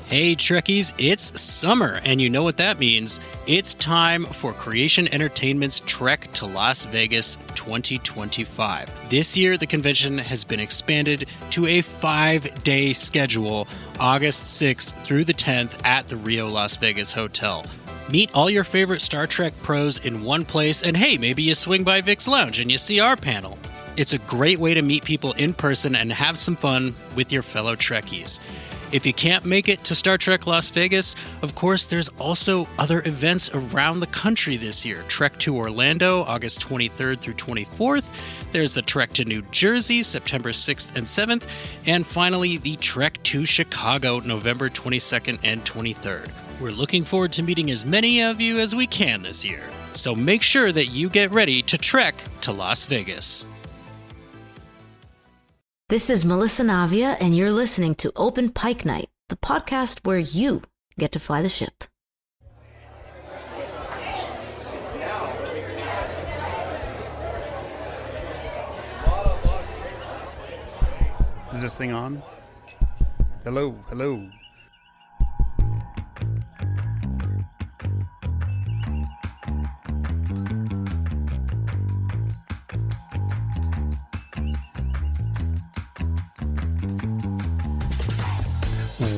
Hey Trekkies, it's summer, and you know what that means. It's time for Creation Entertainment's Trek to Las Vegas 2025. This year, the convention has been expanded to a 5-day schedule, August 6th through the 10th at the Rio Las Vegas Hotel. Meet all your favorite Star Trek pros in one place, and hey, maybe you swing by Vic's Lounge and you see our panel. It's a great way to meet people in person and have some fun with your fellow Trekkies. If you can't make it to Star Trek Las Vegas, of course, there's also other events around the country this year. Trek to Orlando, August 23rd through 24th. There's the Trek to New Jersey, September 6th and 7th. And finally, the Trek to Chicago, November 22nd and 23rd. We're looking forward to meeting as many of you as we can this year. So make sure that you get ready to trek to Las Vegas. This is Melissa Navia, and you're listening to Open Pike Night, the podcast where you get to fly the ship. Is this thing on? Hello, hello.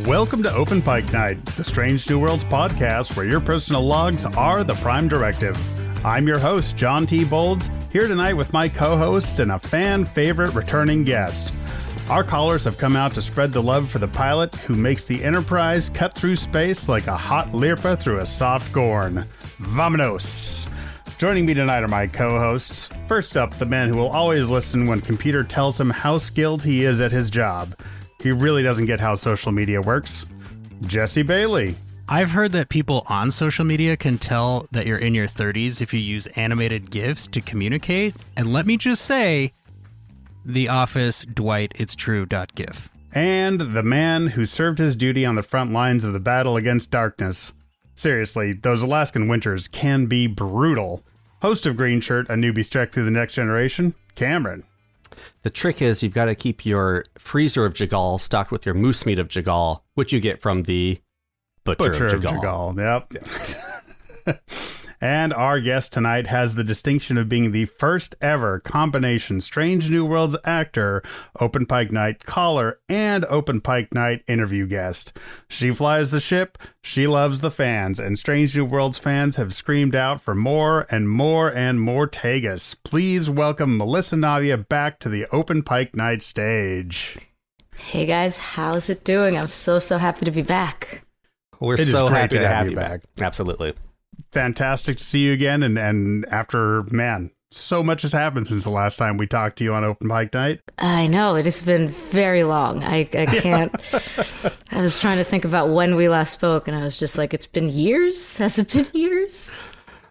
Welcome to Open Pike Night, the Strange New Worlds podcast where your personal logs are the prime directive. I'm your host, John T. Bolds, here tonight with my co-hosts and a fan favorite returning guest. Our callers have come out to spread the love for the pilot who makes the Enterprise cut through space like a hot lirpa through a soft Gorn. Vamonos! Joining me tonight are my co-hosts. First up, the man who will always listen when computer tells him how skilled he is at his job. He really doesn't get how social media works. Jesse Bailey. I've heard that people on social media can tell that you're in your 30s if you use animated GIFs to communicate. And let me just say, The Office, Dwight, it's true.gif. And the man who served his duty on the front lines of the battle against darkness. Seriously, those Alaskan winters can be brutal. Host of Green Shirt, A Newbie's Trek Through the Next Generation, Cameron. The trick is you've got to keep your freezer of Jagal stocked with your moose meat of Jagal, which you get from the Butcher of Jagal. Yep. And our guest tonight has the distinction of being the first ever combination Strange New Worlds actor, Open Pike Night caller, and Open Pike Night interview guest. She flies the ship, she loves the fans, and Strange New Worlds fans have screamed out for more and more and more Alltegas. Please welcome Melissa Navia back to the Open Pike Night Stage. Hey guys, how's it doing? I'm so happy to be back. We're so happy to have you back. Absolutely. Fantastic to see you again. And after, man, so much has happened since the last time we talked to you on Open Pike Night. I know, it has been very long. I can't. I was trying to think about when we last spoke, and I was just like, it's been years? Has it been years?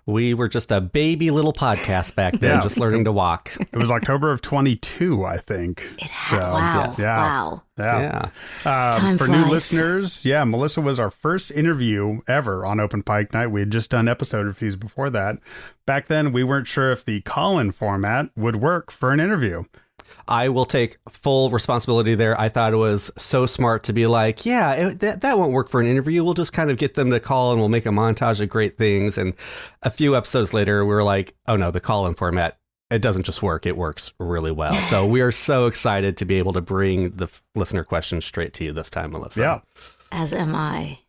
We were just a baby little podcast back then, just learning to walk. It was October of 22, I think. It had, wow. Yes. Wow. Yeah. Time for flies. new listeners, Melissa was our first interview ever on Open Pike Night. We had just done episode reviews before that. Back then, we weren't sure if the call-in format would work for an interview. I will take full responsibility there. I thought it was so smart to be like, that won't work for an interview. We'll just kind of get them to call and we'll make a montage of great things. And a few episodes later, we were like, oh no, the call-in format, it doesn't just work. It works really well. So we are so excited to be able to bring the listener questions straight to you this time, Melissa. Yeah. As am I.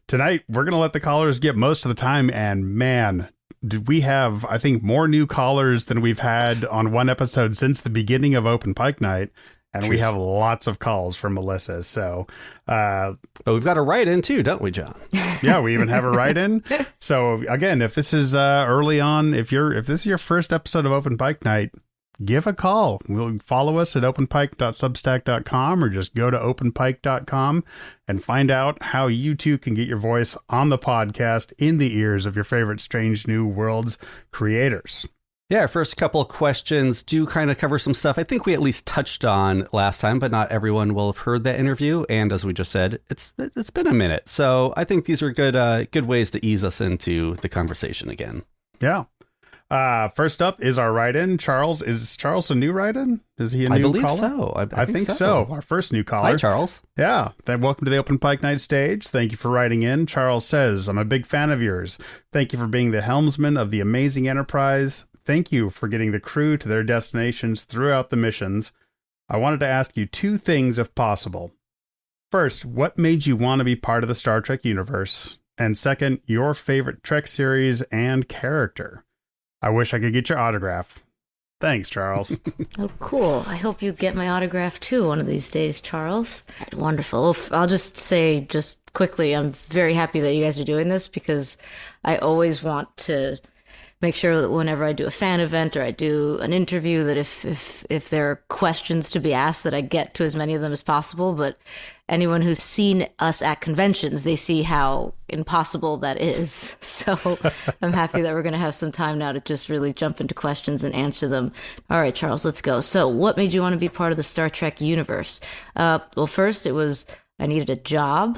Tonight, we're going to let the callers get most of the time. And man, did we have, I think, more new callers than we've had on one episode since the beginning of Open Pike Night. And we have lots of calls from Melissa. So, but we've got a write-in too, don't we, John? Yeah, we even have a write-in. So again, if this is early on, if this is your first episode of Open Pike Night, give a call. We'll follow us at openpike.substack.com or just go to openpike.com and find out how you too can get your voice on the podcast in the ears of your favorite Strange New Worlds creators. Yeah, our first couple of questions do kind of cover some stuff I think we at least touched on last time, but not everyone will have heard that interview. And as we just said, it's been a minute. So I think these are good ways to ease us into the conversation again. Yeah. First up is our write-in. Charles. Is Charles a new write-in? Is he a new I believe caller? so. I think so. Our first new caller. Hi, Charles. Yeah. Then welcome to the Open Pike Night Stage. Thank you for writing in. Charles says, I'm a big fan of yours. Thank you for being the helmsman of the amazing Enterprise. Thank you for getting the crew to their destinations throughout the missions. I wanted to ask you two things if possible. First, what made you want to be part of the Star Trek universe? And second, your favorite Trek series and character. I wish I could get your autograph. Thanks, Charles. Oh, cool. I hope you get my autograph too one of these days, Charles. Wonderful. I'll just say just quickly, I'm very happy that you guys are doing this because I always want to make sure that whenever I do a fan event or I do an interview, that if there are questions to be asked, that I get to as many of them as possible. But anyone who's seen us at conventions, they see how impossible that is. So I'm happy that we're going to have some time now to just really jump into questions and answer them. All right, Charles, let's go. So what made you want to be part of the Star Trek universe? Well, first, it was I needed a job.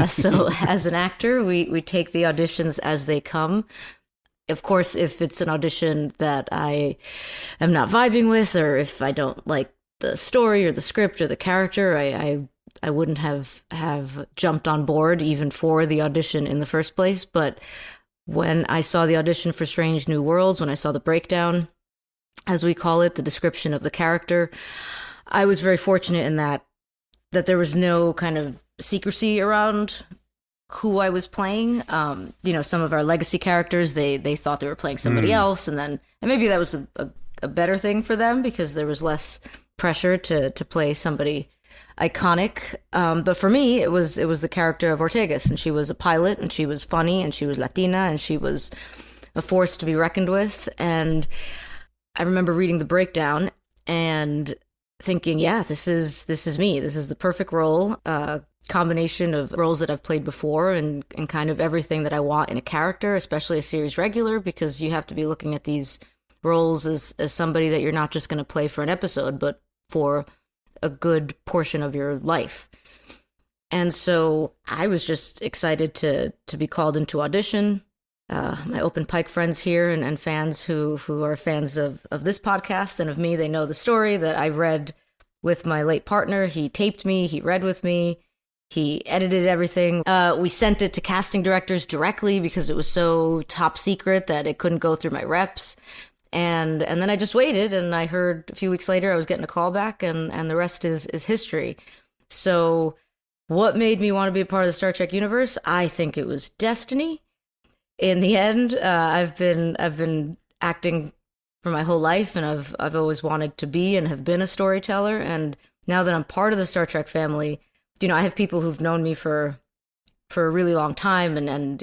So as an actor, we take the auditions as they come. Of course, if it's an audition that I am not vibing with, or if I don't like the story or the script or the character, I wouldn't have jumped on board even for the audition in the first place. But when I saw the audition for Strange New Worlds, when I saw the breakdown, as we call it, the description of the character, I was very fortunate in that there was no kind of secrecy around who I was playing. Some of our legacy characters, they thought they were playing somebody else, and maybe that was a better thing for them because there was less pressure to play somebody iconic. But for me, it was the character of Alltegas, and she was a pilot, and she was funny, and she was Latina, and she was a force to be reckoned with. And I remember reading the breakdown and thinking, yeah, this is me. This is the perfect role. Combination of roles that I've played before and kind of everything that I want in a character, especially a series regular, because you have to be looking at these roles as somebody that you're not just going to play for an episode, but for a good portion of your life. And so I was just excited to be called into audition. My Open Pike friends here and fans who are fans of this podcast and of me, they know the story that I read with my late partner. He taped me, he read with me. He edited everything. We sent it to casting directors directly because it was so top secret that it couldn't go through my reps. And then I just waited, and I heard a few weeks later I was getting a call back, and the rest is history. So what made me want to be a part of the Star Trek universe? I think it was destiny. In the end, I've been acting for my whole life, and I've always wanted to be and have been a storyteller. And now that I'm part of the Star Trek family, I have people who've known me for a really long time, and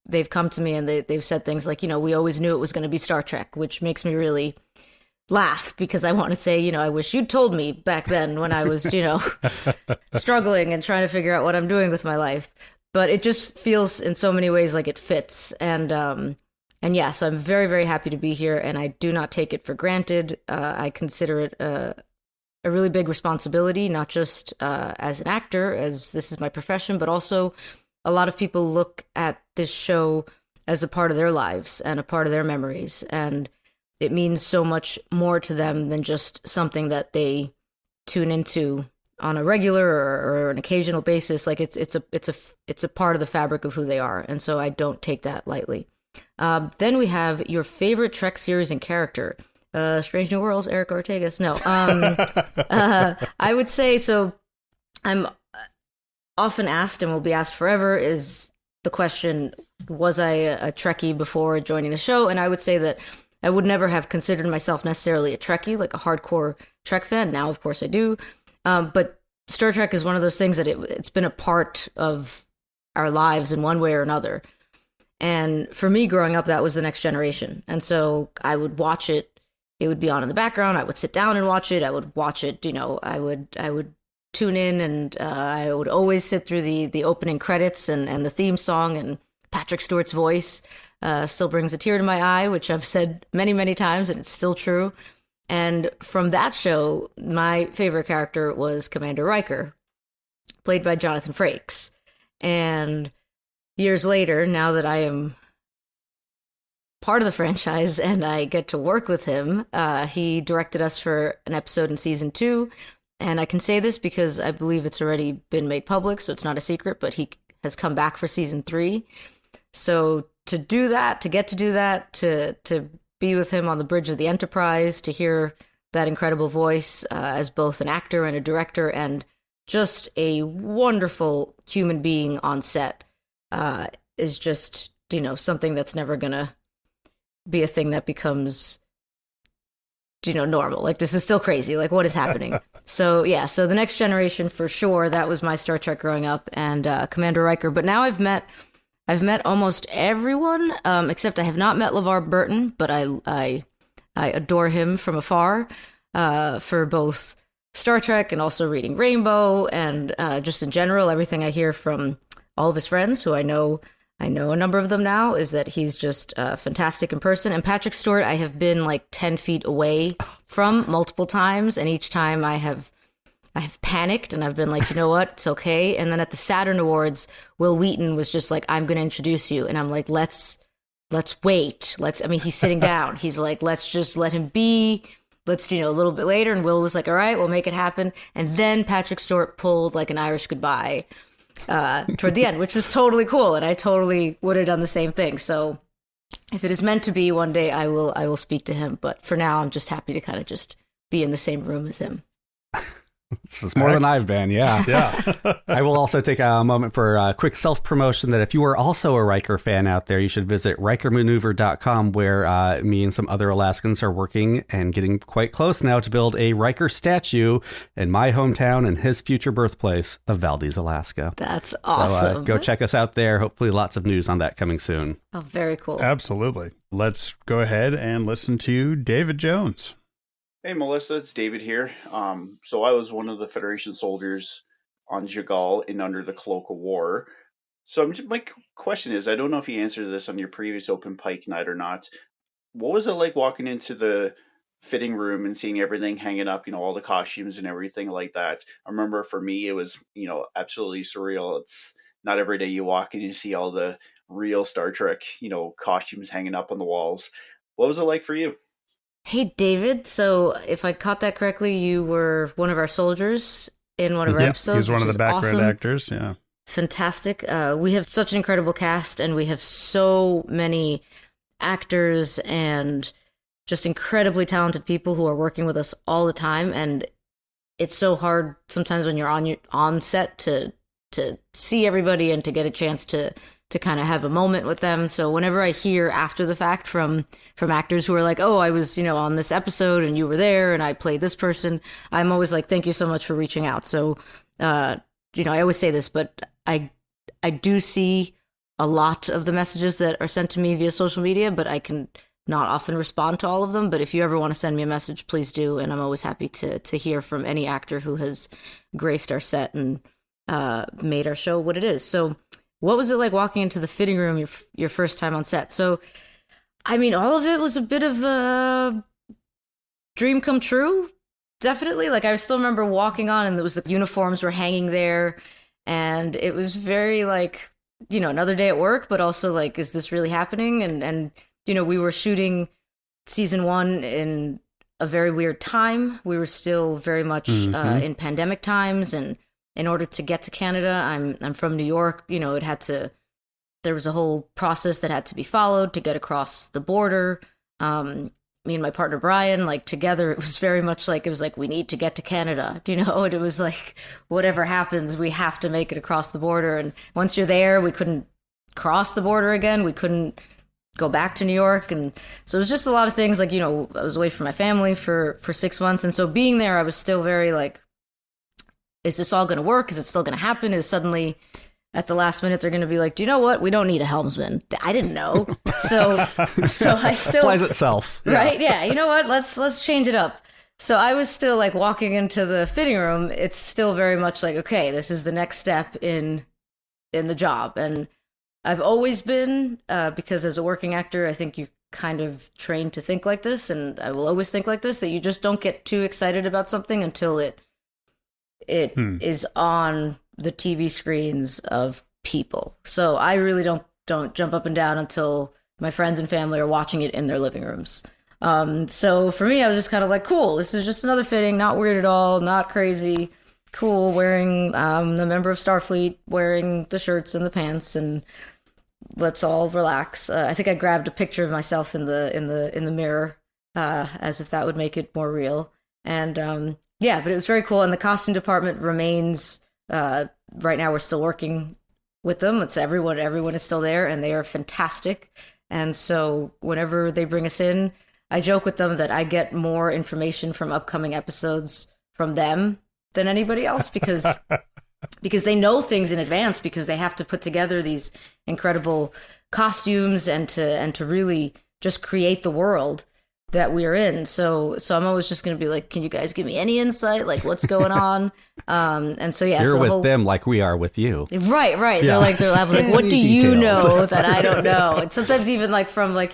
they've come to me and they've said things like, we always knew it was going to be Star Trek, which makes me really laugh because I want to say, I wish you'd told me back then when I was, struggling and trying to figure out what I'm doing with my life. But it just feels in so many ways like it fits. And yeah, so I'm very, very happy to be here, and I do not take it for granted. I consider it a really big responsibility, not just as an actor, as this is my profession, but also a lot of people look at this show as a part of their lives and a part of their memories. And it means so much more to them than just something that they tune into on a regular or an occasional basis. Like it's a part of the fabric of who they are. And so I don't take that lightly. Then we have your favorite Trek series and character. Strange New Worlds, Eric Alltegas. No. I would say, so I'm often asked and will be asked forever is the question, was I a Trekkie before joining the show? And I would say that I would never have considered myself necessarily a Trekkie, like a hardcore Trek fan. Now, of course, I do. But Star Trek is one of those things that it's been a part of our lives in one way or another. And for me, growing up, that was the Next Generation. And so I would watch it. It would be on in the background. I would sit down and watch it. I would watch it, I would tune in, and I would always sit through the opening credits and the theme song, and Patrick Stewart's voice still brings a tear to my eye, which I've said many, many times, and it's still true. And from that show, my favorite character was Commander Riker, played by Jonathan Frakes. And years later, now that I am part of the franchise and I get to work with him. He directed us for an episode in season 2. And I can say this because I believe it's already been made public, so it's not a secret, but he has come back for season 3. So to do that, to get to do that, to be with him on the bridge of the Enterprise, to hear that incredible voice as both an actor and a director and just a wonderful human being on set is just, something that's never going to be a thing that becomes, normal. Like, this is still crazy. Like, what is happening? So the Next Generation, for sure, that was my Star Trek growing up, and Commander Riker. But now I've met almost everyone, except I have not met LeVar Burton, but I adore him from afar for both Star Trek and also reading Rainbow, and just in general, everything I hear from all of his friends, who I know a number of them now, is that he's just fantastic in person. And Patrick Stewart, I have been like 10 feet away from multiple times, and each time I have panicked and I've been like, you know what, it's okay. And then at the Saturn Awards, Will Wheaton was just like, I'm going to introduce you. And I'm like, let's wait. He's sitting down. He's like, let's just let him be. Let's, a little bit later. And Will was like, all right, we'll make it happen. And then Patrick Stewart pulled like an Irish goodbye toward the end, which was totally cool. And I totally would have done the same thing. So if it is meant to be, one day I will speak to him. But for now, I'm just happy to kind of just be in the same room as him. This is more than I've been, yeah. Yeah. I will also take a moment for a quick self-promotion that if you are also a Riker fan out there, you should visit rikermaneuver.com, where me and some other Alaskans are working and getting quite close now to build a Riker statue in my hometown and his future birthplace of Valdez, Alaska. That's awesome. So go check us out there. Hopefully lots of news on that coming soon. Oh, very cool. Absolutely. Let's go ahead and listen to David Jones. Hey, Melissa, it's David here. So I was one of the Federation soldiers on Jagal in Under the Cloak of War. So my question is, I don't know if you answered this on your previous Open Pike Night or not. What was it like walking into the fitting room and seeing everything hanging up, all the costumes and everything like that? I remember for me, it was, absolutely surreal. It's not every day you walk in and you see all the real Star Trek, costumes hanging up on the walls. What was it like for you? Hey, David. So if I caught that correctly, you were one of our soldiers in one of our episodes. He's one of the background awesome. actors. Yeah. Fantastic. We have such an incredible cast, and we have so many actors and just incredibly talented people who are working with us all the time. And it's so hard sometimes when you're on set to see everybody and to get a chance to kind of have a moment with them. So whenever I hear after the fact from actors who are like, oh, I was, on this episode and you were there and I played this person, I'm always like, thank you so much for reaching out. So, I always say this, but I do see a lot of the messages that are sent to me via social media, but I can not often respond to all of them. But if you ever want to send me a message, please do. And I'm always happy to hear from any actor who has graced our set and made our show what it is. So what was it like walking into the fitting room your first time on set? So, all of it was a bit of a dream come true, definitely. Like, I still remember walking on and the uniforms were hanging there, and it was very like, another day at work, but also like, is this really happening? And we were shooting season 1 in a very weird time. We were still very much in pandemic times, and in order to get to Canada, I'm from New York. There was a whole process that had to be followed to get across the border. Me and my partner Brian, like together, it was very much like, we need to get to Canada, and it was like, whatever happens, we have to make it across the border. And once you're there, we couldn't cross the border again. We couldn't go back to New York. And so it was just a lot of things. Like, I was away from my family for 6 months. And so being there, I was still very like, is this all going to work? Is it still going to happen? Is suddenly at the last minute they're going to be like, do you know what? We don't need a helmsman. I didn't know. So I still Flies itself. Right? Yeah. You know what? Let's change it up. So I was still like walking into the fitting room. It's still very much like, okay, this is the next step in the job. And I've always been, because as a working actor, I think you kind of trained to think like this, and I will always think like this, that you just don't get too excited about something until it is on the TV screens of people. So I really don't jump up and down until, my friends and family are watching it in their living rooms. So for me, I was just kind of like, cool, this is just another fitting, not weird at all, not crazy, cool, wearing a member of Starfleet, wearing the shirts and the pants, and let's all relax. I think I grabbed a picture of myself in the mirror, as if that would make it more real. And yeah, but it was very cool. And the costume department remains. Right now, we're still working with them. It's everyone is still there, and they are fantastic. And so whenever they bring us in, I joke with them that I get more information from upcoming episodes from them than anybody else because they know things in advance, because they have to put together these incredible costumes and to really just create the world that we're in. So I'm always just going to be like, can you guys give me any insight? Like, what's going on? And so, yeah. You're with them like we are with you. Right. Yeah. They're like, what do you know that I don't know? And sometimes even like from like,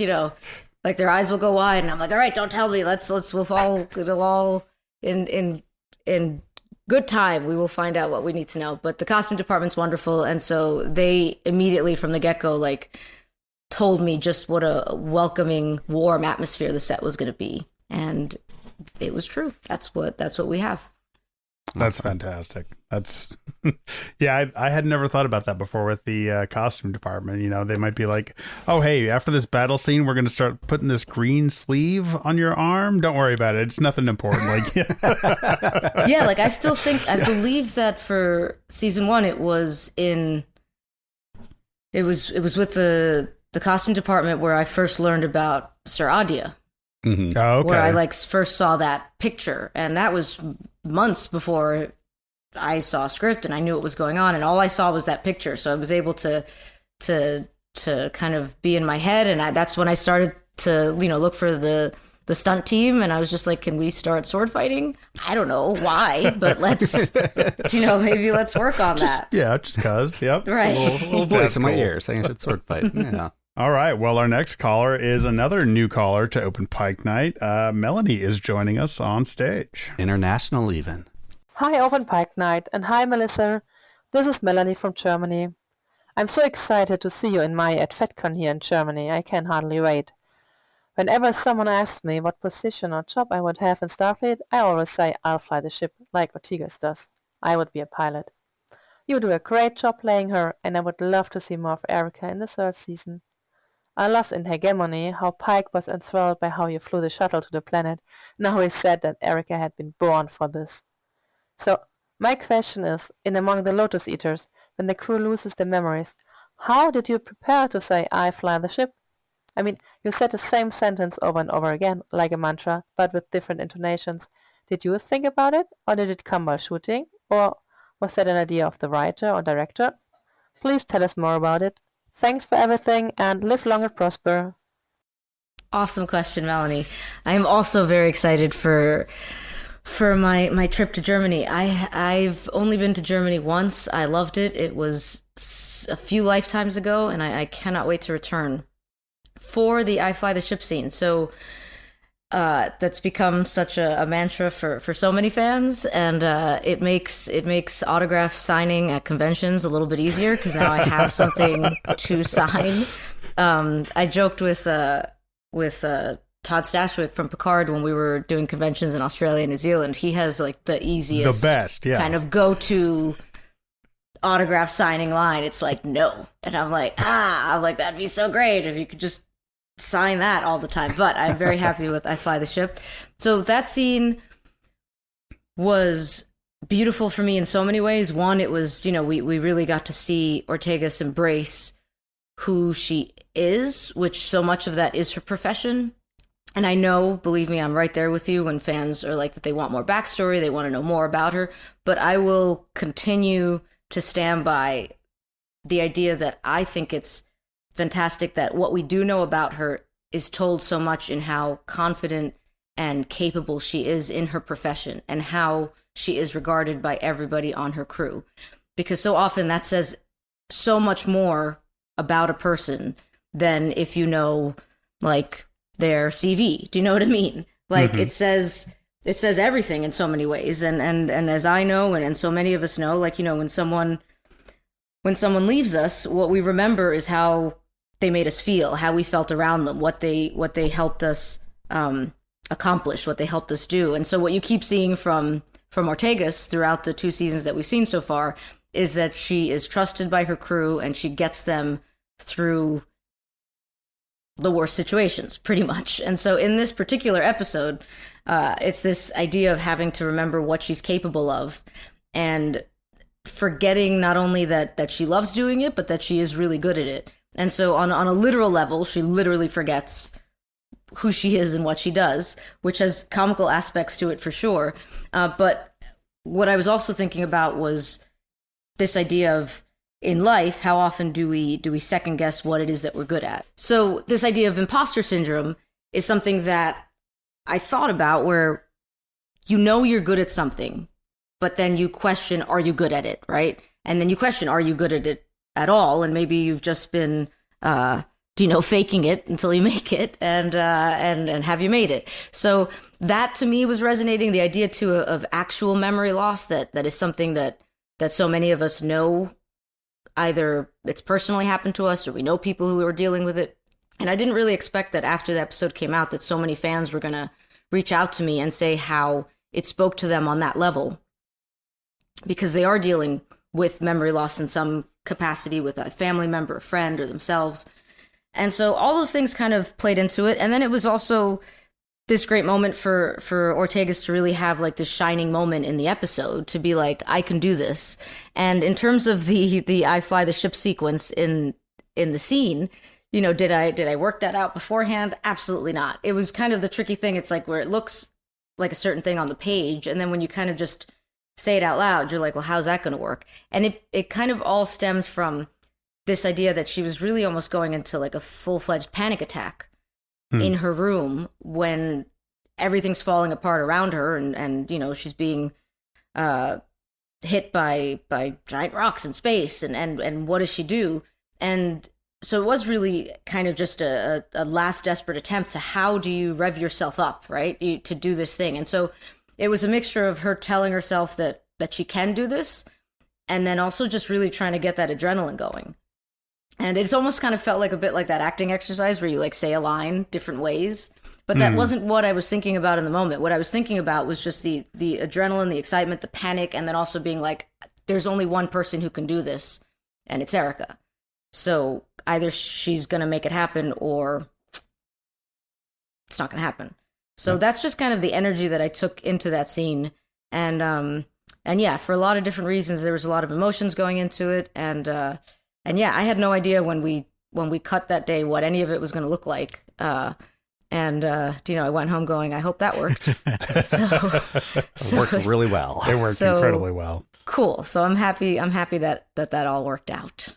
like their eyes will go wide, and I'm like, all right, don't tell me. It'll all in good time. We will find out what we need to know. But the costume department's wonderful. And so they immediately from the get-go, like, told me just what a welcoming, warm atmosphere the set was going to be. And it was true. That's what we have. That's fantastic. That's yeah. I had never thought about that before with the costume department. They might be like, "Oh, hey, after this battle scene, we're going to start putting this green sleeve on your arm. Don't worry about it. It's nothing important." Like, yeah. Like I believe that for season 1, it was with the costume department where I first learned about Sir Adia. Mm-hmm. Oh, okay. Where I first saw that picture, and that was months before I saw a script and I knew what was going on, and all I saw was that picture. So I was able to kind of be in my head, and that's when I started to look for the stunt team, and I was just like, can we start sword fighting? I don't know why, but let's maybe let's work on that. Yeah, just cause. Yep. Right. A little voice in my ear saying I should sword fight. Yeah. All right. Well, our next caller is another new caller to Open Pike Night. Melanie is joining us on stage. International even. Hi, Open Pike Night, and hi, Melissa. This is Melanie from Germany. I'm so excited to see you in May at FedCon here in Germany. I can hardly wait. Whenever someone asks me what position or job I would have in Starfleet, I always say I'll fly the ship, like Alltegas does. I would be a pilot. You do a great job playing her, and I would love to see more of Erica in the 3rd season. I loved in Hegemony how Pike was enthralled by how you flew the shuttle to the planet, and how he said that Erica had been born for this. So, my question is, in Among the Lotus Eaters, when the crew loses their memories, how did you prepare to say, I fly the ship? I mean, you said the same sentence over and over again, like a mantra, but with different intonations. Did you think about it, or did it come while shooting? Or was that an idea of the writer or director? Please tell us more about it. Thanks for everything, and live long and prosper. Awesome question, Melanie. I am also very excited for my trip to Germany. I've only been to Germany once. I loved it. It was a few lifetimes ago, and I cannot wait to return for the I Fly the Ship scene. So that's become such a mantra for so many fans, and it makes autograph signing at conventions a little bit easier because now I have something to sign. I joked with Todd Stashwick from Picard when we were doing conventions in Australia and New Zealand. He has like the easiest, the best, yeah, kind of go-to autograph signing line. It's like, no. And I'm like, that'd be so great if you could just sign that all the time. But I'm very happy with I Fly the Ship. So that scene was beautiful for me in so many ways. One, it was, we really got to see Alltegas embrace who she is, which so much of that is her profession. And I know, believe me, I'm right there with you when fans are like that they want more backstory, they want to know more about her. But I will continue to stand by the idea that I think it's fantastic that what we do know about her is told so much in how confident and capable she is in her profession and how she is regarded by everybody on her crew. Because so often that says so much more about a person than if you know, like, their CV. Do you know what I mean? Like, it says everything in so many ways. And as I know, and so many of us know, like, when someone leaves us, what we remember is how they made us feel, how we felt around them, what they helped us accomplish, what they helped us do. And so what you keep seeing from Alltegas throughout the 2 seasons that we've seen so far is that she is trusted by her crew and she gets them through the worst situations, pretty much. And so in this particular episode, it's this idea of having to remember what she's capable of and forgetting not only that she loves doing it, but that she is really good at it. And so on a literal level, she literally forgets who she is and what she does, which has comical aspects to it for sure. But what I was also thinking about was this idea of, in life, how often do we second guess what it is that we're good at? So this idea of imposter syndrome is something that I thought about, where you know you're good at something, but then you question, are you good at it, right? And then you question, are you good at it at all? And maybe you've just been faking it until you make it, and have you made it? So that to me was resonating. The idea too of actual memory loss, that is something that so many of us know. Either it's personally happened to us or we know people who are dealing with it. And I didn't really expect that after the episode came out that so many fans were going to reach out to me and say how it spoke to them on that level, because they are dealing with memory loss in some capacity with a family member, a friend, or themselves. And so all those things kind of played into it. And then it was also this great moment for Alltegas to really have like this shining moment in the episode, to be like, I can do this. And in terms of the I fly the ship sequence in the scene, did I work that out beforehand? Absolutely not. It was kind of the tricky thing. It's like where it looks like a certain thing on the page, and then when you kind of just say it out loud, you're like, well, how's that going to work? And it kind of all stemmed from this idea that she was really almost going into like a full-fledged panic attack in her room when everything's falling apart around her, and she's being hit by giant rocks in space, and what does she do? And so it was really kind of just a last desperate attempt to, how do you rev yourself up, right, to do this thing? And so it was a mixture of her telling herself that she can do this, and then also just really trying to get that adrenaline going. And it's almost kind of felt like a bit like that acting exercise where you like say a line different ways. But that wasn't what I was thinking about in the moment. What I was thinking about was just the adrenaline, the excitement, the panic, and then also being like, there's only one person who can do this, and it's Erica. So either she's going to make it happen or it's not going to happen. So that's just kind of the energy that I took into that scene. And yeah, for a lot of different reasons, there was a lot of emotions going into it. And yeah, I had no idea when we cut that day what any of it was going to look like. I went home going, I hope that worked. So it worked really well. It worked incredibly well. Cool. So I'm happy that all worked out.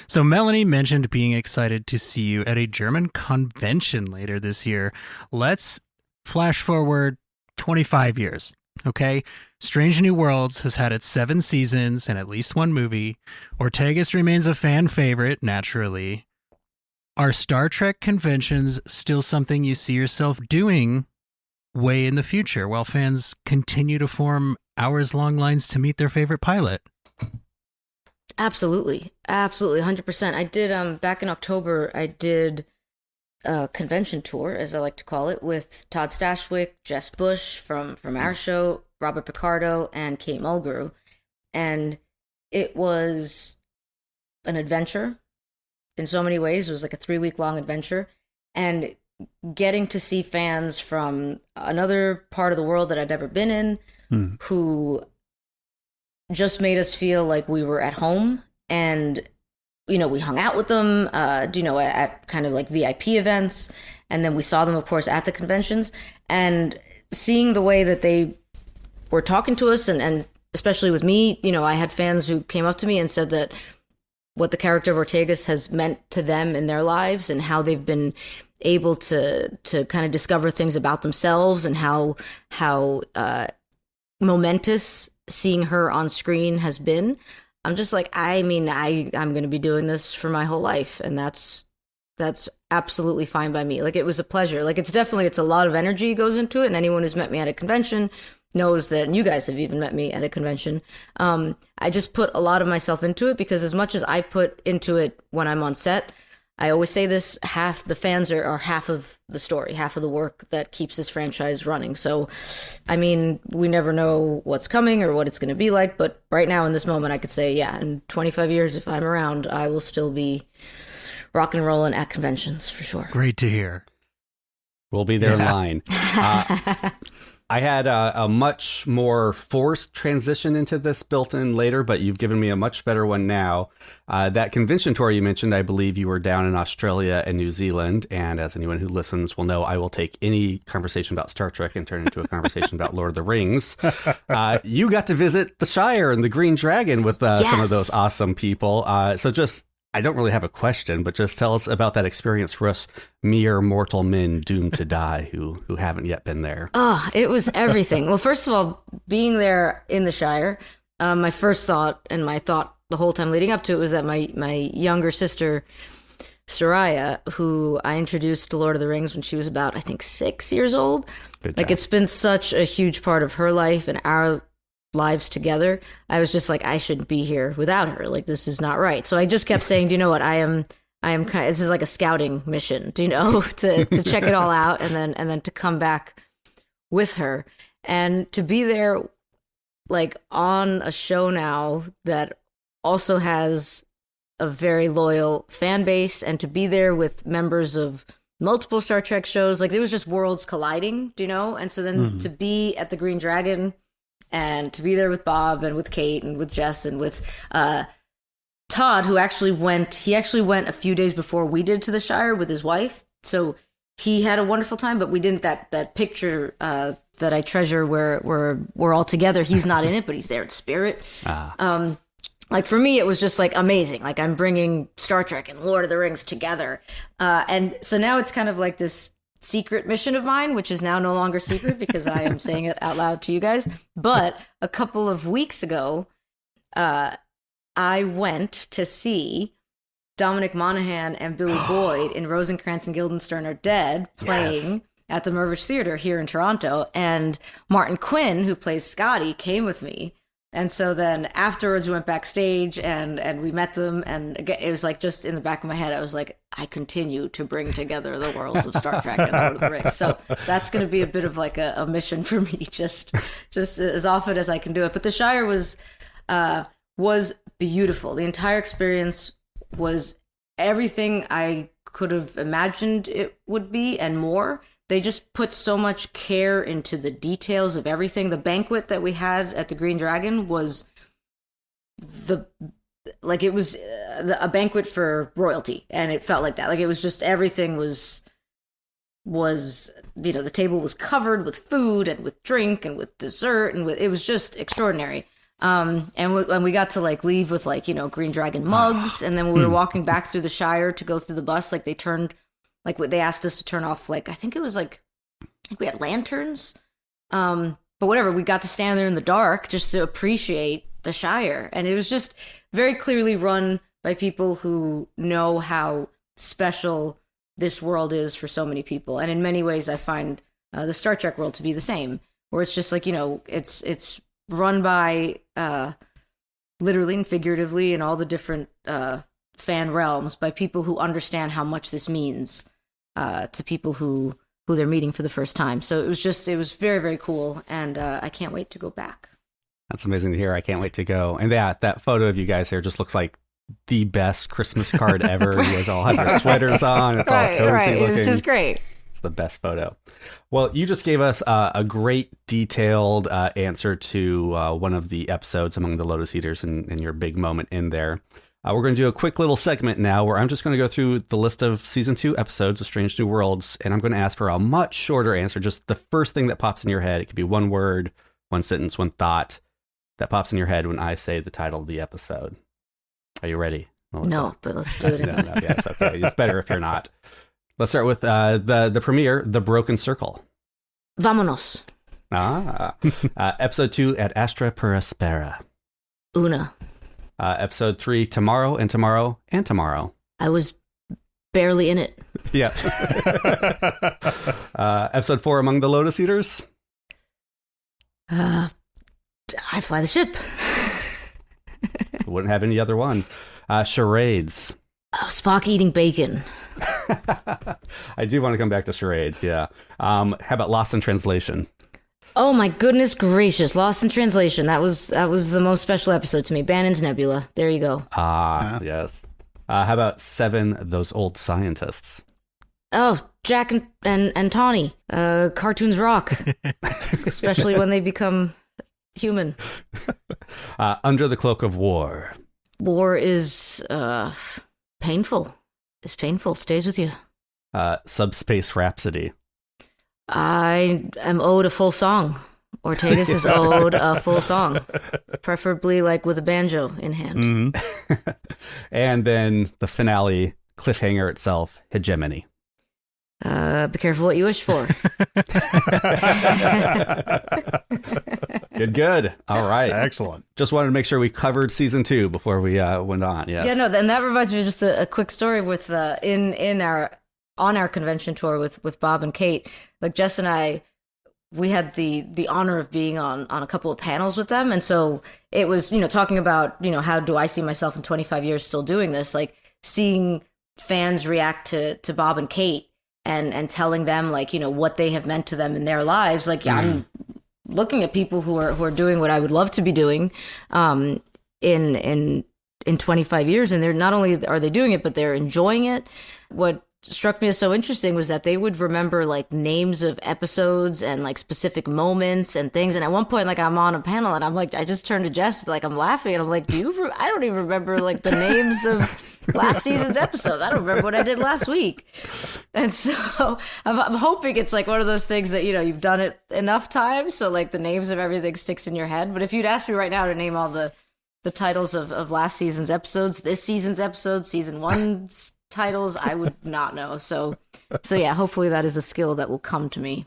So Melanie mentioned being excited to see you at a German convention later this year. Let's flash forward 25 years. Okay, Strange New Worlds has had its 7 seasons and at least 1 movie. Alltegas remains a fan favorite, naturally. Are Star Trek conventions still something you see yourself doing way in the future while fans continue to form hours-long lines to meet their favorite pilot? Absolutely. 100%. I did, back in October, I did a convention tour, as I like to call it, with Todd Stashwick, Jess Bush from our show, Robert Picardo, and Kate Mulgrew. And it was an adventure in so many ways. It was like a 3-week-long adventure. And getting to see fans from another part of the world that I'd never been in, who just made us feel like we were at home. And we hung out with them, at kind of like VIP events. And then we saw them, of course, at the conventions. And seeing the way that they were talking to us, and especially with me, I had fans who came up to me and said that what the character of Alltegas has meant to them in their lives, and how they've been able to kind of discover things about themselves, and how momentous seeing her on screen has been. I'm just like, I'm going to be doing this for my whole life. And that's absolutely fine by me. Like, it was a pleasure. Like, it's a lot of energy goes into it. And anyone who's met me at a convention knows that, and you guys have even met me at a convention. I just put a lot of myself into it, because as much as I put into it when I'm on set, I always say this, half the fans are half of the story, half of the work that keeps this franchise running. So, I mean, we never know what's coming or what it's going to be like, but right now in this moment, I could say, yeah, in 25 years, if I'm around, I will still be rock and rolling at conventions for sure. Great to hear. We'll be there in line. I had a much more forced transition into this built in later, but you've given me a much better one now. That convention tour you mentioned, I believe you were down in Australia and New Zealand. And as anyone who listens will know, I will take any conversation about Star Trek and turn it into a conversation about Lord of the Rings. You got to visit the Shire and the Green Dragon with some of those awesome people. I don't really have a question, but just tell us about that experience for us mere mortal men doomed to die who haven't yet been there. Oh, it was everything. Well, first of all, being there in the Shire, my first thought, and my thought the whole time leading up to it, was that my younger sister, Soraya, who I introduced to Lord of the Rings when she was about, I think, 6 years old. Like, it's been such a huge part of her life and our lives together. I was just like, I shouldn't be here without her. Like, this is not right. So I just kept saying, do you know what? I am kind of, this is like a scouting mission, do you know, to check it all out and then to come back with her and to be there, like, on a show now that also has a very loyal fan base, and to be there with members of multiple Star Trek shows. Like, it was just worlds colliding, do you know? And so then to be at the Green Dragon and to be there with Bob and with Kate and with Jess and with Todd, who actually went a few days before we did to the Shire with his wife. So he had a wonderful time, but we didn't, that picture that I treasure where we're all together, he's not in it, but he's there in spirit. Like, for me, it was just, like, amazing. Like, I'm bringing Star Trek and Lord of the Rings together. And so now it's kind of like this secret mission of mine, which is now no longer secret because I am saying it out loud to you guys. But a couple of weeks ago, I went to see Dominic Monaghan and Billy Boyd in Rosencrantz and Guildenstern Are Dead playing at the Mirvish Theatre here in Toronto. And Martin Quinn, who plays Scotty, came with me. And so then afterwards we went backstage and we met them, and it was like, just in the back of my head, I was like, I continue to bring together the worlds of Star Trek and Lord of the Rings. So that's going to be a bit of like a mission for me, just as often as I can do it. But the Shire was beautiful. The entire experience was everything I could have imagined it would be and more. They just put so much care into the details of everything. The banquet that we had at the Green Dragon was a banquet for royalty, and it felt like that. Like, it was just, everything was the table was covered with food and with drink and with dessert, and it was just extraordinary. And we got to, like, leave with, like, Green Dragon mugs, and then when we were walking back through the Shire to go through the bus, like, they asked us to turn off, like, I think it was like, we had lanterns, but whatever, we got to stand there in the dark just to appreciate the Shire. And it was just very clearly run by people who know how special this world is for so many people. And in many ways, I find the Star Trek world to be the same, where it's just like, it's run by literally and figuratively in all the different fan realms by people who understand how much this means to people who they're meeting for the first time. So it was very, very cool, and I can't wait to go back. That's amazing to hear. I can't wait to go. And that photo of you guys there just looks like the best Christmas card ever. You guys all have your sweaters on. It's all cozy looking. It's just great. It's the best photo. Well, you just gave us a great detailed answer to one of the episodes among the Lotus Eaters and your big moment in there. We're going to do a quick little segment now where I'm just going to go through the list of season 2 episodes of Strange New Worlds, and I'm going to ask for a much shorter answer, just the first thing that pops in your head. It could be one word, one sentence, one thought that pops in your head when I say the title of the episode. Are you ready, Melissa? No, but let's do it again. No, yeah, it's okay. It's better if you're not. Let's start with the premiere, The Broken Circle. Vámonos. Episode 2, Ad Astra per Aspera. Una. Episode 3, Tomorrow and Tomorrow and Tomorrow. I was barely in it. Yeah. Episode 4, Among the Lotus Eaters. I fly the ship. Wouldn't have any other one. Charades. Oh, Spock eating bacon. I do want to come back to charades. Yeah. How about Lost in Translation? Oh my goodness gracious! Lost in Translation. That was the most special episode to me. Bannon's Nebula. There you go. Yes. How about Seven, Those Old Scientists? Oh, Jack and Tawny. Cartoons rock, especially when they become human. Under the Cloak of War. War is painful. It's painful. It stays with you. Subspace Rhapsody. I am owed a full song. Ortegas is owed a full song, preferably like with a banjo in hand. Mm-hmm. And then the finale, cliffhanger itself, Hegemony. Be careful what you wish for. Good. All right. Excellent. Just wanted to make sure we covered season 2 before we went on. Yes. Yeah, no, and that reminds me of just a quick story with on our convention tour with Bob and Kate. Like Jess and I, we had the honor of being on a couple of panels with them, and so it was talking about how do I see myself in 25 years still doing this, like seeing fans react to Bob and Kate and telling them like what they have meant to them in their lives. Like I'm looking at people who are doing what I would love to be doing in 25 years, and they're not only are they doing it, but they're enjoying it. What struck me as so interesting was that they would remember like names of episodes and like specific moments and things. And at one point, like I'm on a panel and I'm like, I just turned to Jess, like I'm laughing and I'm like, I don't even remember like the names of last season's episodes. I don't remember what I did last week. And so I'm hoping it's like one of those things that, you've done it enough times. So like the names of everything sticks in your head. But if you'd ask me right now to name all the titles of last season's episodes, this season's episodes, season 1's titles, I would not know. So yeah, hopefully that is a skill that will come to me.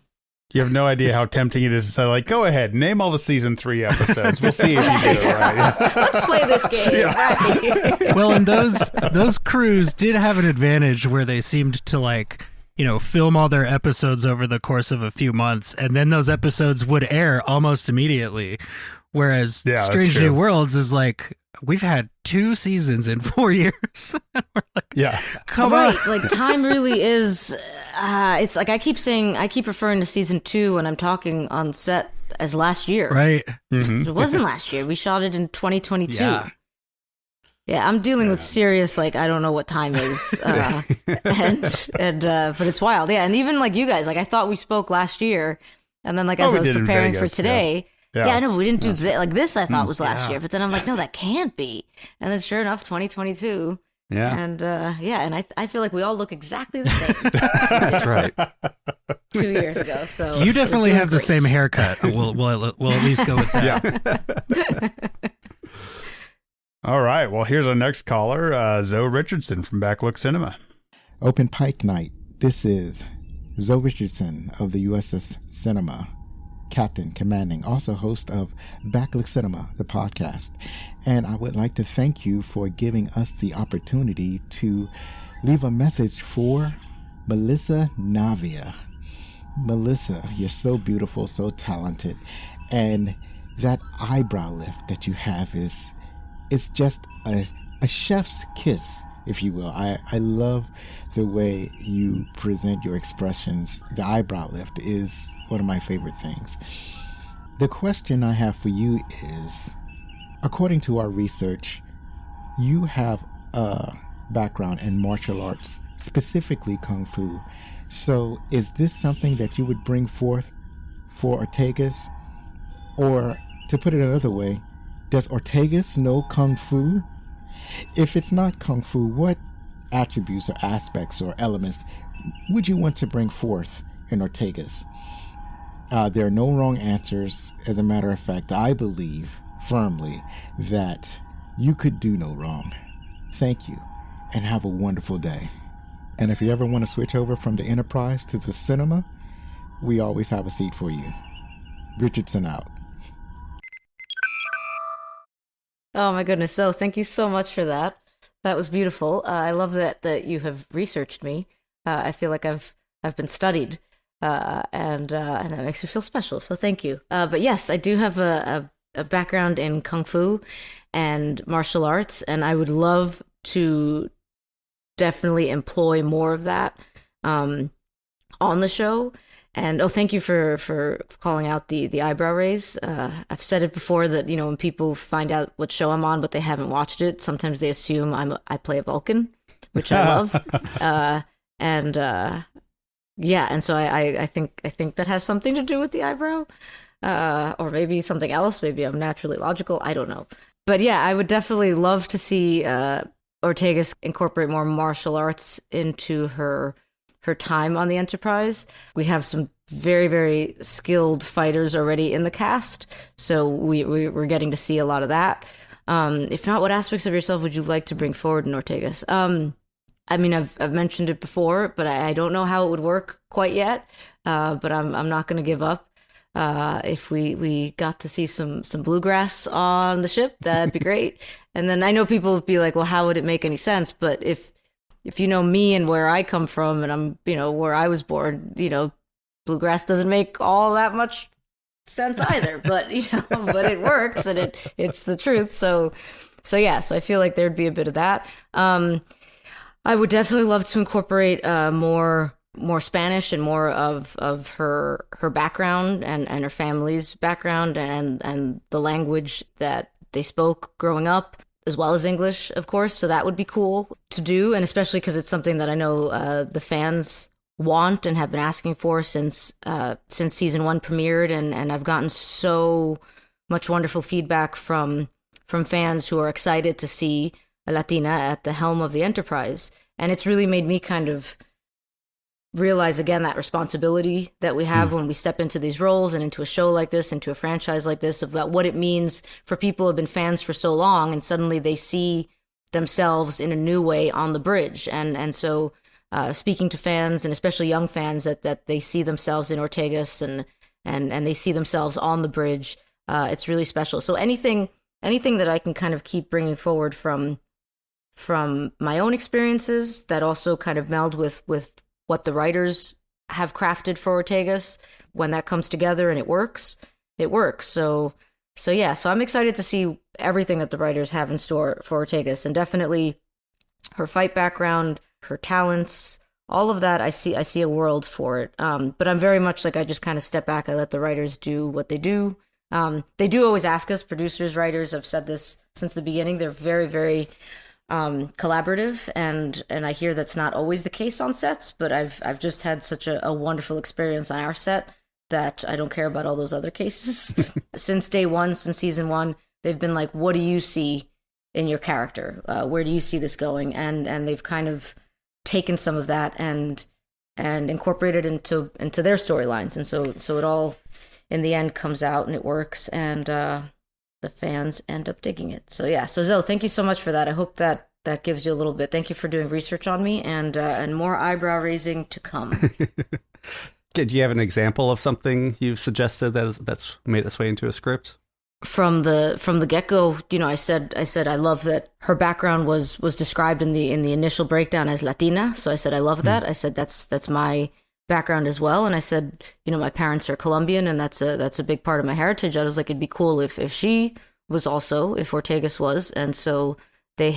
You have no idea how tempting it is to say, like, go ahead, name all the season 3 episodes. We'll see if you do it right. Let's play this game. Yeah. Right. Well, and those crews did have an advantage where they seemed to like, film all their episodes over the course of a few months, and then those episodes would air almost immediately. Whereas Strange New Worlds is like, we've had 2 seasons in 4 years. We're like, come on. Like time really is, it's like I keep referring to season 2 when I'm talking on set as last year. Right. Mm-hmm. It wasn't last year. We shot it in 2022. Yeah, I'm dealing with serious, like, I don't know what time is. But it's wild. Yeah. And even like you guys, like I thought we spoke last year. And then like as I was preparing for today, I know, we didn't do like this. I thought was last year, but then I'm like, no, that can't be. And then sure enough, 2022. Yeah. And and I feel like we all look exactly the same. That's right. 2 years ago. So you definitely have the same haircut. We'll at least go with that. All right. Well, here's our next caller, Zoe Richardson from Backlook Cinema. Open Pike Night. This is Zoe Richardson of the USS Cinema. Captain, commanding, also host of Backlook Cinema, the podcast. And I would like to thank you for giving us the opportunity to leave a message for Melissa Navia. Melissa, you're so beautiful, so talented. And that eyebrow lift that you have it's just a chef's kiss, if you will. I love the way you present your expressions. The eyebrow lift is one of my favorite things. The question I have for you is, according to our research, you have a background in martial arts, specifically Kung Fu. So is this something that you would bring forth for Alltegas? Or, to put it another way, does Alltegas know Kung Fu? If it's not Kung Fu, what attributes or aspects or elements would you want to bring forth in Alltegas? There are no wrong answers. As a matter of fact, I believe firmly that you could do no wrong. Thank you, and have a wonderful day. And if you ever want to switch over from the Enterprise to the cinema, we always have a seat for you. Richardson out. Oh my goodness. So thank you so much for that. That was beautiful. I love that you have researched me. I feel like I've been studied, and that makes me feel special. So thank you. But yes, I do have a background in Kung Fu and martial arts, and I would love to definitely employ more of that on the show. And thank you for calling out the eyebrow raise. I've said it before that, you know, when people find out what show I'm on but they haven't watched it, sometimes they assume I play a Vulcan, which I love. And yeah, and so I think that has something to do with the eyebrow, or maybe something else. Maybe I'm naturally logical. I don't know. But yeah, I would definitely love to see Alltegas incorporate more martial arts into her time on the Enterprise. We have some very, very skilled fighters already in the cast, so we're getting to see a lot of that. If not, what aspects of yourself would you like to bring forward in Alltegas? I mean, I've mentioned it before, but I don't know how it would work quite yet. But I'm not going to give up. If we got to see some bluegrass on the ship, that'd be great. And then I know people would be like, well, how would it make any sense? But if you know me and where I come from, and I'm, you know, where I was born, you know, bluegrass doesn't make all that much sense either. But you know, but it works, and it's the truth. So yeah. So I feel like there'd be a bit of that. I would definitely love to incorporate more Spanish and more of her background and her family's background and the language that they spoke growing up, as well as English, of course. So that would be cool to do, and especially because it's something that I know the fans want and have been asking for since season 1 premiered, and I've gotten so much wonderful feedback from fans who are excited to see a Latina at the helm of the Enterprise. And it's really made me kind of realize again that responsibility that we have when we step into these roles and into a show like this, into a franchise like this, about what it means for people who have been fans for so long, and suddenly they see themselves in a new way on the bridge. And so speaking to fans, and especially young fans, that they see themselves in Alltegas and they see themselves on the bridge, it's really special. So anything that I can kind of keep bringing forward from my own experiences that also kind of meld with what the writers have crafted for Alltegas, when that comes together and it works. So yeah, so I'm excited to see everything that the writers have in store for Alltegas, and definitely her fight background, her talents, all of that. I see a world for it. But I'm very much like, I just kind of step back. I let the writers do what they do. They do always ask us, producers, writers, I've said this since the beginning, they're very, very collaborative, and I hear that's not always the case on sets, but I've just had such a wonderful experience on our set that I don't care about all those other cases. Since day one, since season 1, they've been like, what do you see in your character? Where do you see this going? And they've kind of taken some of that and incorporated into their storylines, and so it all in the end comes out and it works, and the fans end up digging it. So yeah, so Zoe, thank you so much for that. I hope that gives you a little bit. Thank you for doing research on me, and more eyebrow raising to come. Okay, do you have an example of something you've suggested that's made its way into a script? From the get-go, you know, I said I love that her background was described in the initial breakdown as Latina. So I said I love that. I said that's my background as well, and I said, you know, my parents are Colombian, and that's a big part of my heritage. I was like, it'd be cool if she was also, if Alltegas was, and so they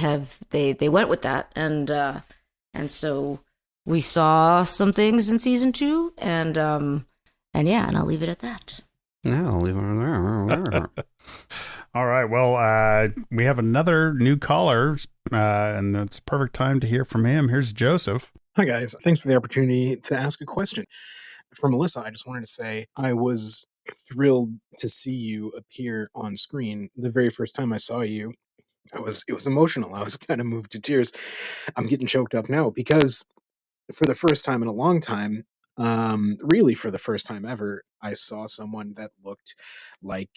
went with that, and so we saw some things in season 2, and yeah, and I'll leave it at that. Yeah, I'll leave it there. All right. Well, we have another new caller, and it's a perfect time to hear from him. Here's Joseph. Hi, guys. Thanks for the opportunity to ask a question. For Melissa, I just wanted to say I was thrilled to see you appear on screen. The very first time I saw you, it was emotional. I was kind of moved to tears. I'm getting choked up now because for the first time in a long time, really for the first time ever, I saw someone that looked like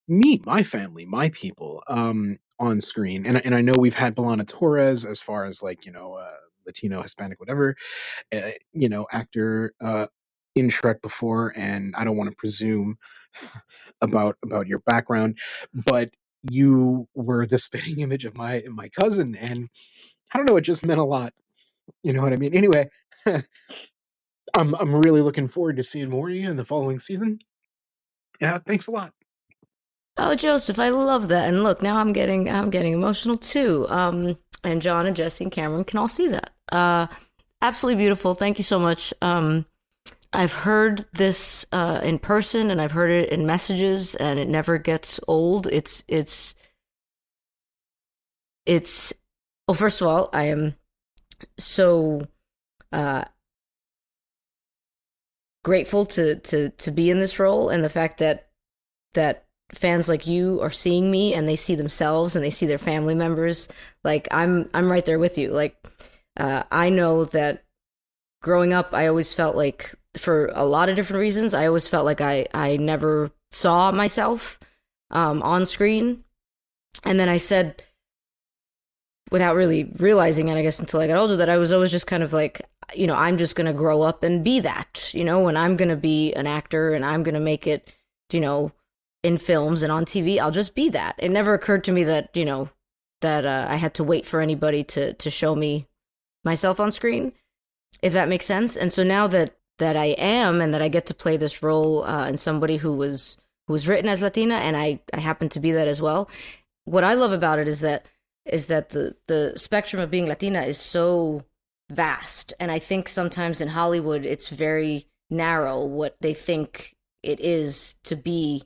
me, my family, my people, on screen. And I know we've had Belana Torres as far as like, Latino, Hispanic, whatever, actor in Shrek before, and I don't want to presume about your background, but you were the spitting image of my cousin, and I don't know, it just meant a lot. You know what I mean? Anyway, I'm really looking forward to seeing more of you in the following season. Yeah, thanks a lot. Oh, Joseph, I love that. And look, now I'm getting emotional too. And John and Jesse and Cameron can all see that. Absolutely beautiful. Thank you so much. I've heard this in person, and I've heard it in messages, and it never gets old. Well, first of all, I am so grateful to be in this role, and the fact that fans like you are seeing me, and they see themselves and they see their family members. Like, I'm right there with you. Like, I know that growing up, I always felt like, for a lot of different reasons, I always felt like I never saw myself on screen. And then I said, without really realizing it, I guess, until I got older, that I was always just kind of like, I'm just going to grow up and be that, when I'm going to be an actor and I'm going to make it, in films and on TV, I'll just be that. It never occurred to me that, that I had to wait for anybody to show me myself on screen, if that makes sense. And so now that I am, and that I get to play this role in somebody who was written as Latina, and I happen to be that as well. What I love about it is that the spectrum of being Latina is so vast, and I think sometimes in Hollywood it's very narrow what they think it is to be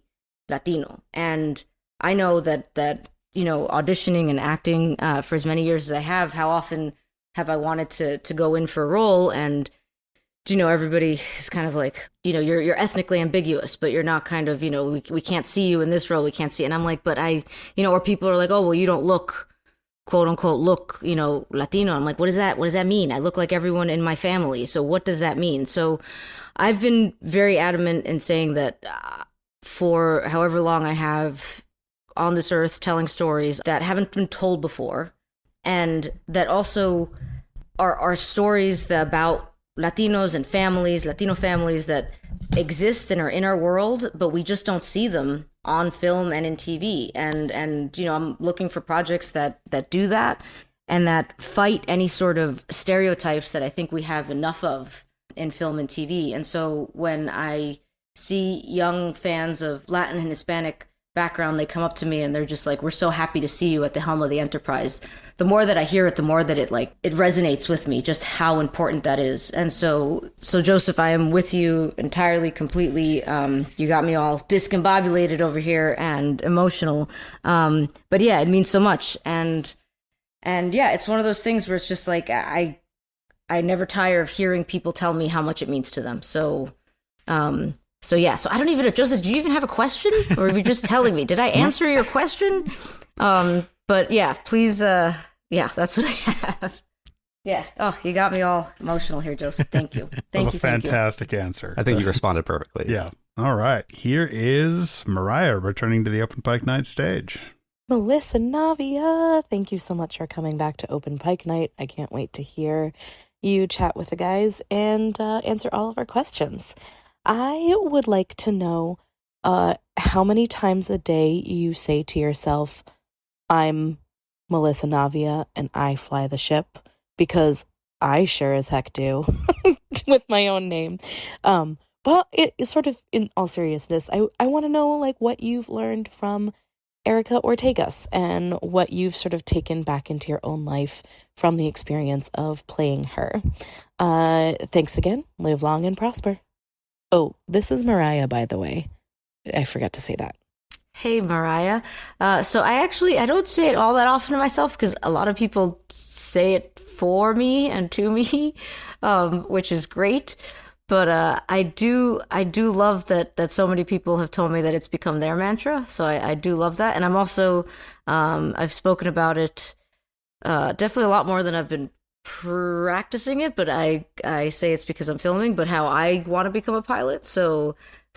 Latino. And I know that auditioning and acting for as many years as I have, how often have I wanted to go in for a role, and everybody is kind of like, you're ethnically ambiguous, but you're not kind of, we can't see you in this role, we can't see. And I'm like, but or people are like, oh, well, you don't look, quote unquote, Latino. I'm like, what does that mean? I look like everyone in my family. So what does that mean? So I've been very adamant in saying that for however long I have on this earth, telling stories that haven't been told before, and that also are stories about Latinos and families, Latino families that exist and are in our world, but we just don't see them on film and in TV. And I'm looking for projects that do that, and that fight any sort of stereotypes that I think we have enough of in film and TV. And so when I see young fans of Latin and Hispanic background, they come up to me and they're just like, we're so happy to see you at the helm of the Enterprise. The more that I hear it, the more that it resonates with me, just how important that is. And so Joseph, I am with you entirely, completely. You got me all discombobulated over here and emotional. But yeah, it means so much. And yeah, it's one of those things where it's just like, I never tire of hearing people tell me how much it means to them. So yeah, so I don't even know, Joseph, do you even have a question? Or are you just telling me? Did I answer your question? But yeah, please, yeah, that's what I have. Yeah. Oh, you got me all emotional here, Joseph. Thank you. That was a fantastic answer. I think you responded perfectly. Yeah. All right. Here is Mariah returning to the Open Pike Night Stage. Melissa, Navia, thank you so much for coming back to Open Pike Night. I can't wait to hear you chat with the guys and answer all of our questions. I would like to know how many times a day you say to yourself, I'm Melissa Navia and I fly the ship, because I sure as heck do with my own name. But it is sort of, in all seriousness, I want to know like what you've learned from Erica Alltegas and what you've sort of taken back into your own life from the experience of playing her. Thanks again. Live long and prosper. Oh, this is Mariah, by the way. I forgot to say that. Hey, Mariah. So I don't say it all that often to myself, because a lot of people say it for me and to me, which is great. But I do love that so many people have told me that it's become their mantra. So I do love that. And I'm also, I've spoken about it definitely a lot more than I've been practicing it, but I say it's because I'm filming, but how I want to become a pilot. So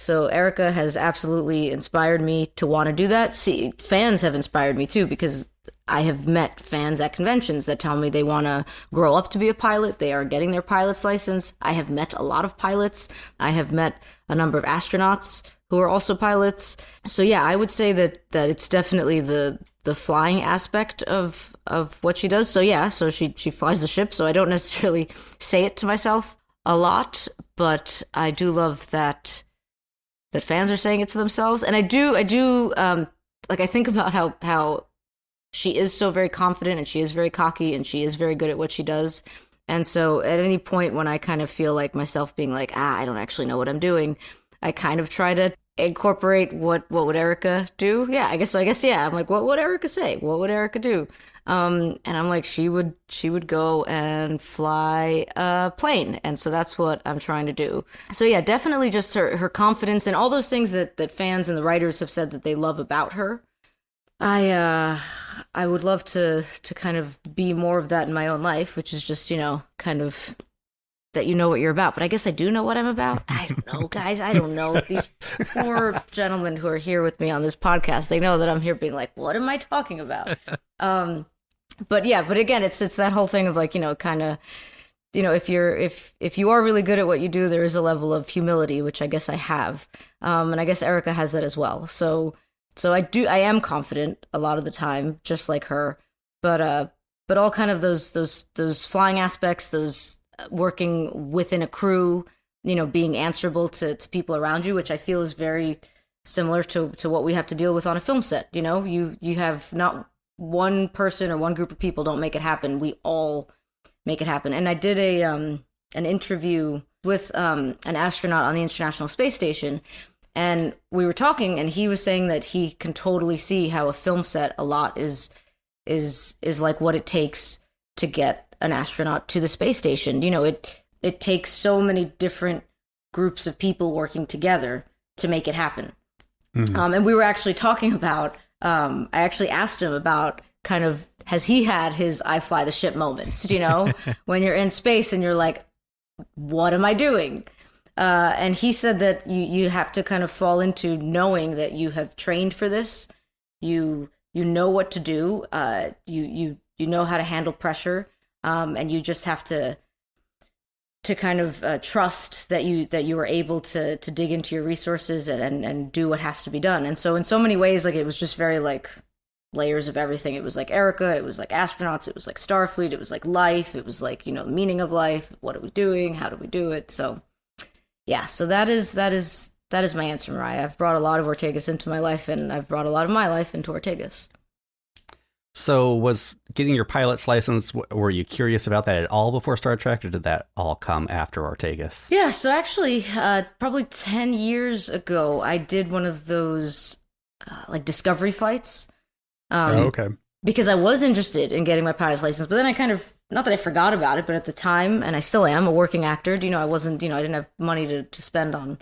Erica has absolutely inspired me to want to do that. See, fans have inspired me too, because I have met fans at conventions that tell me they want to grow up to be a pilot. They are getting their pilot's license. I have met a lot of pilots. I have met a number of astronauts who are also pilots. So yeah, I would say that it's definitely the flying aspect of what she does. So yeah, so she flies the ship. So I don't necessarily say it to myself a lot, but I do love that fans are saying it to themselves. And I do like, I think about how she is so very confident, and she is very cocky, and she is very good at what she does. And so at any point when I kind of feel like myself being like, I don't actually know what I'm doing, I kind of try to incorporate what would Erica do? Yeah, I guess, yeah. I'm like, what would Erica say? What would Erica do? And I'm like, she would go and fly a plane. And so that's what I'm trying to do. So yeah, definitely just her confidence and all those things that fans and the writers have said that they love about her. I would love to kind of be more of that in my own life, which is just, kind of that you know what you're about. But I guess I do know what I'm about. I don't know, guys. I don't know. These poor gentlemen who are here with me on this podcast, they know that I'm here being like, what am I talking about? But again, it's that whole thing of like, kind of, if you are really good at what you do, there is a level of humility, which I guess I have. And I guess Erica has that as well. So I am confident a lot of the time, just like her, but all kind of those flying aspects, those working within a crew, being answerable to people around you, which I feel is very similar to what we have to deal with on a film set. You have not one person or one group of people don't make it happen. We all make it happen. And I did an interview with an astronaut on the International Space Station, and we were talking, and he was saying that he can totally see how a film set a lot is like what it takes to get an astronaut to the space station. It takes so many different groups of people working together to make it happen. Mm-hmm. And we were actually talking about, I actually asked him about kind of, has he had his I fly the ship moments, when you're in space and you're like, what am I doing? And he said that you have to kind of fall into knowing that you have trained for this. You know what to do. You know how to handle pressure. And you just have to kind of trust that you were able to dig into your resources and do what has to be done. And so in so many ways, like, it was just very like layers of everything. It was like Erica, it was like astronauts, it was like Starfleet, it was like life, it was like, the meaning of life. What are we doing? How do we do it? So yeah, so that is my answer, Mariah. I've brought a lot of Alltegas into my life, and I've brought a lot of my life into Alltegas. So was getting your pilot's license, were you curious about that at all before Star Trek, or did that all come after Alltegas? Yeah, so actually, probably 10 years ago, I did one of those like discovery flights. Okay. Because I was interested in getting my pilot's license, but then I kind of, not that I forgot about it, but at the time, and I still am a working actor, I wasn't, I didn't have money to spend on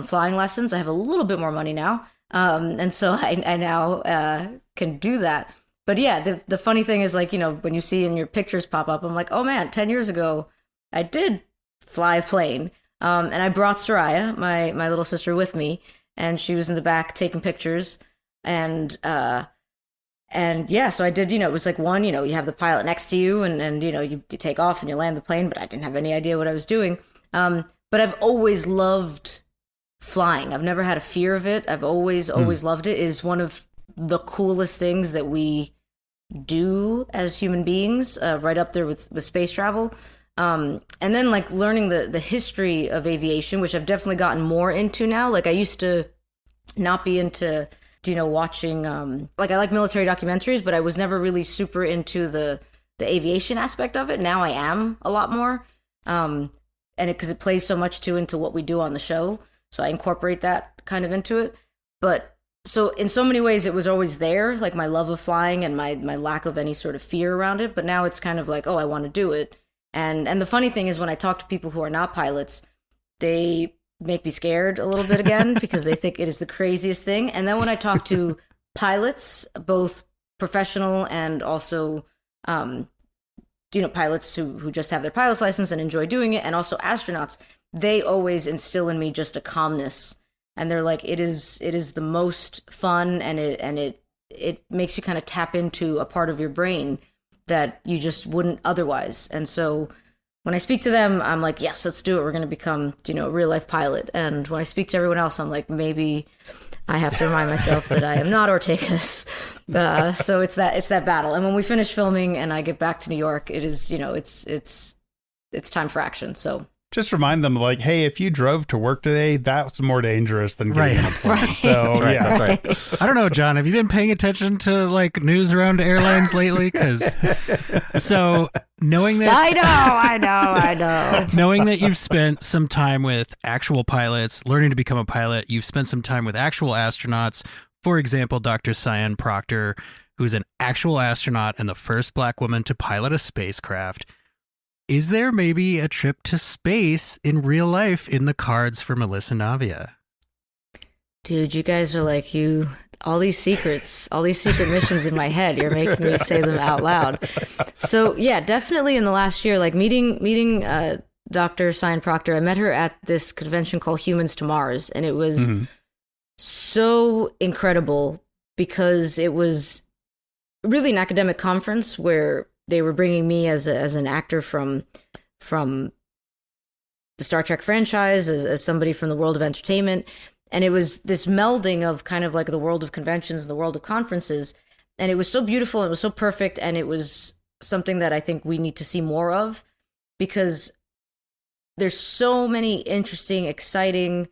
flying lessons. I have a little bit more money now. And so I now can do that. But yeah, the funny thing is, like, when you see in your pictures pop up, I'm like, oh man, 10 years ago, I did fly a plane. And I brought Soraya, my little sister, with me, and she was in the back taking pictures. And yeah, so I did, it was like one, you have the pilot next to you, and you take off and you land the plane, but I didn't have any idea what I was doing. But I've always loved flying. I've never had a fear of it. I've always loved it. It is one of the coolest things that we do as human beings, right up there with space travel. And then like learning the history of aviation, which I've definitely gotten more into now. Like, I used to not be into, watching, like, I like military documentaries, but I was never really super into the aviation aspect of it. Now I am a lot more. And because it plays so much too into what we do on the show. So I incorporate that kind of into it. But so in so many ways, it was always there, like my love of flying and my lack of any sort of fear around it. But now it's kind of like, oh, I want to do it. And the funny thing is, when I talk to people who are not pilots, they make me scared a little bit again because they think it is the craziest thing. And then when I talk to pilots, both professional and also, pilots who just have their pilot's license and enjoy doing it, and also astronauts, they always instill in me just a calmness. And they're like, it is the most fun, and it makes you kind of tap into a part of your brain that you just wouldn't otherwise. And so when I speak to them, I'm like, yes, let's do it. We're going to become, a real life pilot. And when I speak to everyone else, I'm like, maybe I have to remind myself that I am not Alltegas. So it's that battle. And when we finish filming and I get back to New York, it is, it's time for action. So just remind them, like, hey, if you drove to work today, that's more dangerous than getting in a plane. Right. So, That's right. I don't know, John, have you been paying attention to like news around airlines lately? So knowing that I know. knowing that you've spent some time with actual pilots, learning to become a pilot, you've spent some time with actual astronauts. For example, Dr. Cyan Proctor, who's an actual astronaut and the first Black woman to pilot a spacecraft. Is there maybe a trip to space in real life in the cards for Melissa Navia? Dude, you guys are like all these secret missions in my head. You're making me say them out loud. So yeah, definitely in the last year, like meeting Dr. Cyan Proctor, I met her at this convention called Humans to Mars, and it was so incredible because it was really an academic conference where they were bringing me as an actor from the Star Trek franchise, as somebody from the world of entertainment. And it was this melding of kind of like the world of conventions and the world of conferences. And it was so beautiful. It was so perfect. And it was something that I think we need to see more of, because there's so many interesting, exciting,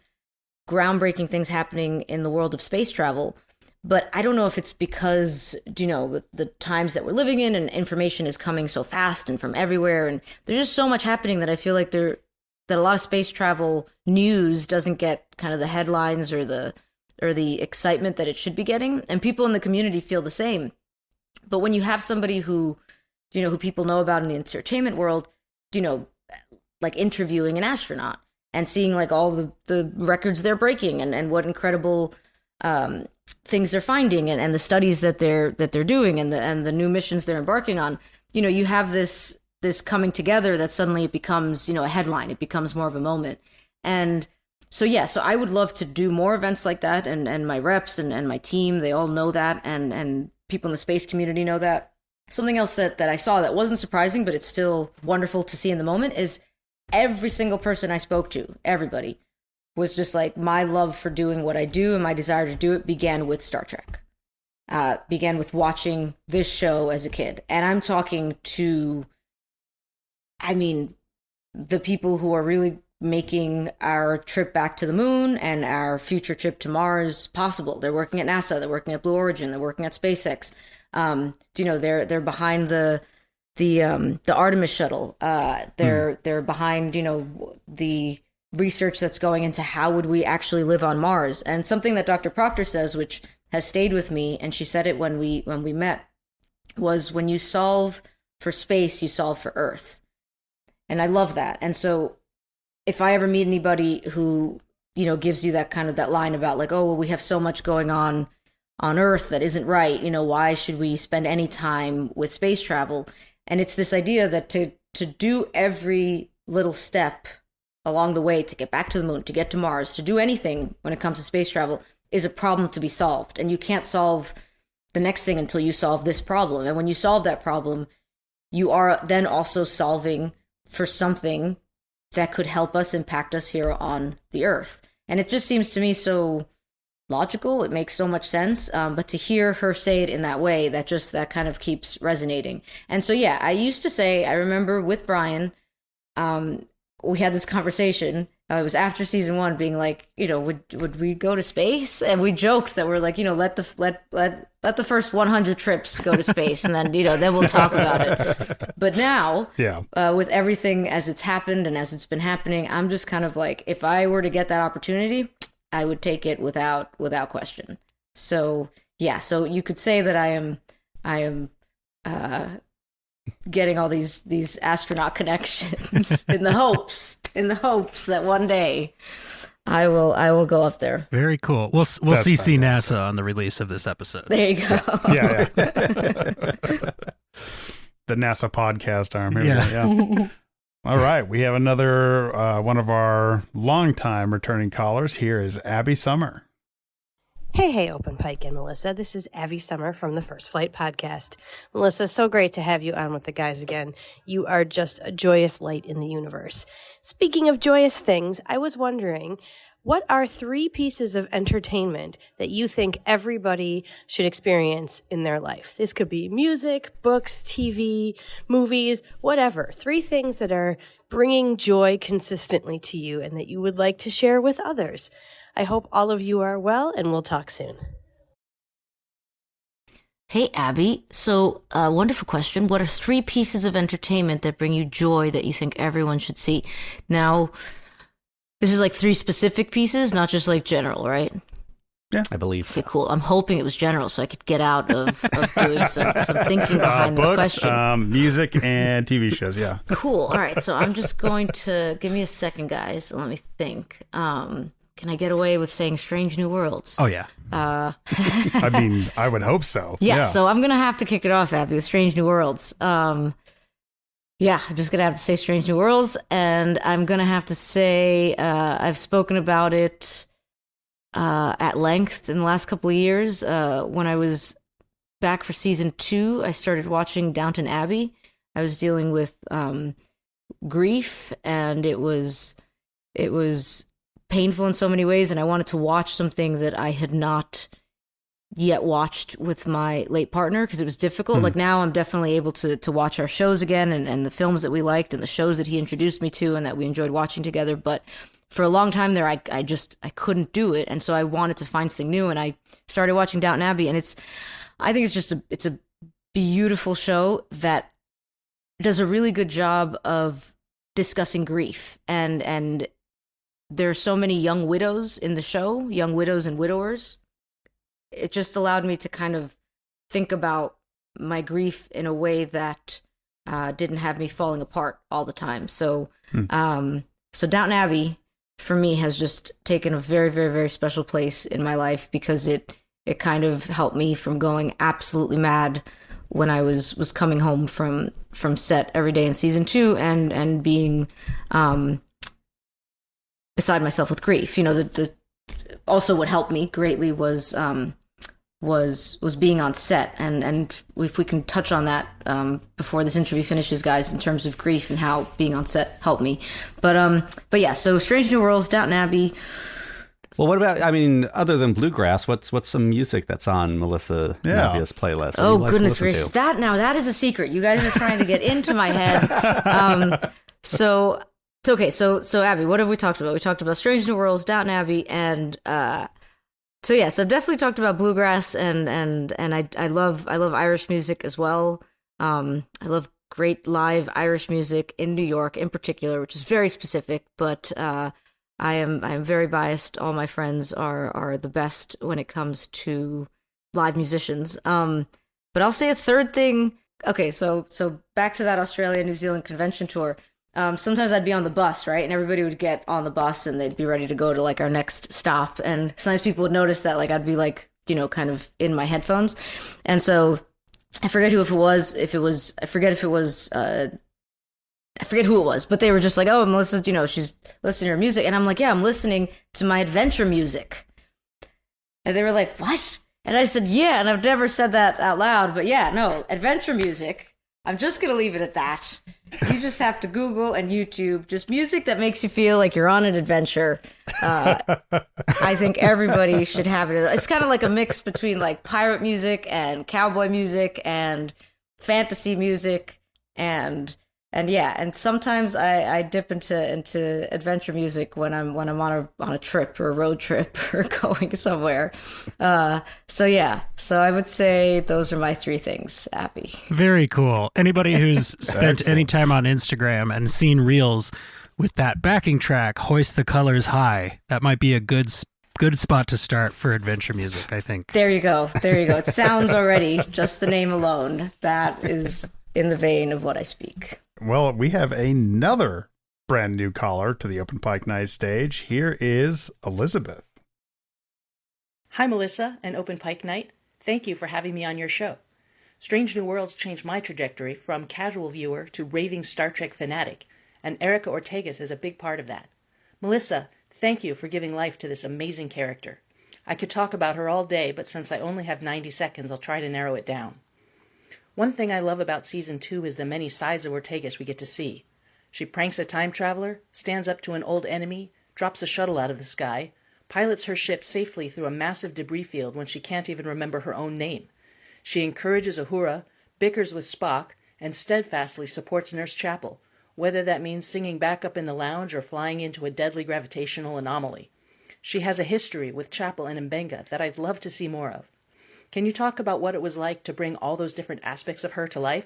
groundbreaking things happening in the world of space travel. But I don't know if it's because, the times that we're living in and information is coming so fast and from everywhere. And there's just so much happening that I feel like that a lot of space travel news doesn't get kind of the headlines or the excitement that it should be getting. And people in the community feel the same. But when you have somebody who people know about in the entertainment world, like interviewing an astronaut and seeing like all the records they're breaking and what incredible things they're finding and the studies that they're doing and the new missions they're embarking on, you have this coming together that suddenly it becomes, a headline. It becomes more of a moment. And so, so I would love to do more events like that. And my reps and my team, they all know that. And people in the space community know that. Something else that I saw that wasn't surprising, but it's still wonderful to see in the moment is every single person I spoke to, everybody, was just like, my love for doing what I do and my desire to do it began with Star Trek. Began with watching this show as a kid. And I'm talking to, the people who are really making our trip back to the moon and our future trip to Mars possible. They're working at NASA, they're working at Blue Origin, they're working at SpaceX. They're behind the Artemis shuttle. They're behind, the research that's going into how would we actually live on Mars. And something that Dr. Proctor says, which has stayed with me, and she said it when we met, was when you solve for space, you solve for Earth. And I love that. And so if I ever meet anybody who, gives you that kind of that line about like, oh, well, we have so much going on Earth that isn't right, why should we spend any time with space travel? And it's this idea that to do every little step along the way to get back to the moon, to get to Mars, to do anything when it comes to space travel is a problem to be solved. And you can't solve the next thing until you solve this problem. And when you solve that problem, you are then also solving for something that could help us, impact us here on the Earth. And it just seems to me so logical. It makes so much sense. But to hear her say it in that way, that kind of keeps resonating. And so, I used to say, I remember with Brian, we had this conversation. It was after season 1, being like, would we go to space? And we joked that we're like, let the first 100 trips go to space, and then then we'll talk about it. But now, with everything as it's happened and as it's been happening, I'm just kind of like, if I were to get that opportunity, I would take it without question. So so you could say that I am getting all these astronaut connections in the hopes that one day I will go up there. Very cool. We'll CC NASA on the release of this episode. There you go. Yeah. The NASA podcast arm here. Yeah. All right. We have another one of our longtime returning callers. Here is Abby Summer. Hey, Open Pike and Melissa. This is Abby Summer from the First Flight Podcast. Melissa, so great to have you on with the guys again. You are just a joyous light in the universe. Speaking of joyous things, I was wondering, what are 3 pieces of entertainment that you think everybody should experience in their life? This could be music, books, TV, movies, whatever. 3 things that are bringing joy consistently to you and that you would like to share with others. I hope all of you are well, and we'll talk soon. Hey, Abby. So, wonderful question. What are 3 pieces of entertainment that bring you joy that you think everyone should see? Now, this is like 3 specific pieces, not just like general, right? I believe so. Okay, cool. I'm hoping it was general so I could get out of doing some thinking behind this Books, question. music, and TV shows. Yeah. Cool. All right. So I'm just going to give me a second, guys. Let me think. Can I get away with saying Strange New Worlds? Oh, yeah. I mean, I would hope so. Yeah. So I'm going to have to kick it off, Abby, with Strange New Worlds. Yeah, I'm just going to have to say Strange New Worlds. And I'm going to have to say I've spoken about it at length in the last couple of years. When I was back for season 2, I started watching Downton Abbey. I was dealing with grief, and it was painful in so many ways, and I wanted to watch something that I had not yet watched with my late partner because it was difficult. Like now I'm definitely able to watch our shows again and the films that we liked and the shows that he introduced me to and that we enjoyed watching together. But for a long time there, I couldn't do it. And so I wanted to find something new, and I started watching Downton Abbey, and I think it's a beautiful show that does a really good job of discussing grief, and there are so many young widows in the show, young widows and widowers. It just allowed me to kind of think about my grief in a way that didn't have me falling apart all the time. So, so Downton Abbey for me has just taken a very, very, very special place in my life because it kind of helped me from going absolutely mad when I was coming home from set every day in season 2 and being beside myself with grief. You know, the also what helped me greatly was being on set, and if we can touch on that before this interview finishes, guys, in terms of grief and how being on set helped me. But yeah, so Strange New Worlds, Downton Abbey. Well, what about, I mean, other than bluegrass, what's some music that's on Melissa Navia's playlist? What do you like goodness to listen gracious, to? that is a secret. You guys are trying to get into my head. So Abby, what have we talked about? We talked about Strange New Worlds, Downton Abbey, and so I've definitely talked about bluegrass, and I love Irish music as well. I love great live Irish music in New York in particular, which is very specific, but I am very biased. All my friends are the best when it comes to live musicians. But I'll say a third thing. Okay, so back to that Australia New Zealand convention tour. Sometimes I'd be on the bus, right? And everybody would get on the bus and they'd be ready to go to like our next stop. And sometimes people would notice that like I'd be like, you know, kind of in my headphones. And so I forget who it was, but they were just like, oh, Melissa, you know, she's listening to her music. And I'm like, yeah, I'm listening to my adventure music. And they were like, what? And I said, yeah, and I've never said that out loud, but yeah, no, adventure music. I'm just going to leave it at that. You just have to Google and YouTube just music that makes you feel like you're on an adventure. I think everybody should have it. It's kind of like a mix between like pirate music and cowboy music and fantasy music and sometimes I dip into adventure music when I'm on a trip or a road trip or going somewhere. So I would say those are my 3 things, Abby. Very cool. Anybody who's spent any time on Instagram and seen reels with that backing track, Hoist the Colors High, that might be a good spot to start for adventure music, I think. There you go. It sounds already, just the name alone, that is in the vein of what I speak. Well, we have another brand new caller to the Open Pike Night Stage. Here is Elizabeth. Hi, Melissa and Open Pike Night. Thank you for having me on your show. Strange New Worlds changed my trajectory from casual viewer to raving Star Trek fanatic, and Erica Ortegas is a big part of that. Melissa, thank you for giving life to this amazing character. I could talk about her all day, but since I only have 90 seconds, I'll try to narrow it down. One thing I love about Season 2 is the many sides of Ortegas we get to see. She pranks a time traveler, stands up to an old enemy, drops a shuttle out of the sky, pilots her ship safely through a massive debris field when she can't even remember her own name. She encourages Uhura, bickers with Spock, and steadfastly supports Nurse Chapel, whether that means singing back up in the lounge or flying into a deadly gravitational anomaly. She has a history with Chapel and Mbenga that I'd love to see more of. Can you talk about what it was like to bring all those different aspects of her to life?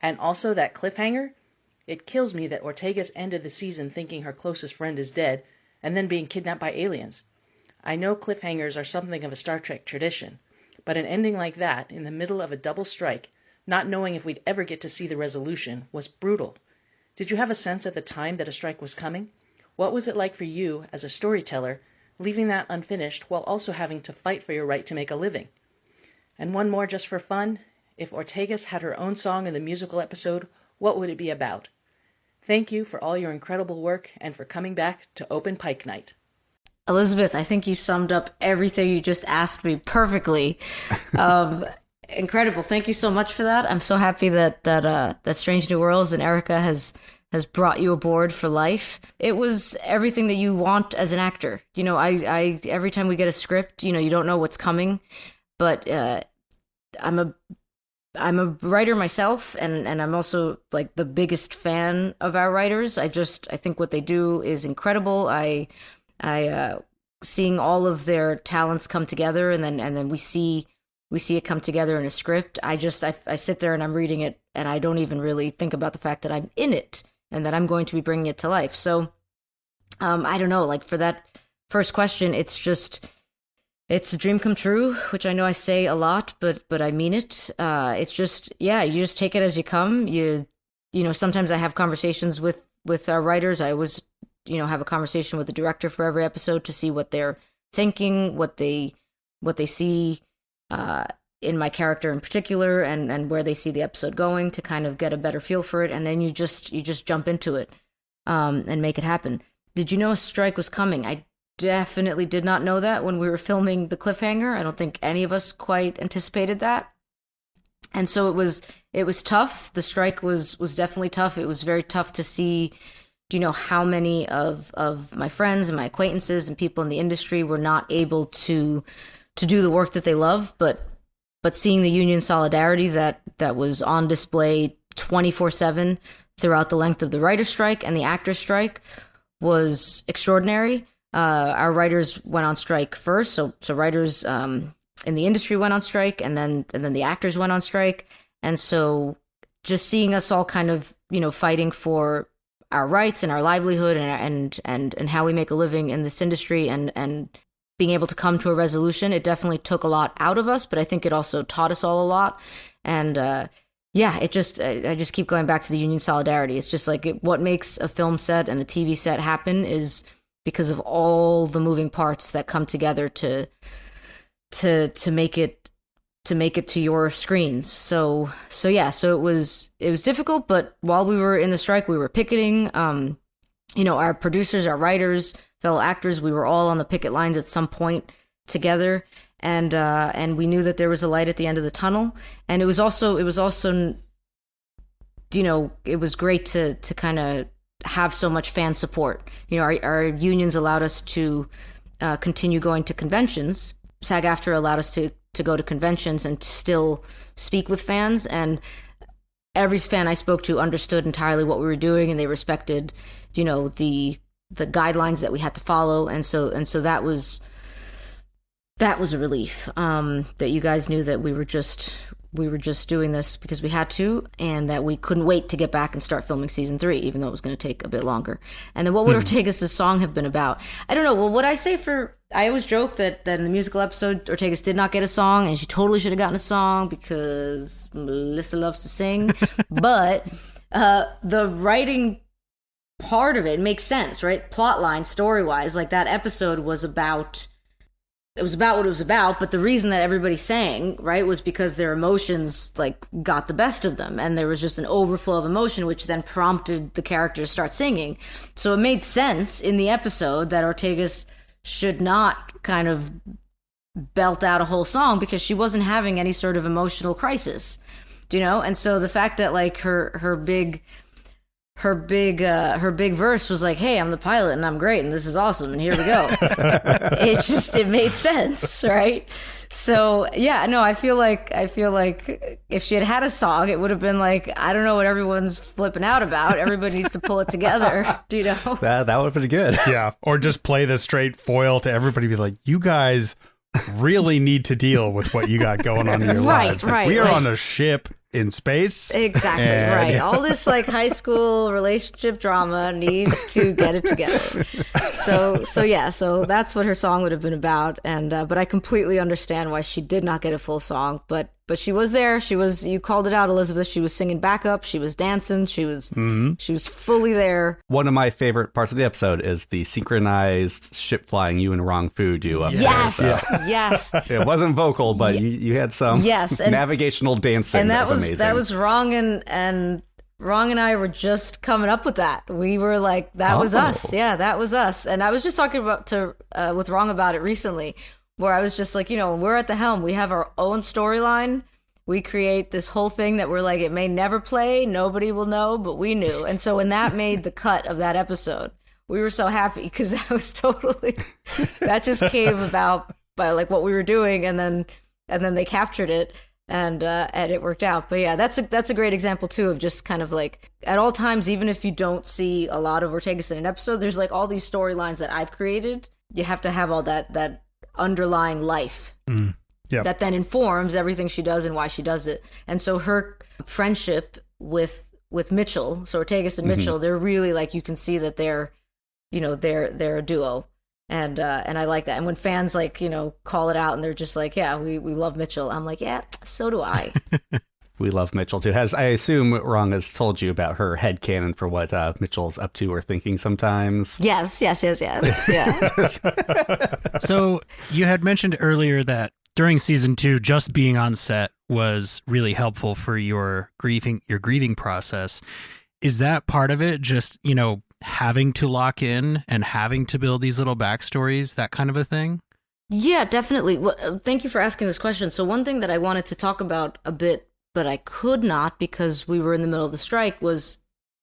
And also that cliffhanger? It kills me that Alltegas ended the season thinking her closest friend is dead and then being kidnapped by aliens. I know cliffhangers are something of a Star Trek tradition, but an ending like that, in the middle of a double strike, not knowing if we'd ever get to see the resolution, was brutal. Did you have a sense at the time that a strike was coming? What was it like for you, as a storyteller, leaving that unfinished while also having to fight for your right to make a living? And one more just for fun. If Alltegas had her own song in the musical episode, what would it be about? Thank you for all your incredible work and for coming back to Open Pike Night. Elizabeth, I think you summed up everything you just asked me perfectly. Incredible. Thank you so much for that. I'm so happy that Strange New Worlds and Erica has brought you aboard for life. It was everything that you want as an actor. You know, I every time we get a script, you know, you don't know what's coming, but I'm a writer myself, and I'm also like the biggest fan of our writers. I think what they do is incredible. I seeing all of their talents come together, and then we see it come together in a script. I sit there and I'm reading it, and I don't even really think about the fact that I'm in it and that I'm going to be bringing it to life. So, I don't know, like for that first question, it's a dream come true, which I know I say a lot, but I mean it. It's just, yeah, you just take it as you come. You know, sometimes I have conversations with our writers. I always, you know, have a conversation with the director for every episode to see what they're thinking, what they see in my character in particular, and where they see the episode going, to kind of get a better feel for it. And then you just jump into it and make it happen. Did you know a strike was coming? I definitely did not know that when we were filming the cliffhanger. I don't think any of us quite anticipated that. And so it was tough. The strike was definitely tough. It was very tough to see, you know, how many of my friends and my acquaintances and people in the industry were not able to do the work that they love, but seeing the union solidarity that was on display 24/7 throughout the length of the writer's strike and the actor's strike was extraordinary. Our writers went on strike first, so writers in the industry went on strike, and then the actors went on strike, and so just seeing us all kind of, you know, fighting for our rights and our livelihood and how we make a living in this industry and being able to come to a resolution, it definitely took a lot out of us, but I think it also taught us all a lot. And yeah, I just keep going back to the union solidarity. It's just like what makes a film set and a TV set happen is because of all the moving parts that come together to make it to your screens. So it was difficult, but while we were in the strike, we were picketing. You know, our producers, our writers, fellow actors, we were all on the picket lines at some point together, and we knew that there was a light at the end of the tunnel. And it was also, you know, it was great to kind of have so much fan support. You know, our unions allowed us to continue going to conventions. SAG-AFTRA allowed us to go to conventions and to still speak with fans, and every fan I spoke to understood entirely what we were doing, and they respected, you know, the guidelines that we had to follow, and so that was a relief, that you guys knew that we were just doing this because we had to, and that we couldn't wait to get back and start filming season 3, even though it was going to take a bit longer. And then what would Ortegas' song have been about? I don't know. Well, what I say I always joke that in the musical episode, Ortegas did not get a song, and she totally should have gotten a song because Melissa loves to sing. But the writing part of it makes sense, right? Plotline, story-wise, like that episode was about... It was about what it was about, but the reason that everybody sang, right, was because their emotions, like, got the best of them, and there was just an overflow of emotion, which then prompted the characters to start singing. So it made sense in the episode that Ortegas should not kind of belt out a whole song because she wasn't having any sort of emotional crisis, you know? And so the fact that, like, her big verse was like, hey, I'm the pilot and I'm great and this is awesome and here we go. it made sense, right? So yeah, no, I feel like if she had a song, it would have been like, I don't know what everyone's flipping out about. Everybody needs to pull it together, you know? That would have been good. Yeah. Or just play the straight foil to everybody, be like, you guys really need to deal with what you got going on in your lives. Like, we are on a ship in space. Exactly, right. All this like high school relationship drama needs to get it together. So that's what her song would have been about. And but I completely understand why she did not get a full song. But she was there. You called it out, Elizabeth. She was singing backup. She was dancing. She was fully there. One of my favorite parts of the episode is the synchronized ship flying you and Wrong Fu do up yes. there. So. Yes. It wasn't vocal, but you had some navigational dancing. And that was amazing. That was Wrong and I were just coming up with that. We were like, that was us. Yeah, that was us. And I was just talking with Wrong about it recently, where I was just like, when we're at the helm, we have our own storyline. We create this whole thing that we're like, it may never play, nobody will know, but we knew. And so when that made the cut of that episode, we were so happy because that was that just came about by like what we were doing, and then they captured it. And it worked out. But yeah, that's a great example too of just kind of like at all times, even if you don't see a lot of Alltegas in an episode, there's like all these storylines that I've created. You have to have all that underlying life that then informs everything she does and why she does it. And so her friendship with Mitchell, so Alltegas and Mitchell, they're really like, you can see that they're a duo. And I like that. And when fans like, call it out and they're just like, yeah, we love Mitchell. I'm like, yeah, so do I. We love Mitchell too. I assume Wrong has told you about her headcanon for what Mitchell's up to or thinking sometimes. Yes. Yeah. So you had mentioned earlier that during season 2, just being on set was really helpful for your grieving process. Is that part of it? Just, having to lock in and having to build these little backstories, that kind of a thing? Yeah, definitely. Well, thank you for asking this question. So one thing that I wanted to talk about a bit, but I could not because we were in the middle of the strike, was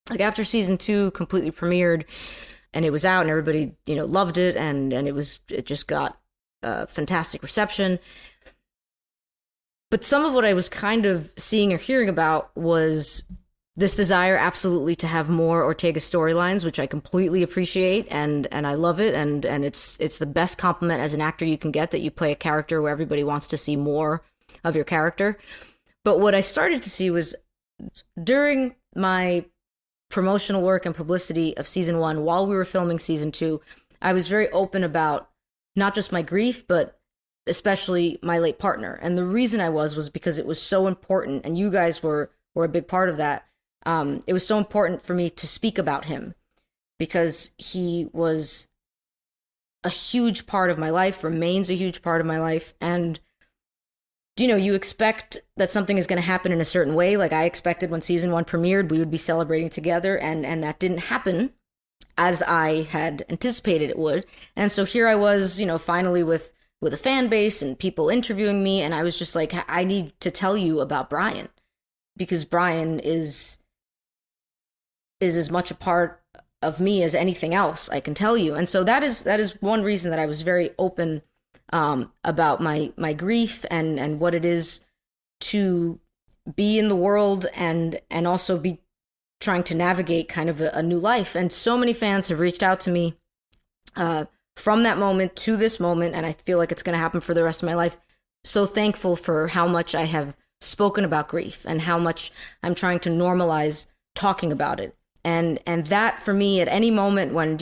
like after season 2 completely premiered and it was out and everybody, loved it and it just got fantastic reception. But some of what I was kind of seeing or hearing about was this desire absolutely to have more Alltegas storylines, which I completely appreciate and I love it. And it's the best compliment as an actor you can get, that you play a character where everybody wants to see more of your character. But what I started to see was during my promotional work and publicity of season 1, while we were filming season 2, I was very open about not just my grief, but especially my late partner. And the reason I was because it was so important, and you guys were a big part of that. It was so important for me to speak about him because he was a huge part of my life, remains a huge part of my life. And, you expect that something is going to happen in a certain way. Like I expected when season 1 premiered, we would be celebrating together, and that didn't happen as I had anticipated it would. And so here I was, finally with a fan base and people interviewing me. And I was just like, I need to tell you about Brian, because Brian is as much a part of me as anything else I can tell you. And so that is one reason that I was very open about my grief and what it is to be in the world and also be trying to navigate kind of a new life. And so many fans have reached out to me from that moment to this moment, and I feel like it's going to happen for the rest of my life. So thankful for how much I have spoken about grief and how much I'm trying to normalize talking about it. And that for me, at any moment when,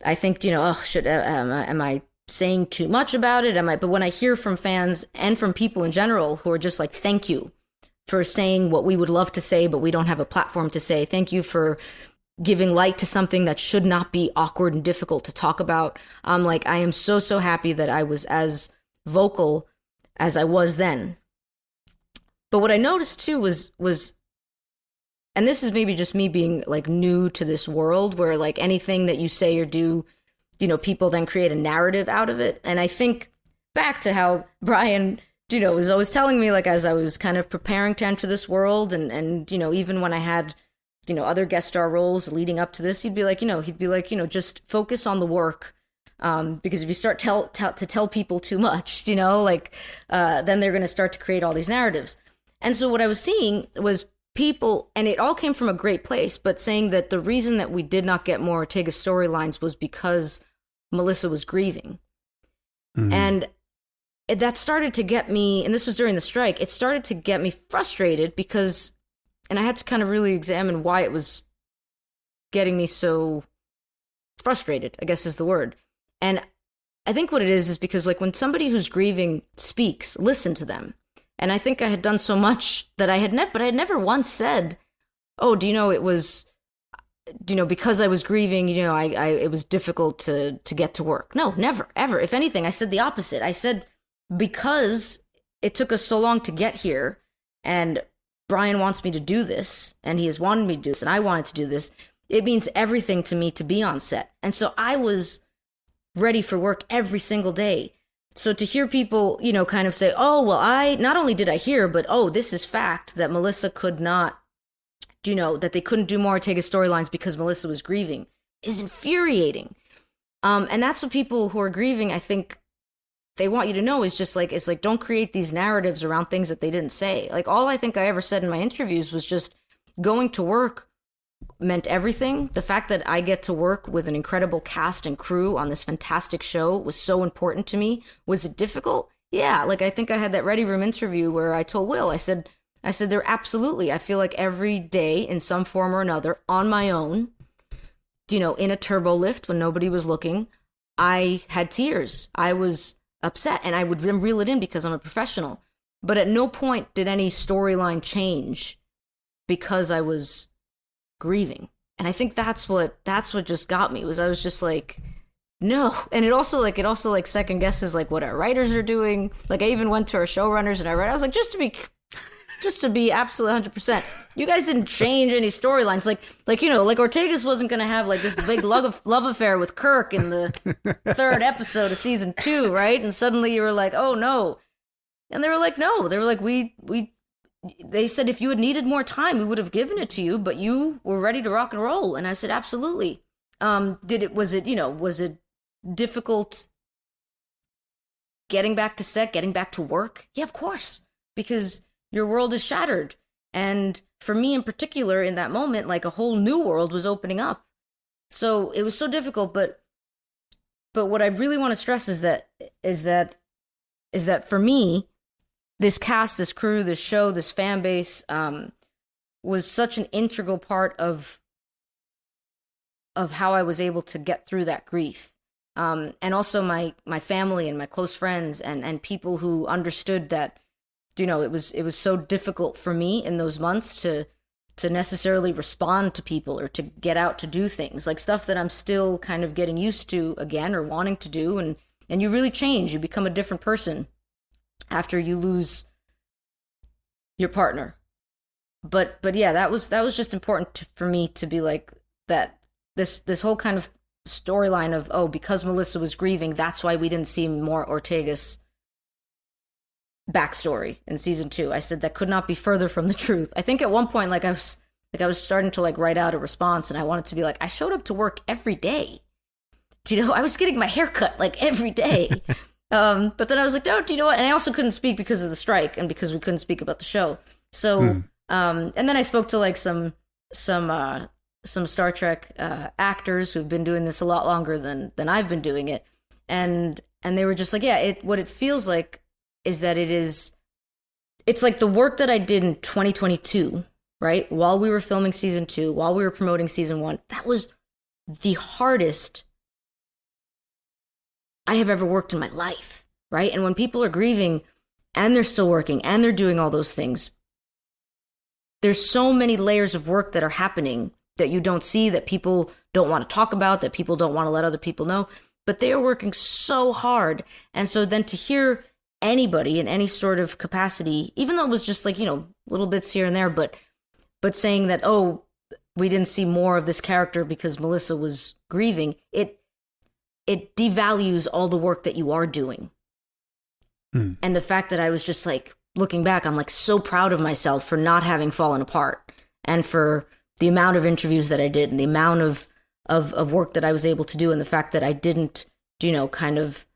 I think, am I saying too much about it? But when I hear from fans and from people in general who are just like, thank you for saying what we would love to say, but we don't have a platform to say. Thank you for giving light to something that should not be awkward and difficult to talk about. I'm like, I am so, so happy that I was as vocal as I was then. But what I noticed too was, and this is maybe just me being like new to this world where like anything that you say or do, people then create a narrative out of it. And I think back to how Brian, was always telling me, like, as I was kind of preparing to enter this world and even when I had, other guest star roles leading up to this, he'd be like, just focus on the work. Because if you start to tell people too much, then they're going to start to create all these narratives. And so what I was seeing was people, and it all came from a great place, but saying that the reason that we did not get more Alltegas storylines was because Melissa was grieving. Mm-hmm. And that started to get me, and this was during the strike, it started to get me frustrated because, and I had to kind of really examine why it was getting me so frustrated, I guess is the word. And I think what it is because like when somebody who's grieving speaks, listen to them. And I think I had done so much that I had never once said, oh, do you know, it was, you know, because I was grieving, you know, it was difficult to get to work. No, never, ever. If anything, I said the opposite. I said, because it took us so long to get here, and Brian wants me to do this, and he has wanted me to do this, and I wanted to do this, it means everything to me to be on set. And so I was ready for work every single day. So to hear people, you know, kind of say, oh, well, not only did I hear, but, oh, this is fact that Melissa could not, you know, that they couldn't do more Alltegas storylines because Melissa was grieving, is infuriating. And that's what people who are grieving, I think, they want you to know is just like, it's like, don't create these narratives around things that they didn't say. Like, all I think I ever said in my interviews was just going to work meant everything. The fact that I get to work with an incredible cast and crew on this fantastic show was so important to me. Was it difficult? Yeah. Like, I think I had that Ready Room interview where I told Will, I said, there absolutely, I feel like every day in some form or another on my own, you know, in a turbo lift when nobody was looking, I had tears. I was upset, and I would reel it in because I'm a professional. But at no point did any storyline change because I was grieving. And I think that's what just got me, was I was just like, no. And it also like second guesses like what our writers are doing. Like, I even went to our showrunners and I was like, just to be absolutely 100%, you guys didn't change any storylines. Like, you know, like Alltegas wasn't going to have like this big love affair with Kirk in the third episode of season 2, right? And suddenly you were like, oh no. And they were like, no. They were like, they said if you had needed more time, we would have given it to you, but you were ready to rock and roll. And I said, absolutely. Was it difficult getting back to set, getting back to work? Yeah, of course. Because your world is shattered. And for me in particular, in that moment, like a whole new world was opening up. So it was so difficult, but what I really want to stress is that for me, this cast, this crew, this show, this fan base, was such an integral part of how I was able to get through that grief. And also my family and my close friends and people who understood that, you know, it was so difficult for me in those months to necessarily respond to people or to get out to do things, like stuff that I'm still kind of getting used to again or wanting to do. And you really change. You become a different person after you lose your partner. But yeah, that was just important for me to be like that. This whole kind of storyline of, oh, because Melissa was grieving, that's why we didn't see more Alltegas backstory in season 2. I said that could not be further from the truth. I think at one point, I was starting to like write out a response, and I wanted to be like, I showed up to work every day. Do you know, I was getting my hair cut like every day. But then I was like, no, do you know what? And I also couldn't speak because of the strike and because we couldn't speak about the show. So, and then I spoke to like some Star Trek actors who've been doing this a lot longer than I've been doing it, and they were just like, yeah, what it feels like is that it's like the work that I did in 2022, right? While we were filming season 2, while we were promoting season 1, that was the hardest I have ever worked in my life, right? And when people are grieving and they're still working and they're doing all those things, there's so many layers of work that are happening that you don't see, that people don't want to talk about, that people don't want to let other people know, but they are working so hard. And so then to hear anybody in any sort of capacity, even though it was just like, you know, little bits here and there, but saying that, oh, we didn't see more of this character because Melissa was grieving, it devalues all the work that you are doing. And the fact that I was just like, looking back, I'm like so proud of myself for not having fallen apart, and for the amount of interviews that I did, and the amount of work that I was able to do, and the fact that I didn't, you know, kind of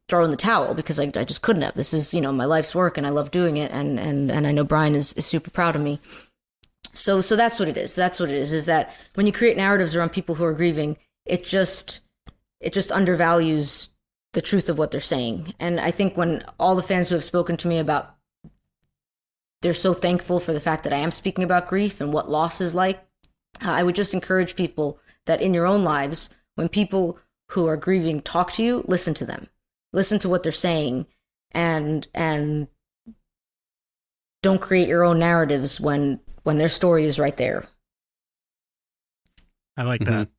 throw in the towel, because I just couldn't have. This is, you know, my life's work, and I love doing it, and I know Brian is super proud of me. So that's what it is. That's what it is that when you create narratives around people who are grieving, it just undervalues the truth of what they're saying. And I think when all the fans who have spoken to me about, they're so thankful for the fact that I am speaking about grief and what loss is like, I would just encourage people that in your own lives, when people who are grieving talk to you, listen to them. Listen to what they're saying, and don't create your own narratives when their story is right there. I like that.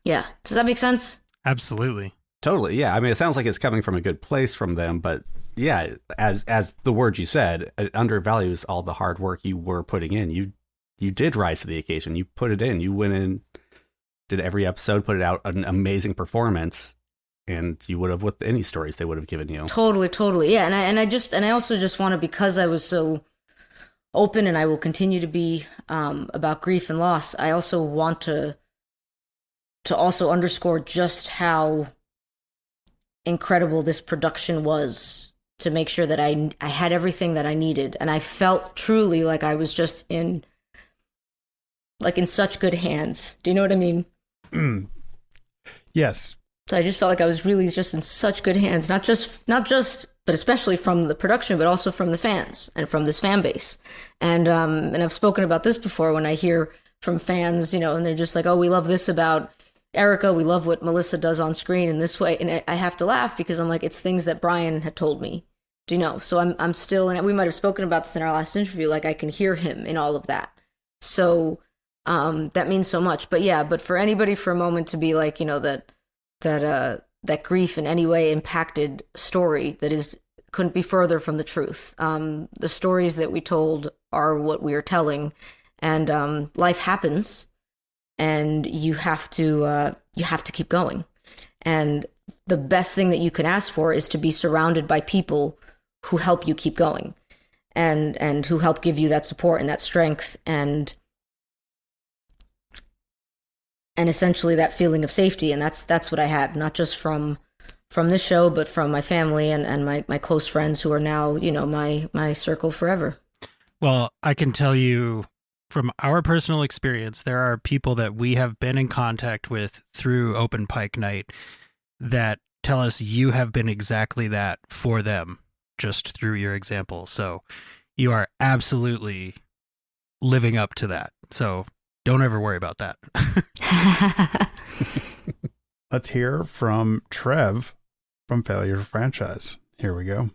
Yeah. Does that make sense? Absolutely. Totally. Yeah. I mean, it sounds like it's coming from a good place from them, but yeah, as the word you said, it undervalues all the hard work you were putting in. You did rise to the occasion. You put it in. You went in, did every episode, put it out an amazing performance, and you would have with any stories they would have given you. Totally. Yeah. And I also just want to, because I was so open and I will continue to be about grief and loss, I also want to also underscore just how incredible this production was, to make sure that I had everything that I needed. And I felt truly like I was just in such good hands. Do you know what I mean? Yes. So I just felt like I was really just in such good hands, not just, but especially from the production, but also from the fans and from this fan base. And I've spoken about this before when I hear from fans, and they're just like, oh, we love this about Erica. We love what Melissa does on screen in this way. And I have to laugh because I'm like, it's things that Brian had told me. Do you know? So I'm still, and we might have spoken about this in our last interview, like I can hear him in all of that. So that means so much. But for anybody for a moment to be like, that grief in any way impacted story that couldn't be further from the truth. The stories that we told are what we are telling, and life happens, and you have to keep going. And the best thing that you can ask for is to be surrounded by people who help you keep going, and who help give you that support and that strength, and essentially that feeling of safety. And that's what I had, not just from this show, but from my family and my close friends who are now, my circle forever. Well, I can tell you from our personal experience, there are people that we have been in contact with through Open Pike Night that tell us you have been exactly that for them, just through your example. So you are absolutely living up to that. So don't ever worry about that. Let's hear from Trev from Failure to Franchise. Here we go.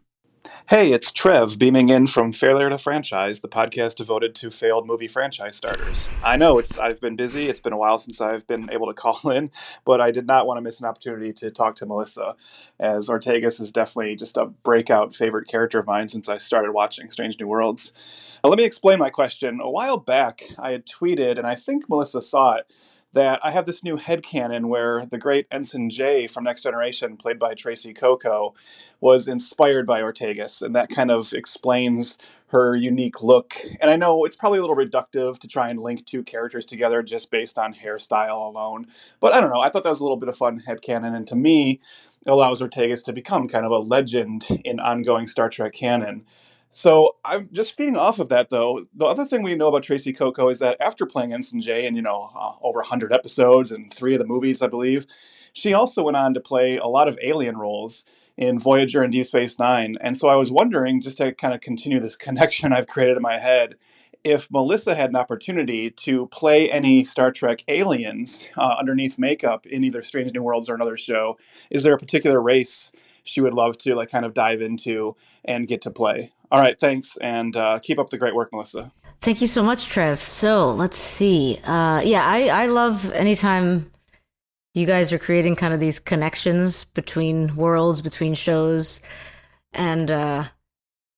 Hey, it's Trev beaming in from Failure to Franchise, the podcast devoted to failed movie franchise starters. I know I've been busy. It's been a while since I've been able to call in, but I did not want to miss an opportunity to talk to Melissa, as Alltegas is definitely just a breakout favorite character of mine since I started watching Strange New Worlds. Now, let me explain my question. A while back, I had tweeted, and I think Melissa saw it, that I have this new headcanon where the great Ensign J from Next Generation, played by Tracy Coco, was inspired by Alltegas, and that kind of explains her unique look. And I know it's probably a little reductive to try and link two characters together just based on hairstyle alone, but I don't know, I thought that was a little bit of fun headcanon, and to me, it allows Alltegas to become kind of a legend in ongoing Star Trek canon. So I'm just feeding off of that, though. The other thing we know about Tracy Coco is that after playing Ensign J in, over 100 episodes and 3 of the movies, I believe, she also went on to play a lot of alien roles in Voyager and Deep Space Nine. And so I was wondering, just to kind of continue this connection I've created in my head, if Melissa had an opportunity to play any Star Trek aliens underneath makeup in either Strange New Worlds or another show, is there a particular race she would love to kind of dive into and get to play? All right, thanks, and keep up the great work, Melissa. Thank you so much, Trev. So let's see. I love anytime you guys are creating kind of these connections between worlds, between shows. And I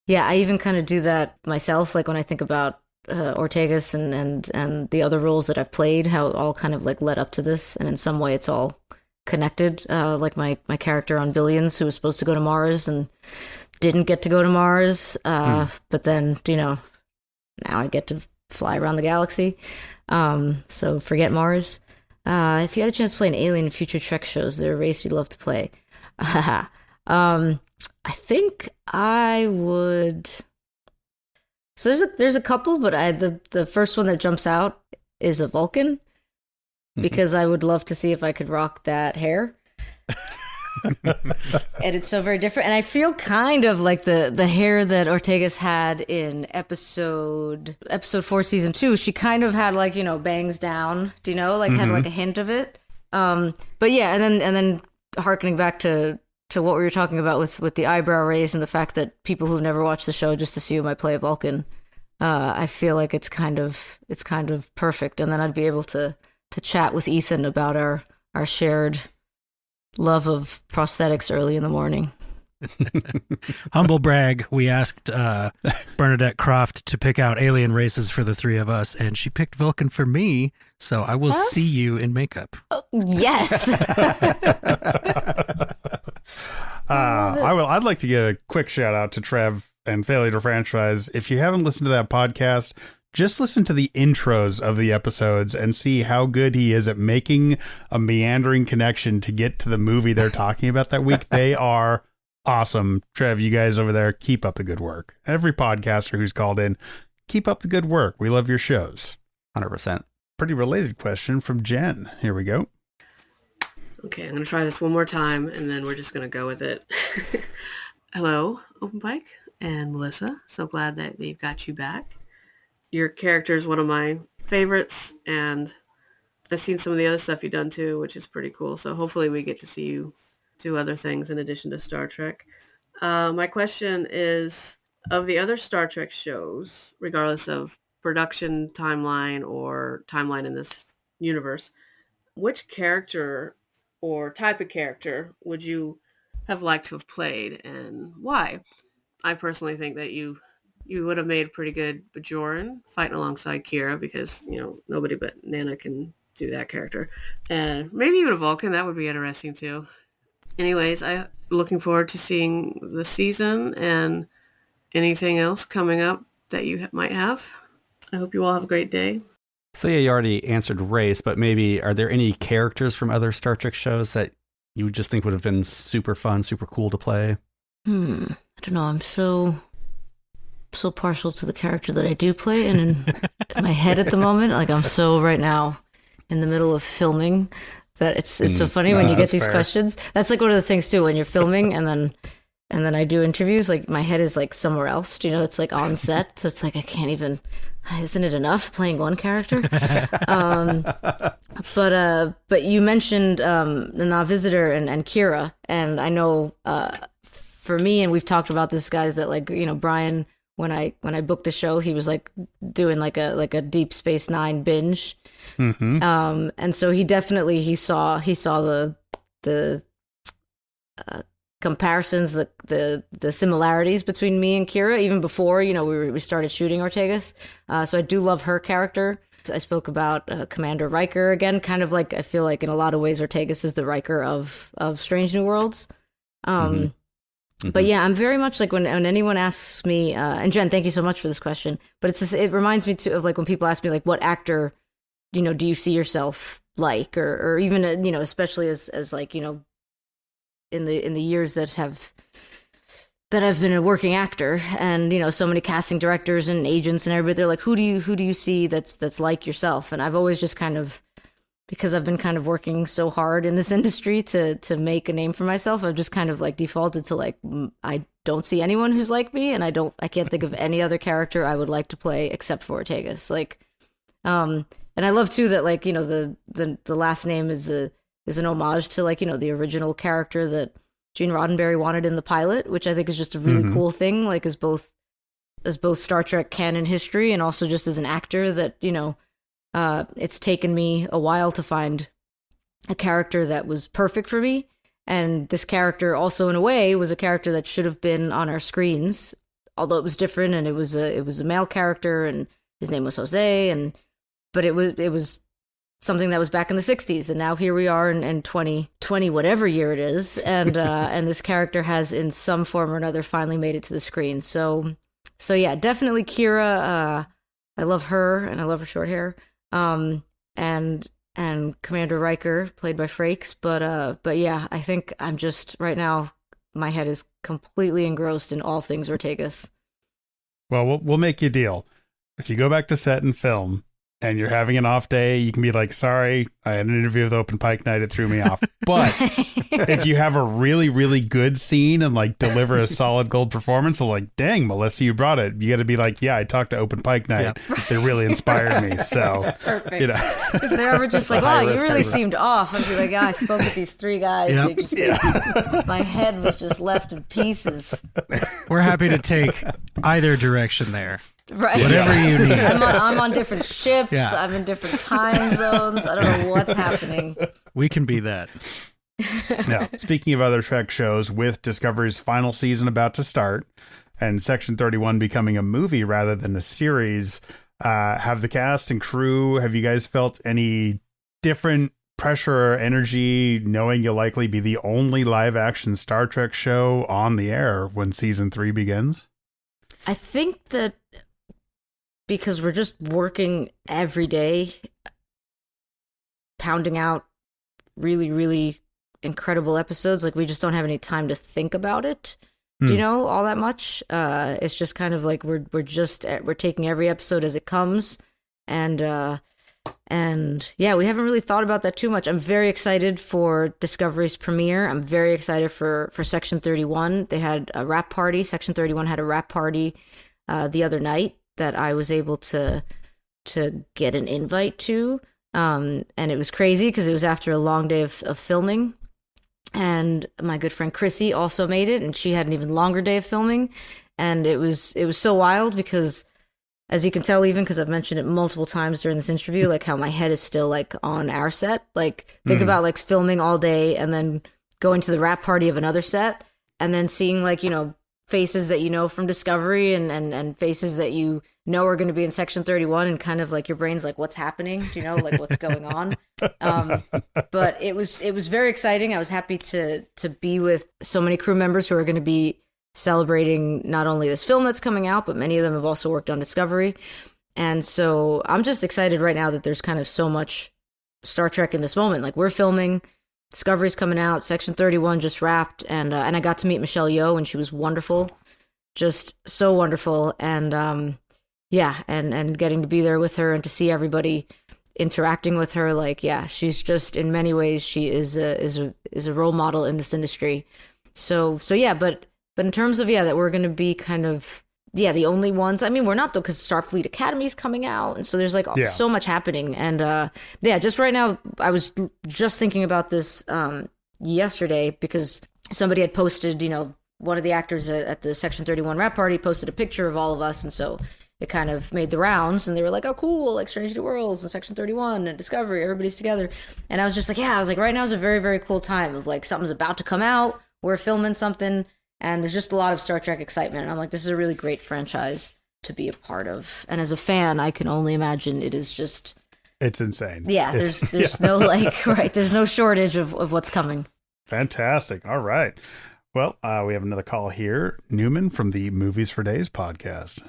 even kind of do that myself, like when I think about Alltegas and the other roles that I've played, how it all kind of like led up to this. And in some way it's all connected, like my character on Billions, who was supposed to go to Mars and didn't get to go to Mars, but then, now I get to fly around the galaxy. So forget Mars. If you had a chance to play an alien in future Trek shows, they're a race you'd love to play. I think I would. So there's a couple, but the first one that jumps out is a Vulcan, because I would love to see if I could rock that hair. And it's so very different. And I feel kind of like the hair that Alltegas had in episode 4, season 2. She kind of had like, bangs down, do you know, like had like a hint of it. But yeah, and then harkening back to what we were talking about with the eyebrow raise and the fact that people who've never watched the show just assume I play a Vulcan. I feel like it's kind of perfect. And then I'd be able to chat with Ethan about our shared love of prosthetics early in the morning. Humble brag, we asked Bernadette Croft to pick out alien races for the three of us, and she picked Vulcan for me, so I will see you in makeup. Yes. I'd like to give a quick shout out to Trev and Failure to Franchise. If you haven't listened to that podcast, just listen to the intros of the episodes and see how good he is at making a meandering connection to get to the movie they're talking about that week. They are awesome. Trev, you guys over there, keep up the good work. Every podcaster who's called in, keep up the good work. We love your shows. 100%. Pretty related question from Jen. Here we go. Okay, I'm going to try this one more time, and then we're just going to go with it. Hello, Open Pike and Melissa. So glad that they've got you back. Your character is one of my favorites, and I've seen some of the other stuff you've done too, which is pretty cool. So hopefully we get to see you do other things in addition to Star Trek. My question is, of the other Star Trek shows, regardless of production timeline or timeline in this universe, which character or type of character would you have liked to have played, and why? I personally think that you would have made a pretty good Bajoran fighting alongside Kira, because nobody but Nana can do that character, and maybe even a Vulcan. That would be interesting too. Anyways, I'm looking forward to seeing the season and anything else coming up that you might have. I hope you all have a great day. So yeah, you already answered race, but maybe are there any characters from other Star Trek shows that you just think would have been super fun, super cool to play? I don't know. I'm so partial to the character that I do play, and in my head at the moment, like I'm so right now in the middle of filming that it's so funny when you get these questions. That's like one of the things too, when you're filming and then I do interviews, like my head is like somewhere else. It's like on set, so it's like I can't even. Isn't it enough playing one character? But you mentioned the Nav Visitor and Kira, and I know for me, and we've talked about this, guys, that like Brian, when I booked the show, he was like doing like a Deep Space Nine binge, and so he definitely saw the comparisons, the similarities between me and Kira, even before we started shooting Alltegas. So I do love her character. I spoke about Commander Riker again, kind of like I feel like in a lot of ways Alltegas is the Riker of Strange New Worlds. But yeah, I'm very much like when anyone asks me, and Jen, thank you so much for this question. But it reminds me too of like when people ask me like, what actor, do you see yourself like, or even especially as like in the years that I've been a working actor, and so many casting directors and agents and everybody, they're like, who do you see that's like yourself? And I've always just kind of, because I've been kind of working so hard in this industry to make a name for myself, I've just kind of like defaulted to like, I don't see anyone who's like me, and I can't think of any other character I would like to play except for Alltegas. Like, and I love too that like the last name is an homage to like the original character that Gene Roddenberry wanted in the pilot, which I think is just a really cool thing, like as both Star Trek canon history and also just as an actor that it's taken me a while to find a character that was perfect for me, and this character also in a way was a character that should have been on our screens, although it was different, and it was a male character, and his name was Jose, but it was something that was back in the 60s, and now here we are in 2020, whatever year it is, and this character has in some form or another finally made it to the screen. So yeah, definitely Kira. I love her, and I love her short hair. And Commander Riker, played by Frakes, but yeah, I think I'm just right now, my head is completely engrossed in all things Alltegas. Well, we'll make you a deal. If you go back to set and film, and you're having an off day, you can be like, sorry, I had an interview with Open Pike Night, it threw me off. But if you have a really, really good scene and like deliver a solid gold performance, so like, dang, Melissa, you brought it. You got to be like, yeah, I talked to Open Pike Night. They really inspired me. So, Perfect. you know, if they're ever just like, wow, you really seemed off, I'd be like, yeah, I spoke with these 3 guys. Yep. They just, my head was just left in pieces. We're happy to take either direction there. Right. Whatever you need. I'm on different ships. Yeah. I'm in different time zones. I don't know what's happening. We can be that. Now, speaking of other Trek shows, with Discovery's final season about to start and Section 31 becoming a movie rather than a series, have the cast and crew, have you guys felt any different pressure or energy knowing you'll likely be the only live action Star Trek show on the air when season 3 begins? I think that because we're just working every day, pounding out really, really incredible episodes, like we just don't have any time to think about it, you know, all that much. It's just kind of like we're taking every episode as it comes, and yeah, we haven't really thought about that too much. I'm very excited for Discovery's premiere. I'm very excited for Section 31. They had a wrap party. Section 31 had a wrap party the other night that I was able to get an invite to. And it was crazy because it was after a long day of filming. And my good friend Chrissy also made it, and she had an even longer day of filming. And it was so wild because, as you can tell, even because I've mentioned it multiple times during this interview, like how my head is still like on our set. Like think about like filming all day and then going to the wrap party of another set and then seeing like, you know, faces that you know from Discovery and faces that you know are going to be in Section 31, and kind of like your brain's like, what's happening? Do you know like what's going on? But it was very exciting. I was happy to be with so many crew members who are going to be celebrating not only this film that's coming out, but many of them have also worked on Discovery. And so I'm just excited right now that there's kind of so much Star Trek in this moment. Like we're filming, Discovery's coming out, Section 31 just wrapped, and I got to meet Michelle Yeoh, and she was wonderful, just so wonderful, and yeah, and getting to be there with her and to see everybody interacting with her, like yeah, she's just in many ways she is a role model in this industry. So yeah, but in terms of that we're going to be kind of the only ones. I mean, we're not though, because Starfleet Academy is coming out, and so there's like so much happening. And just right now, I was just thinking about this yesterday because somebody had posted, you know, one of the actors at the Section 31 wrap party posted a picture of all of us, and so it kind of made the rounds, and they were like, "Oh, cool! Like Strange New Worlds and Section 31 and Discovery, everybody's together." And I was just like, "Yeah," I was like, "Right now is a very, very cool time of like something's about to come out. We're filming something." And there's just a lot of Star Trek excitement. And I'm like, this is a really great franchise to be a part of. And as a fan, I can only imagine it is just... It's insane. Yeah, there's no like, right, there's no shortage of what's coming. Fantastic. All right. Well, we have another call here. Newman from the Movies for Days podcast.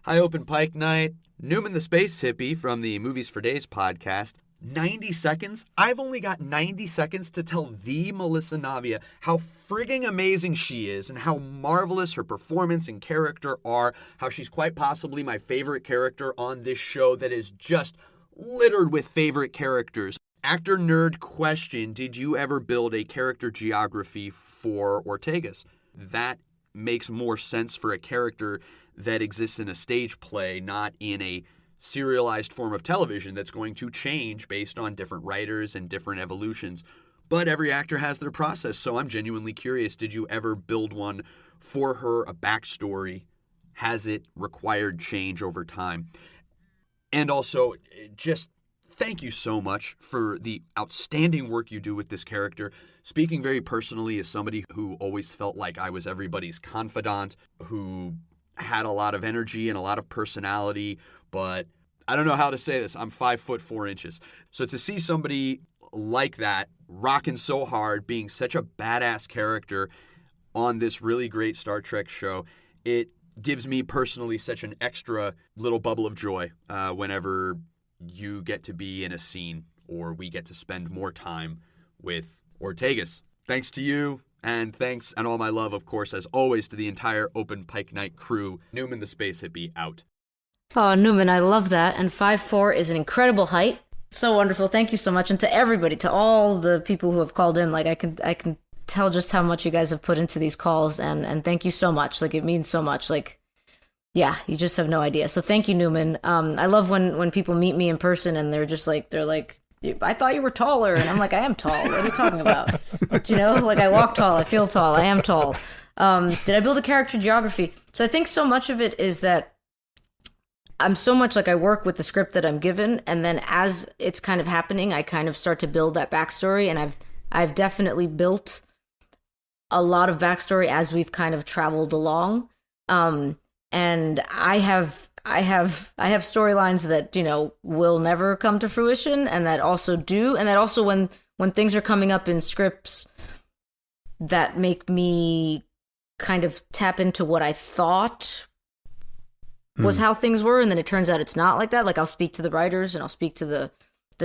Hi, Open Pike Night. Newman the Space Hippie from the Movies for Days podcast. 90 seconds? I've only got 90 seconds to tell the Melissa Navia how frigging amazing she is and how marvelous her performance and character are, how she's quite possibly my favorite character on this show that is just littered with favorite characters. Actor nerd question, did you ever build a character geography for Alltegas? That makes more sense for a character that exists in a stage play, not in a serialized form of television that's going to change based on different writers and different evolutions. But every actor has their process, so I'm genuinely curious, did you ever build one for her, a backstory? Has it required change over time? And also, just thank you so much for the outstanding work you do with this character. Speaking very personally as somebody who always felt like I was everybody's confidant, who had a lot of energy and a lot of personality, but I don't know how to say this. I'm 5'4". So to see somebody like that rocking so hard, being such a badass character on this really great Star Trek show, it gives me personally such an extra little bubble of joy whenever you get to be in a scene or we get to spend more time with Alltegas. Thanks to you. And thanks and all my love, of course, as always, to the entire Open Pike Night crew. Newman the Space Hippie out. Oh, Newman, I love that. And 5'4" is an incredible height. So wonderful. Thank you so much. And to everybody, to all the people who have called in, like I can tell just how much you guys have put into these calls, and thank you so much. Like, it means so much. Like, yeah, you just have no idea. So thank you, Newman. I love when people meet me in person and they're like, I thought you were taller. And I'm like, I am tall. What are you talking about? But, like, I walk tall. I feel tall. I am tall. Did I build a character geography? So I think so much of it is that I'm so much like I work with the script that I'm given, and then as it's kind of happening, I kind of start to build that backstory, and I've definitely built a lot of backstory as we've kind of traveled along. And I have storylines that, will never come to fruition, and that also do, and that also when things are coming up in scripts that make me kind of tap into what I thought was how things were, and then it turns out it's not like that. Like, I'll speak to the writers and I'll speak to the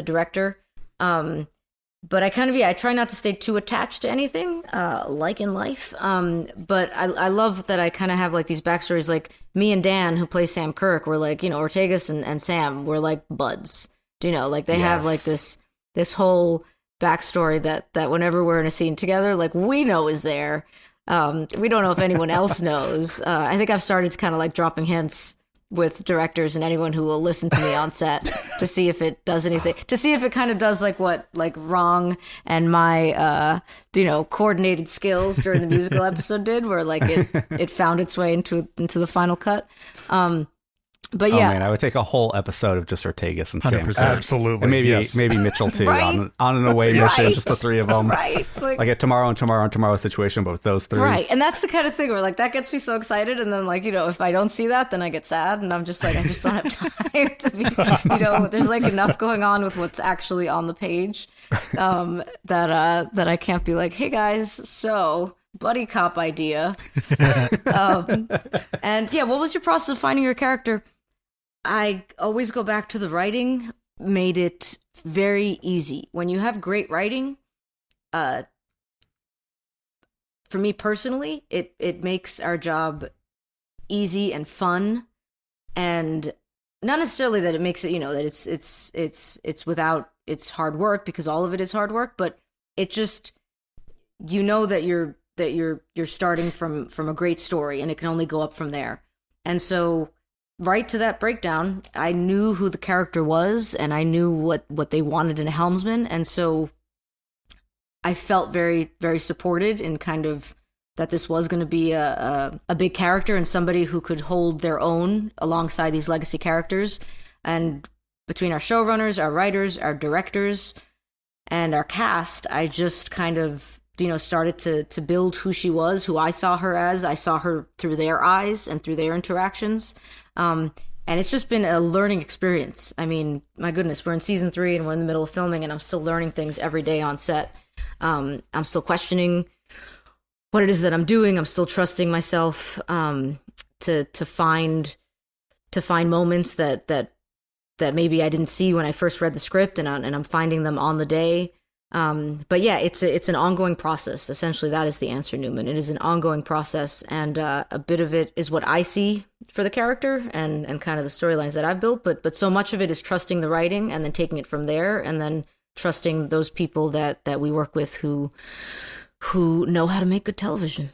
director. But I kind of, I try not to stay too attached to anything, like in life. But I love that I kind of have like these backstories, like me and Dan, who plays Sam Kirk, we're like, Alltegas and Sam, we're like buds. Like they have like this whole backstory that whenever we're in a scene together, like we know is there. We don't know if anyone else knows. I think I've started to kind of like dropping hints with directors and anyone who will listen to me on set to see if it does anything, to see if it kind of does like what like Wrong and my coordinated skills during the musical episode did, where like it found its way into the final cut. But yeah, man, I would take a whole episode of just Alltegas and Sam. 100%. Absolutely, and maybe yes. maybe Mitchell too, Right? on an away mission, Right. just the three of them, Right? like a tomorrow situation, but with those three, Right, and that's the kind of thing where like that gets me so excited, and then like if I don't see that, then I get sad, and I'm just like I just don't have time to be, there's like enough going on with what's actually on the page, that I can't be like, hey guys, so buddy cop idea, and yeah, what was your process of finding your character? I always go back to the writing made it very easy. When you have great writing, for me personally, it makes our job easy and fun, and not necessarily that it makes it, that it's without it's hard work, because all of it is hard work, but it just, that you're starting from a great story, and it can only go up from there. And so right to that breakdown, I knew who the character was, and I knew what they wanted in a helmsman, and so I felt very, very supported in kind of that this was going to be a big character and somebody who could hold their own alongside these legacy characters. And between our showrunners, our writers, our directors, and our cast, I just kind of, started to build who she was, who I saw her as. I saw her through their eyes and through their interactions. And it's just been a learning experience. I mean, my goodness, we're in season 3 and we're in the middle of filming, and I'm still learning things every day on set. I'm still questioning what it is that I'm doing. I'm still trusting myself to find moments that maybe I didn't see when I first read the script, and I'm finding them on the day. But yeah, it's an ongoing process. Essentially, that is the answer, Newman. It is an ongoing process, and a bit of it is what I see for the character and kind of the storylines that I've built. But so much of it is trusting the writing and then taking it from there, and then trusting those people that we work with who know how to make good television.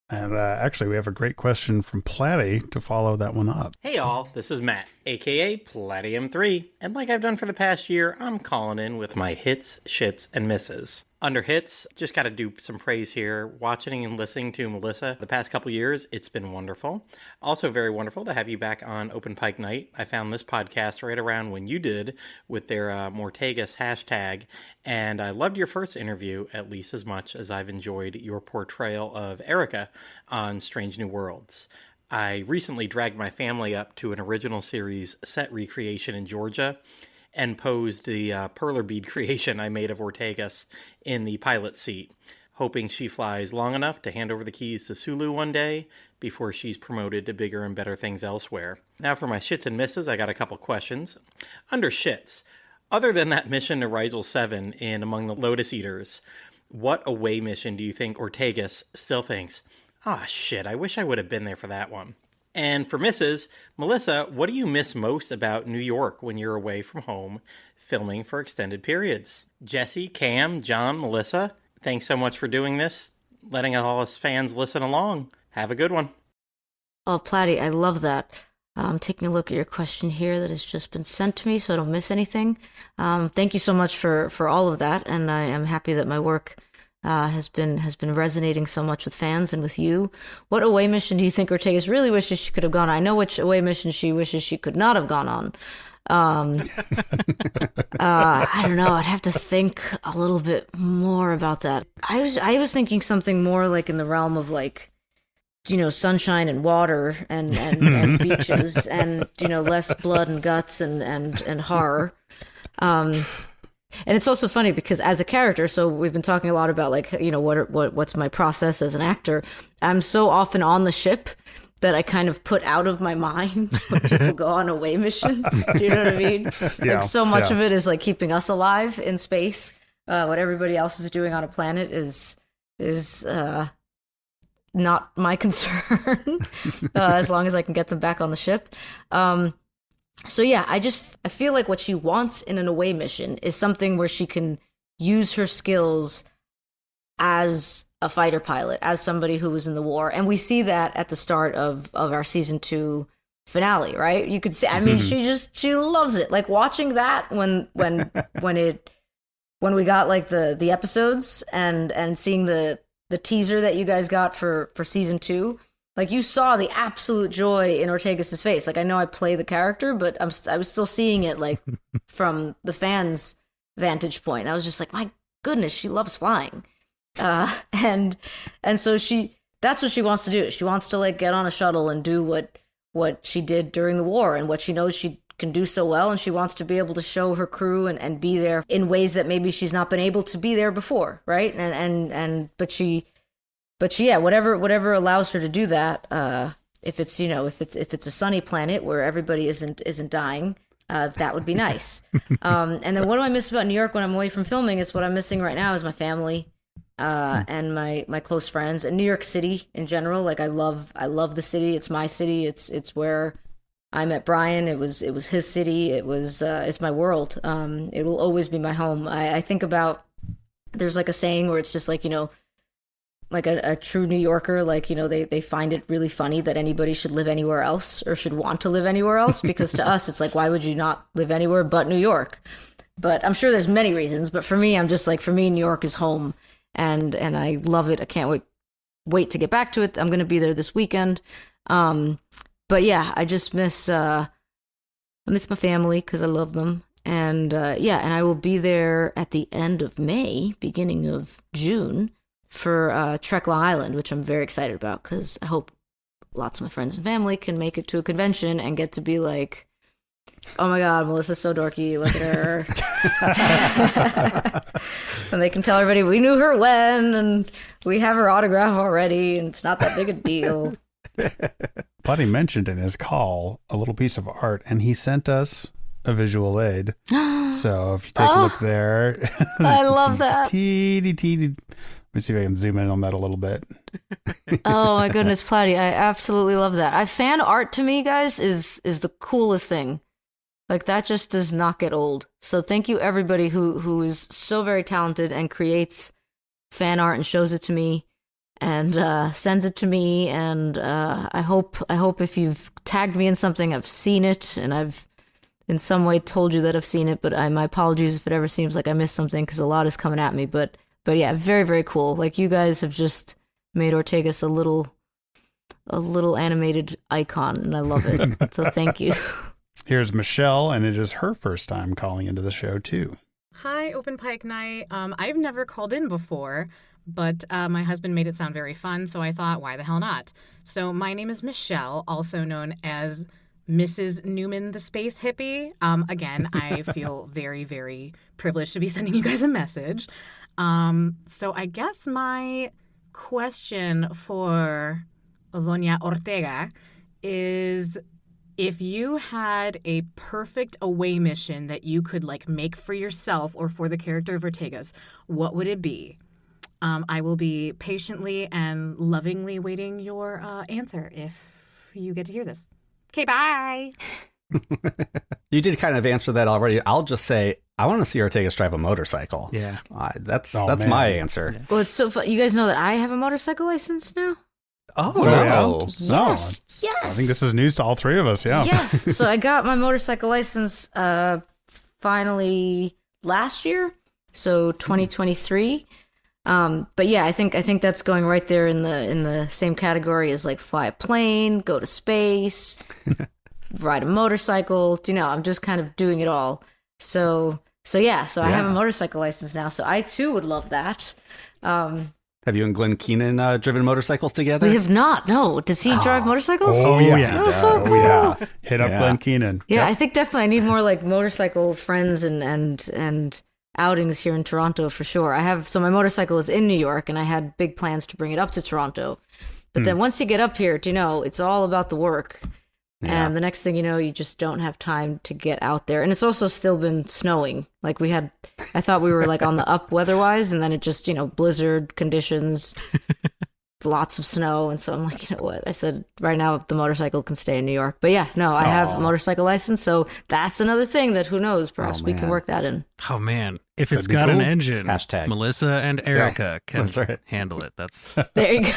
And actually, we have a great question from Platty to follow that one up. Hey all, this is Matt, aka Platium3, and like I've done for the past year, I'm calling in with my hits, shits, and misses. Under hits, just gotta do some praise here. Watching and listening to Melissa the past couple years, it's been wonderful. Also very wonderful to have you back on Open Pike Night. I found this podcast right around when you did with their Alltegas hashtag, and I loved your first interview at least as much as I've enjoyed your portrayal of Erica on Strange New Worlds. I recently dragged my family up to an original series set recreation in Georgia and posed the perler bead creation I made of Alltegas in the pilot seat, hoping she flies long enough to hand over the keys to Sulu one day before she's promoted to bigger and better things elsewhere. Now for my shits and misses, I got a couple questions. Under shits, other than that mission to Rysel 7 in Among the Lotus Eaters, what away mission do you think Alltegas still thinks, shit, I wish I would have been there for that one? And for Mrs. Melissa, what do you miss most about New York when you're away from home filming for extended periods? Jesse, Cam, John, Melissa, thanks so much for doing this, letting all us fans listen along. Have a good one. Oh, Platty, I love that. I'm taking a look at your question here that has just been sent to me so I don't miss anything. Thank you so much for all of that, and I am happy that my work has been resonating so much with fans and with you. What away mission do you think Ortegas really wishes she could have gone on? I know which away mission she wishes she could not have gone on. I don't know. I'd have to think a little bit more about that. I was thinking something more like in the realm of like, you know, sunshine and water and beaches and, you know, less blood and guts and horror. And it's also funny because as a character, so we've been talking a lot about like, you know, what's my process as an actor. I'm so often on the ship that I kind of put out of my mind when people go on away missions. Do you know what I mean? Yeah, like so much of it is like keeping us alive in space. What everybody else is doing on a planet is not my concern, as long as I can get them back on the ship. So yeah, I feel like what she wants in an away mission is something where she can use her skills as a fighter pilot, as somebody who was in the war. And we see that at the start of our season 2 finale, right? You could see, I mean, she loves it. Like watching that when we got like the episodes and seeing the teaser that you guys got for season 2, like you saw the absolute joy in Ortegas' face. Like I know I play the character, but I was still seeing it like from the fans' vantage point. And I was just like, my goodness, she loves flying. And so that's what she wants to do. She wants to like get on a shuttle and do what she did during the war and what she knows she can do so well. And she wants to be able to show her crew and be there in ways that maybe she's not been able to be there before. Right. But yeah, whatever allows her to do that, if it's a sunny planet where everybody isn't dying, that would be nice. And then what do I miss about New York when I'm away from filming? Is what I'm missing right now is my family, and my close friends, and New York City in general. Like I love the city. It's my city. It's where I met Brian. It was his city. It's my world. It will always be my home. I think about, there's like a saying where it's just like, you know, like a true New Yorker, like, you know, they find it really funny that anybody should live anywhere else or should want to live anywhere else, because to us, it's like, why would you not live anywhere but New York? But I'm sure there's many reasons. But for me, I'm just like, for me, New York is home, and I love it. I can't wait to get back to it. I'm going to be there this weekend. But yeah, I just miss my family because I love them. And and I will be there at the end of May, beginning of June, for Trek Long Island, which I'm very excited about because I hope lots of my friends and family can make it to a convention and get to be like, oh my God, Melissa's so dorky, look at her. And they can tell everybody we knew her when, and we have her autograph already, and it's not that big a deal. Buddy mentioned in his call a little piece of art, and he sent us a visual aid. So if you take a look there. I love that. Teeny. Let me see if I can zoom in on that a little bit. Oh my goodness, Platty, I absolutely love that. Fan art to me, guys, is the coolest thing. Like that just does not get old. So thank you everybody who is so very talented and creates fan art and shows it to me and sends it to me. And I hope if you've tagged me in something, I've seen it and I've in some way told you that I've seen it. But my apologies if it ever seems like I missed something, because a lot is coming at me. But yeah, very, very cool. Like you guys have just made Ortegas a little animated icon, and I love it. So thank you. Here's Michelle, and it is her first time calling into the show too. Hi, Open Pike Night. I've never called in before, but my husband made it sound very fun, so I thought, why the hell not? So my name is Michelle, also known as Mrs. Newman the Space Hippie. Again, I feel very, very privileged to be sending you guys a message. So I guess my question for Doña Ortega is, if you had a perfect away mission that you could like make for yourself or for the character of Ortegas, what would it be? I will be patiently and lovingly waiting your answer if you get to hear this. Okay, bye. You did kind of answer that already. I'll just say, I want to see Alltegas drive a motorcycle. Yeah. That's man. my answer. Well, it's so fun. You guys know that I have a motorcycle license now? Oh, no. Yes. I think this is news to all three of us, yeah. Yes. So I got my motorcycle license finally last year, so 2023. But yeah, I think that's going right there in the same category as like fly a plane, go to space, ride a motorcycle. I'm just kind of doing it all. So I have a motorcycle license now. So I too would love that. Have you and Glenn Keenan driven motorcycles together? We have not. No. Does he drive motorcycles? Oh, yeah. That was so cool. Yeah. Hit up Glenn Keenan. Yeah, Yep. I think definitely I need more like motorcycle friends and outings here in Toronto for sure. So my motorcycle is in New York, and I had big plans to bring it up to Toronto. But then once you get up here, it's all about the work. Yeah. And the next thing you know, you just don't have time to get out there. And it's also still been snowing. Like I thought we were like on the up weather-wise, and then it just, blizzard conditions, lots of snow. And so I'm like, you know what? I said, right now the motorcycle can stay in New York. But yeah, no, I have a motorcycle license. So that's another thing that who knows, perhaps we can work that in. Oh, man. If it's got an engine, Hashtag. Melissa and Erica can handle it. That's There you go.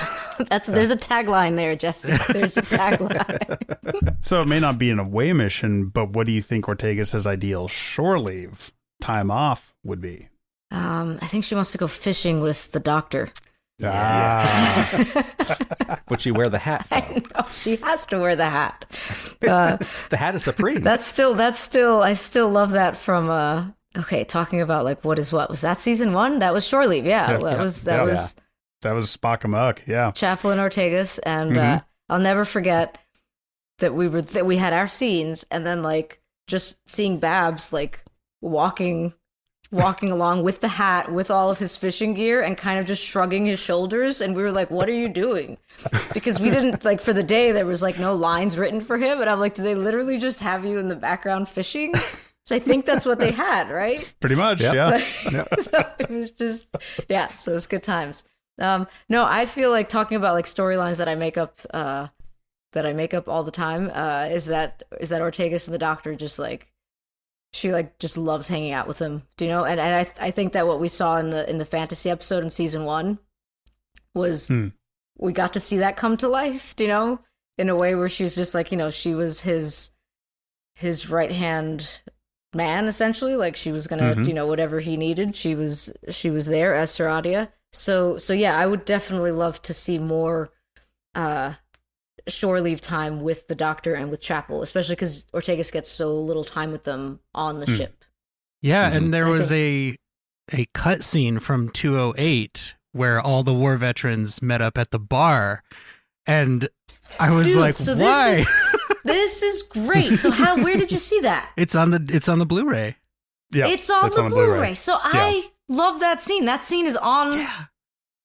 There's a tagline there, Jesse. There's a tagline. So it may not be an away mission, but what do you think Alltegas' ideal shore leave time off would be? I think she wants to go fishing with the doctor. Would she wear the hat? I know, she has to wear the hat. The hat is supreme. I still love that from okay, talking about like what was that season 1? That was shore leave. Yeah. That was Spock Amok. Yeah. Chaplin Alltegas, and I'll never forget that we had our scenes, and then like just seeing Babs like walking along with the hat, with all of his fishing gear, and kind of just shrugging his shoulders. And we were like, what are you doing? Because we didn't, like, for the day, there was, like, no lines written for him. And I'm like, do they literally just have you in the background fishing? So I think that's what they had, right? Pretty much, yeah. So it was just, so it's good times. No, I feel like talking about, like, storylines that I make up all the time, is that Alltegas and the doctor just, like, she like just loves hanging out with him, and I think that what we saw in the fantasy episode in season 1 was we got to see that come to life, in a way where she's just like, she was his right hand man, essentially. Like she was gonna whatever he needed, she was there as Saradia. So yeah, I would definitely love to see more shore leave time with the doctor and with Chapel, especially because Alltegas gets so little time with them on the ship. Yeah, and there was a cut scene from 208 where all the war veterans met up at the bar, and I was like, why? This is great. So where did you see that? It's on the Blu-ray. Yeah, it's on the Blu-ray. So I love that scene. That scene is on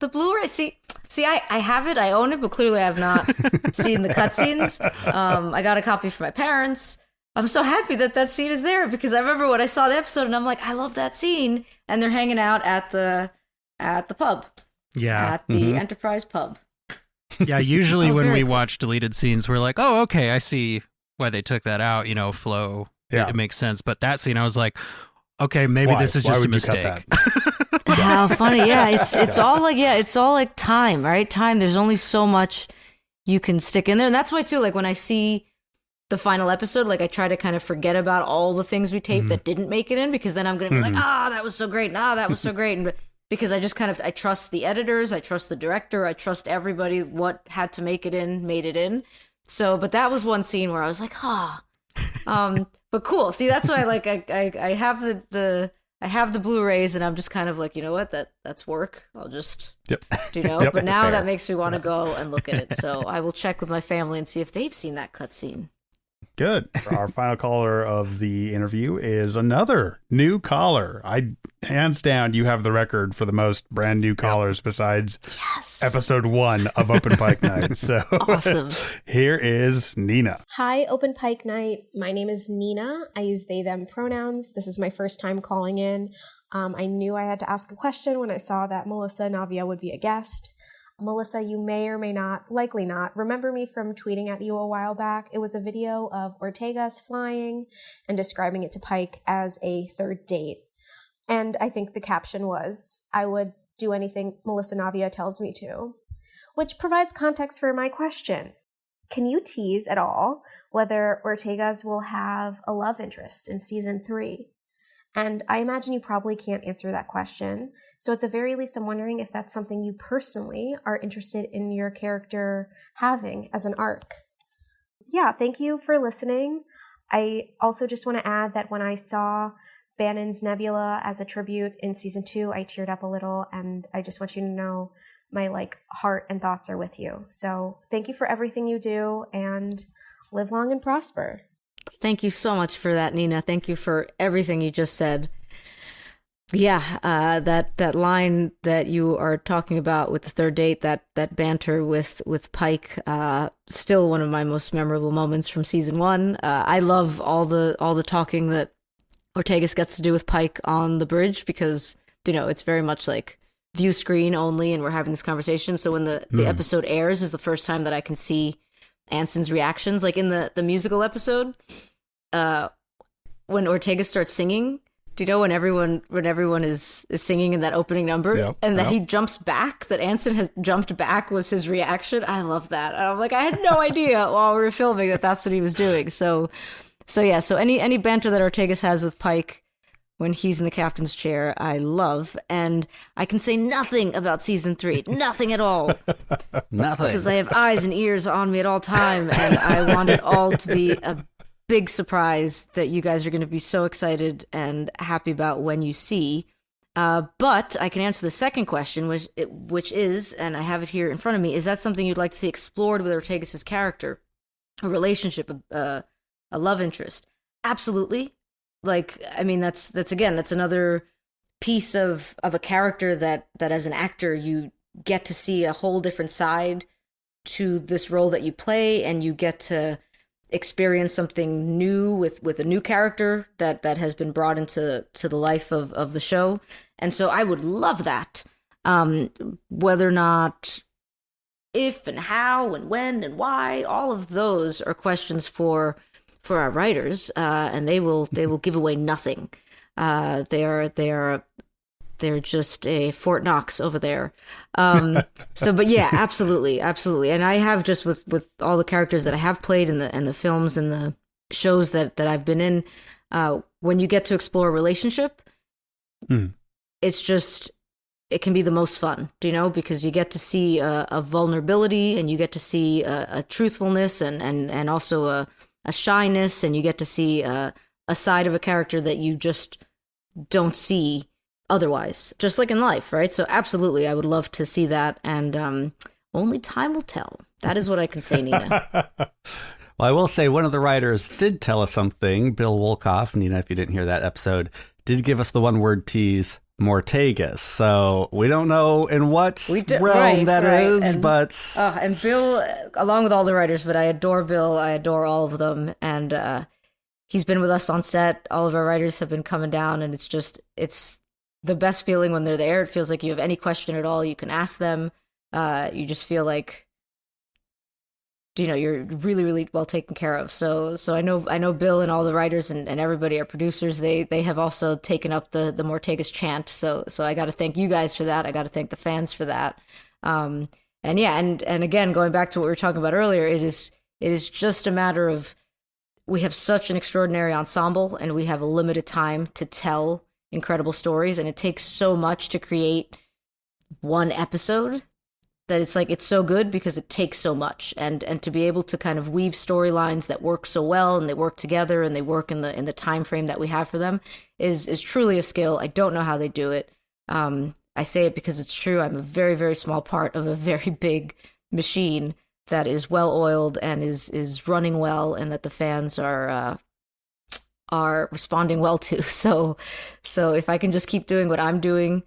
the Blu-ray. See, I have it, I own it, but clearly I have not seen the cutscenes. I got a copy for my parents. I'm so happy that scene is there, because I remember when I saw the episode and I'm like, I love that scene. And they're hanging out at the pub. Yeah. At the Enterprise pub. Yeah, usually when we watch deleted scenes, we're like, oh, okay, I see why they took that out, flow. Yeah. It makes sense. But that scene, I was like, okay, maybe this is just a mistake. How funny. Yeah, it's all like time, right? Time. There's only so much you can stick in there. And that's why too, like when I see the final episode, like I try to kind of forget about all the things we taped that didn't make it in, because then I'm going to be like, that was so great. That was so great. And because I just I trust the editors, I trust the director, I trust everybody, what had to make it in, made it in. So, but that was one scene where I was like, but cool. See, that's why I have I have the Blu-rays, and I'm just kind of like, you know what, that's work. I'll just, but now that makes me want to go and look at it. So I will check with my family and see if they've seen that cutscene. Good. Our final caller of the interview is another new caller. Hands down, you have the record for the most brand new callers besides episode 1 of Open Pike Night. So awesome. Here is Nina. Hi, Open Pike Night. My name is Nina. I use they, them pronouns. This is my first time calling in. I knew I had to ask a question when I saw that Melissa Navia would be a guest. Melissa, you may or may not, likely not, remember me from tweeting at you a while back. It was a video of Alltegas flying and describing it to Pike as a third date. And I think the caption was, I would do anything Melissa Navia tells me to, which provides context for my question. Can you tease at all whether Alltegas will have a love interest in season 3? And I imagine you probably can't answer that question. So at the very least, I'm wondering if that's something you personally are interested in your character having as an arc. Yeah, thank you for listening. I also just want to add that when I saw Bannon's Nebula as a tribute in season 2, I teared up a little, and I just want you to know my heart and thoughts are with you. So thank you for everything you do, and live long and prosper. Thank you so much for that, Nina. Thank you for everything you just said. Yeah, that line that you are talking about with the third date, that banter with Pike, still one of my most memorable moments from season 1. I love all the talking that Alltegas gets to do with Pike on the bridge, because it's very much like view screen only, and we're having this conversation. So when the episode airs is the first time that I can see Anson's reactions. Like in the musical episode, when Alltegas starts singing, when everyone is singing in that opening number, and that he jumps back, that Anson has jumped back was his reaction. I love that. And I'm like, I had no idea while we were filming that's what he was doing. So any banter that Alltegas has with Pike when he's in the captain's chair, I love. And I can say nothing about season 3, nothing at all. Nothing. Because I have eyes and ears on me at all time, and I want it all to be a big surprise that you guys are going to be so excited and happy about when you see. But I can answer the second question, which is, and I have it here in front of me, is that something you'd like to see explored with Alltegas' character? A relationship, a love interest? Absolutely. That's another piece of a character that as an actor you get to see a whole different side to this role that you play, and you get to experience something new with a new character that has been brought into the life of the show. And so I would love that. Whether or not, if and how and when and why, all of those are questions for our writers, and they will give away nothing. They're just a Fort Knox over there. But yeah, absolutely. And I have just with all the characters that I have played in the films and the shows that I've been in, when you get to explore a relationship, it can be the most fun, because you get to see a vulnerability, and you get to see a truthfulness and also a shyness, and you get to see a side of a character that you just don't see otherwise, just like in life, right? So absolutely, I would love to see that, and only time will tell. That is what I can say, Nina. Well, I will say one of the writers did tell us something. Bill Wolkoff, Nina, if you didn't hear that episode, did give us the one-word tease, Alltegas. So we don't know in what realm that is, but... and Bill, along with all the writers, but I adore Bill. I adore all of them. And he's been with us on set. All of our writers have been coming down, and it's the best feeling when they're there. It feels like you have any question at all, you can ask them. You just feel like, you're really, really well taken care of. So I know Bill and all the writers and everybody, our producers, they have also taken up the Alltegas chant. So I got to thank you guys for that. I got to thank the fans for that. And again, going back to what we were talking about earlier, it is just a matter of, we have such an extraordinary ensemble, and we have a limited time to tell incredible stories, and it takes so much to create one episode, that it's so good because it takes so much, and to be able to kind of weave storylines that work so well, and they work together, and they work in the time frame that we have for them is truly a skill. I don't know how they do it. I say it because it's true. I'm a very, very small part of a very big machine that is well oiled and is running well, and that the fans are responding well to. So if I can just keep doing what I'm doing,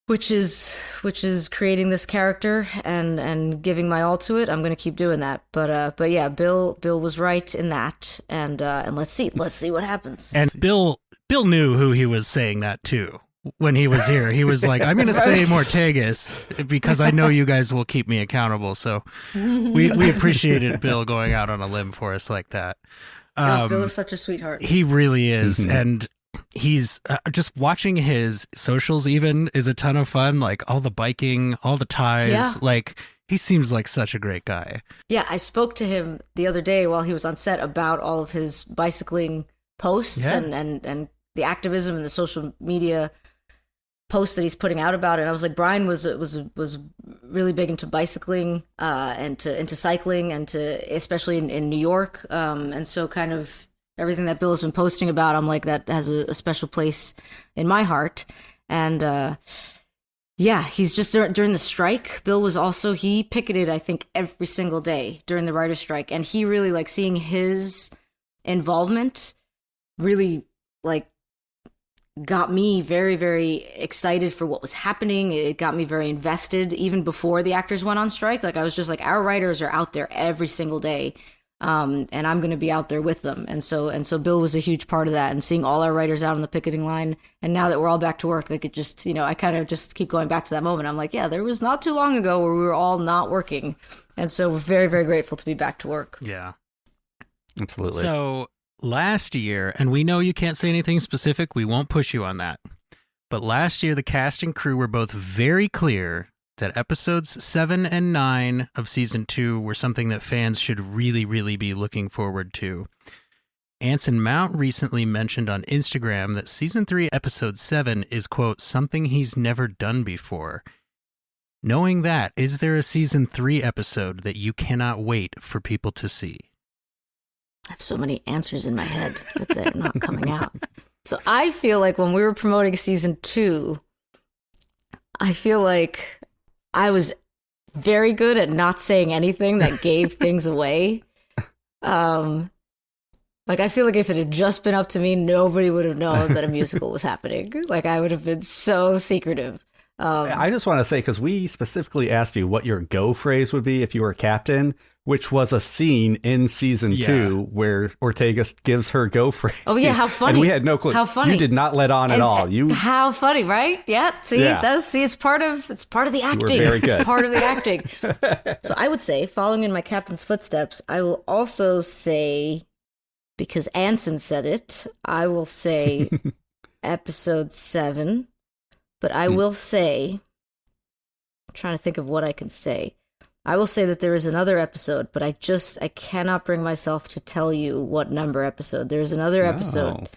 which is creating this character and giving my all to it, I'm gonna keep doing that. But yeah, Bill was right in that, and let's see what happens. And Bill knew who he was saying that to. when he was here. He was like, I'm going to say Alltegas because I know you guys will keep me accountable. So we appreciated Bill going out on a limb for us like that. Bill is such a sweetheart. He really is. And he's just watching his socials even is a ton of fun. Like all the biking, all the ties. Yeah. Like he seems like such a great guy. Yeah, I spoke to him the other day while he was on set about all of his bicycling posts and the activism and the social media posts that he's putting out about it. And I was like, Brian was really big into bicycling and into cycling and especially in New York. And so kind of everything that Bill has been posting about, I'm like, that has a special place in my heart. And he's just during the strike. Bill was also, he picketed, I think, every single day during the writer's strike. And he really, like, seeing his involvement really, like, got me very, very excited for what was happening. It got me very invested even before the actors went on strike. Like, I was just like, our writers are out there every single day. And I'm going to be out there with them. And so Bill was a huge part of that, and seeing all our writers out on the picketing line. And now that we're all back to work, like, it just, I kind of just keep going back to that moment. I'm like, yeah, there was not too long ago where we were all not working. And so we're very, very grateful to be back to work. Yeah. Absolutely. So last year, and we know you can't say anything specific, we won't push you on that. But last year, the cast and crew were both very clear that episodes 7 and 9 of season 2 were something that fans should really, really be looking forward to. Anson Mount recently mentioned on Instagram that season 3, episode 7 is, quote, something he's never done before. Knowing that, is there a season 3 episode that you cannot wait for people to see? I have so many answers in my head, but they're not coming out. So I feel like when we were promoting season 2, I feel like I was very good at not saying anything that gave things away. Like, I feel like if it had just been up to me, nobody would have known that a musical was happening. Like, I would have been so secretive. I just want to say, because we specifically asked you what your go phrase would be if you were captain, which was a scene in season 2 where Alltegas gives her go phrase. Oh, yeah, how funny. And we had no clue. How funny. You did not let on at all. How funny, right? Yeah, it's part of the acting. You were very good. It's part of the acting. So I would say, following in my captain's footsteps, I will also say, because Anson said it, I will say episode 7. But I will say, I'm trying to think of what I can say. I will say that there is another episode, but I cannot bring myself to tell you what number episode. There's another episode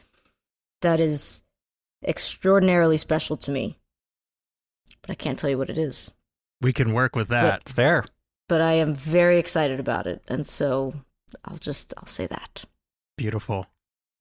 that is extraordinarily special to me, but I can't tell you what it is. We can work with that. It's fair. But I am very excited about it, and so I'll say that. Beautiful.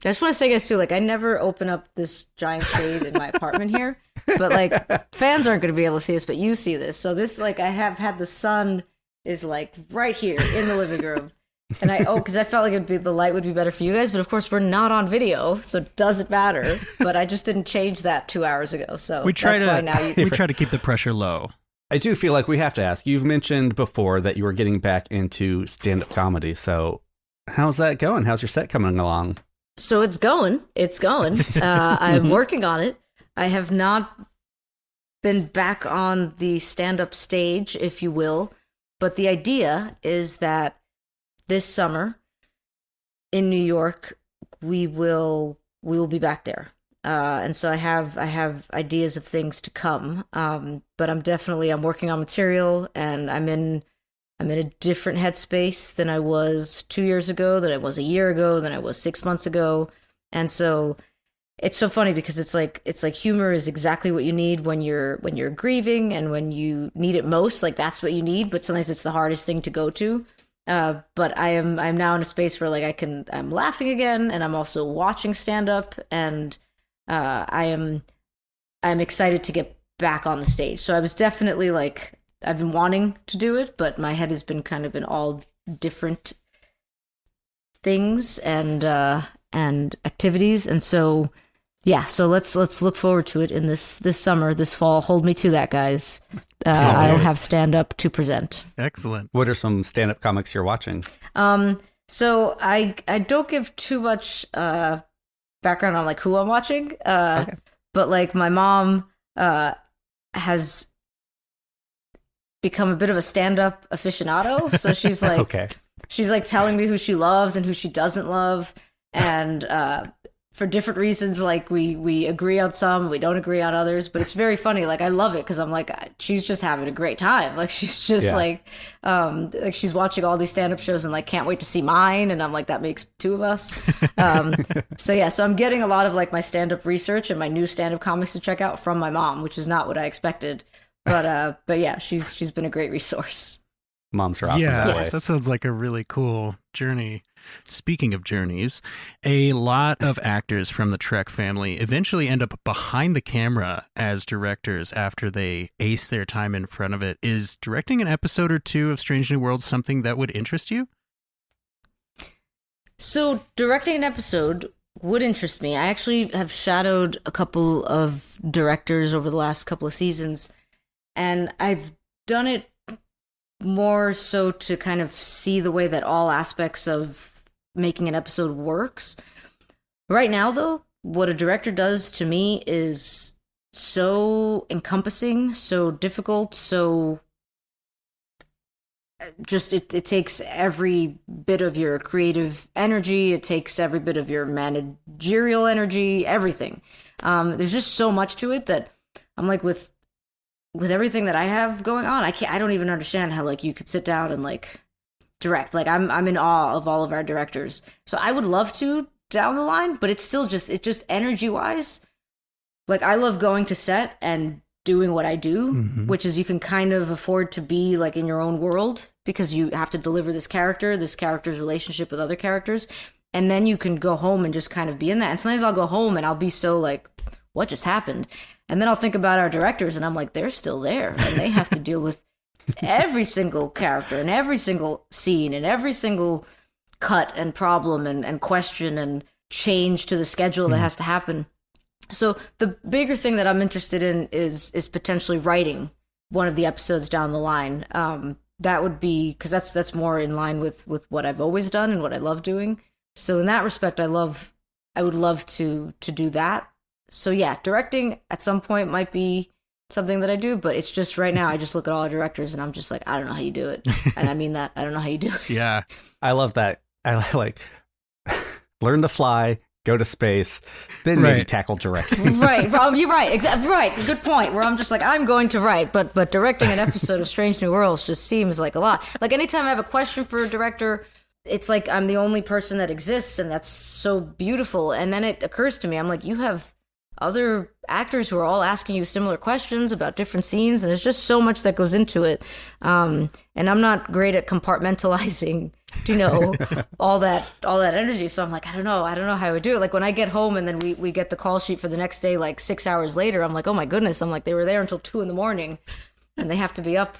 I just want to say, guys, too, like, I never open up this giant shade in my apartment here, but, like, fans aren't going to be able to see this, but you see this. So this, like, I have had the sun is, like, right here in the living room. And because I felt like the light would be better for you guys, but of course we're not on video, so it doesn't matter. But I just didn't change that 2 hours ago. So we try to keep the pressure low. I do feel like we have to ask. You've mentioned before that you were getting back into stand-up comedy. So how's that going? How's your set coming along? So it's going. I'm working on it. I have not been back on the stand-up stage, if you will. But the idea is that this summer in New York, we will be back there. And so I have ideas of things to come. But I'm working on material, and I'm in a different headspace than I was 2 years ago, than I was a year ago, than I was 6 months ago. And so it's so funny because it's like humor is exactly what you need when you're grieving and when you need it most. Like, that's what you need, but sometimes it's the hardest thing to go to. But I'm now in a space where, like, I'm laughing again, and I'm also watching stand up, and I'm excited to get back on the stage. So I was definitely, like, I've been wanting to do it, but my head has been kind of in all different things and activities, and so let's look forward to it in this summer, this fall. Hold me to that, guys. I'll have stand up to present. Excellent. What are some stand up comics you're watching? So I don't give too much background on, like, who I'm watching. Okay. but like my mom has become a bit of a stand-up aficionado, so she's like Okay. she's like telling me who she loves and who she doesn't love, and for different reasons, like we agree on some, we don't agree on others, but it's very funny. Like I love it because I'm like, she's just having a great time. Like she's just like she's watching all these stand-up shows and like can't wait to see mine, and I'm like, that makes two of us. So I'm getting a lot of like my stand-up research and my new stand-up comics to check out from my mom, which is not what I expected. But yeah, she's been a great resource. Moms are awesome. Yeah, that way. that sounds like a really cool journey. Speaking of journeys, a lot of actors from the Trek family eventually end up behind the camera as directors after they ace their time in front of it. Is directing an episode or two of Strange New Worlds something that would interest you? So directing an episode would interest me. I actually have shadowed a couple of directors over the last couple of seasons, and I've done it more so to kind of see the way that all aspects of making an episode works. Right now, though, what a director does to me is so encompassing, so difficult, so just it takes every bit of your creative energy, it takes every bit of your managerial energy, everything. There's just so much to it that I'm like, with everything that I have going on, I don't even understand how like you could sit down and like direct. Like I'm in awe of all of our directors. So I would love to down the line, but it's just energy wise. Like I love going to set and doing what I do, which is you can kind of afford to be like in your own world because you have to deliver this character's relationship with other characters. And then you can go home and just kind of be in that. And sometimes I'll go home and I'll be so like, what just happened? And then I'll think about our directors and I'm like, they're still there and they have to deal with every single character and every single scene and every single cut and problem and question and change to the schedule that has to happen. So the bigger thing that I'm interested in is potentially writing one of the episodes down the line. That would be, because that's more in line with what I've always done and what I love doing. So in that respect, I would love to do that. So yeah, directing at some point might be something that I do, but it's just right now I just look at all our directors and I'm just like, I don't know how you do it. And I mean that. I don't know how you do it. Yeah. I love that. I like learn to fly, go to space, then maybe tackle directing. Right. You're right. Exactly. Right. Good point. Where I'm just like, I'm going to write, but directing an episode of Strange New Worlds just seems like a lot. Like anytime I have a question for a director, it's like I'm the only person that exists, and that's so beautiful. And then it occurs to me, I'm like, you have other actors who are all asking you similar questions about different scenes, and there's just so much that goes into it. And I'm not great at compartmentalizing, all that energy. So I'm like, I don't know how I would do it. Like when I get home and then we get the call sheet for the next day, like 6 hours later, I'm like, oh my goodness. I'm like, they were there until 2 a.m. and they have to be up,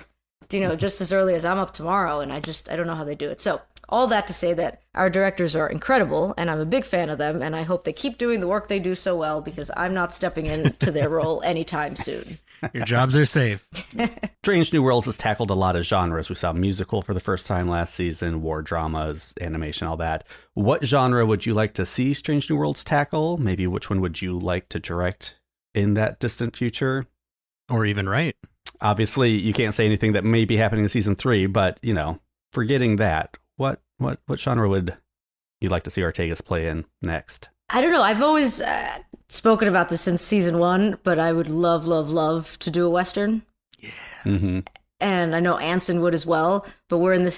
just as early as I'm up tomorrow. And I don't know how they do it. So all that to say that our directors are incredible, and I'm a big fan of them, and I hope they keep doing the work they do so well, because I'm not stepping into their role anytime soon. Your jobs are safe. Strange New Worlds has tackled a lot of genres. We saw musical for the first time last season, war dramas, animation, all that. What genre would you like to see Strange New Worlds tackle? Maybe which one would you like to direct in that distant future? Or even write. Obviously, you can't say anything that may be happening in season 3, but, forgetting that, what genre would you like to see Alltegas play in next? I don't know. I've always spoken about this since season 1, but I would love to do a Western. Yeah. Mm-hmm. And I know Anson would as well, but we're of the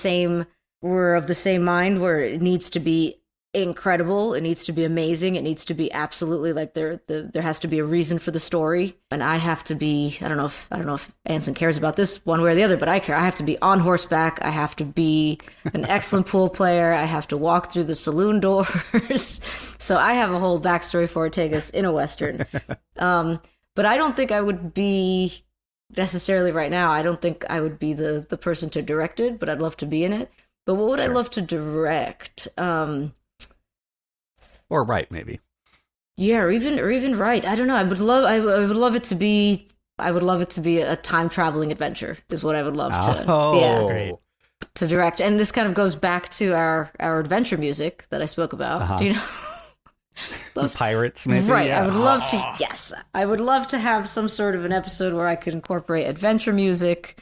same mind where it needs to be incredible. It needs to be amazing. It needs to be absolutely like there has to be a reason for the story. And I have to be, I don't know if Anson cares about this one way or the other, but I care. I have to be on horseback. I have to be an excellent pool player. I have to walk through the saloon doors. So I have a whole backstory for Alltegas in a Western. But I don't think I would be necessarily right now. I don't think I would be the person to direct it, but I'd love to be in it. But what would I love to direct? Or write, maybe. Yeah, or even write. I don't know. I would love it to be a time traveling adventure. Is what I would love to. To direct. And this kind of goes back to our adventure music that I spoke about. Pirates, maybe? Right. Yeah. I would love to, yes. I would love to have some sort of an episode where I could incorporate adventure music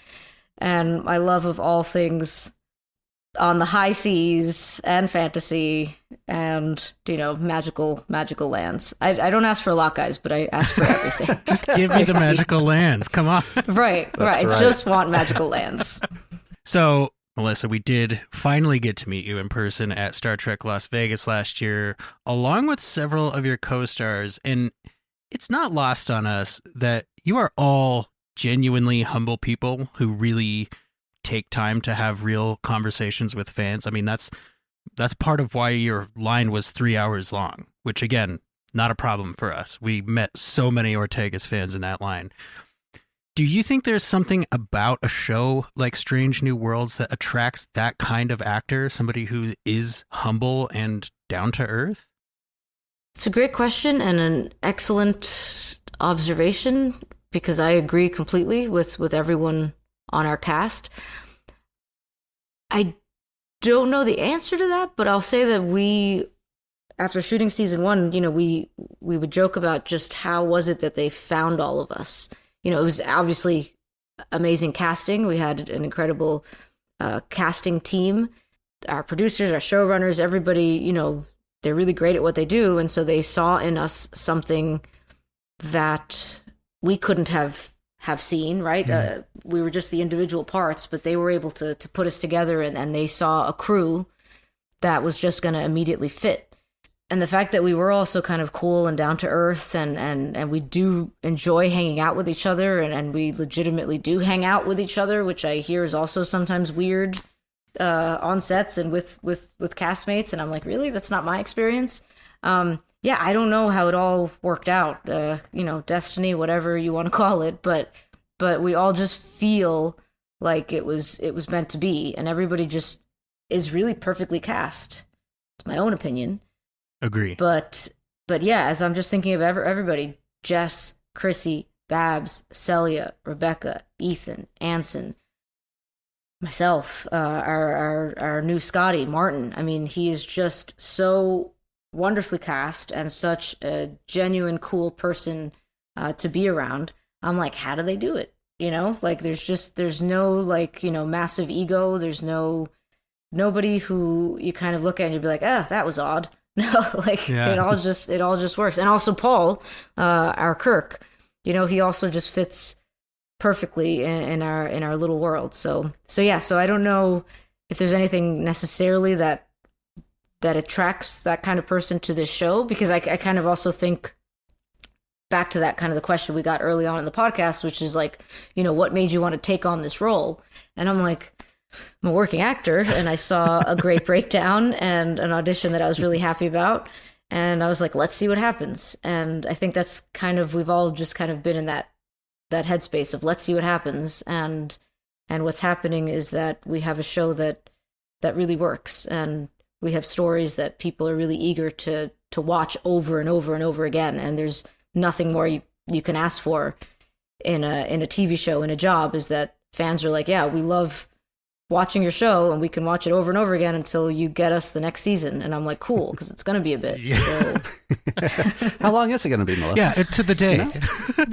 and my love of all things on the high seas and fantasy and, magical lands. I don't ask for a lot, guys, but I ask for everything. Just give me the magical lands. Come on. Right. I just want magical lands. So, Melissa, we did finally get to meet you in person at Star Trek Las Vegas last year, along with several of your co-stars. And it's not lost on us that you are all genuinely humble people who really take time to have real conversations with fans. I mean, that's part of why your line was 3 hours long, which, again, not a problem for us. We met so many Alltegas fans in that line. Do you think there's something about a show like Strange New Worlds that attracts that kind of actor, somebody who is humble and down to earth? It's a great question and an excellent observation, because I agree completely with everyone on our cast. I don't know the answer to that, but I'll say that we, after shooting season 1, we would joke about just how was it that they found all of us. It was obviously amazing casting. We had an incredible casting team. Our producers, our showrunners, everybody, they're really great at what they do. And so they saw in us something that we couldn't have seen, right? Mm. We were just the individual parts, but they were able to put us together, and they saw a crew that was just going to immediately fit. And the fact that we were also kind of cool and down to earth, and we do enjoy hanging out with each other, and we legitimately do hang out with each other, which I hear is also sometimes weird on sets and with castmates. And I'm like, really? That's not my experience. Yeah, I don't know how it all worked out, destiny, whatever you want to call it, but we all just feel like it was meant to be, and everybody just is really perfectly cast. It's my own opinion. Agree. But yeah, as I'm just thinking of everybody, Jess, Chrissy, Babs, Celia, Rebecca, Ethan, Anson, myself, our new Scotty, Martin. I mean, he is just so wonderfully cast and such a genuine, cool person to be around. I'm like, how do they do it? There's no massive ego. There's nobody who you kind of look at and you'd be like, that was odd. No, it all just works. And also Paul, our Kirk, he also just fits perfectly in our little world. So I don't know if there's anything necessarily that attracts that kind of person to this show, because I kind of also think back to that kind of the question we got early on in the podcast, which is like, what made you want to take on this role? And I'm like, I'm a working actor, and I saw a great breakdown and an audition that I was really happy about. And I was like, let's see what happens. And I think that's we've all just kind of been in that headspace of let's see what happens. And what's happening is that we have a show that really works, and we have stories that people are really eager to watch over and over and over again. And there's nothing more you can ask for in a TV show, in a job, is that fans are like, yeah, we love watching your show, and we can watch it over and over again until you get us the next season. And I'm like, cool, because it's going to be a bit. Yeah. So. How long is it going to be, Melissa? Yeah, to the day.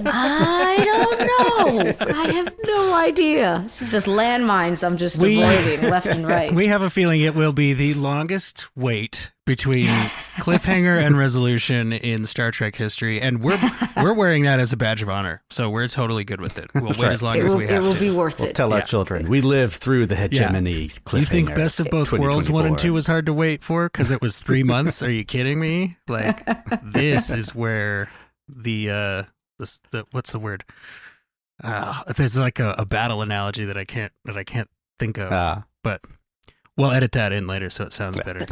I don't know. I have no idea. This is just landmines I'm just avoiding left and right. We have a feeling it will be the longest wait between cliffhanger and resolution in Star Trek history, and we're wearing that as a badge of honor, so we're totally good with it. We'll wait as long as we have to. It will be worth We'll it. tell our children we lived through the hegemony cliffhanger. You think Best of Both Worlds 1 and 2 was hard to wait for because it was 3 months? Are you kidding me? Like, this is where the what's the word? There's like a battle analogy that I can't think of, but we'll edit that in later so it sounds better.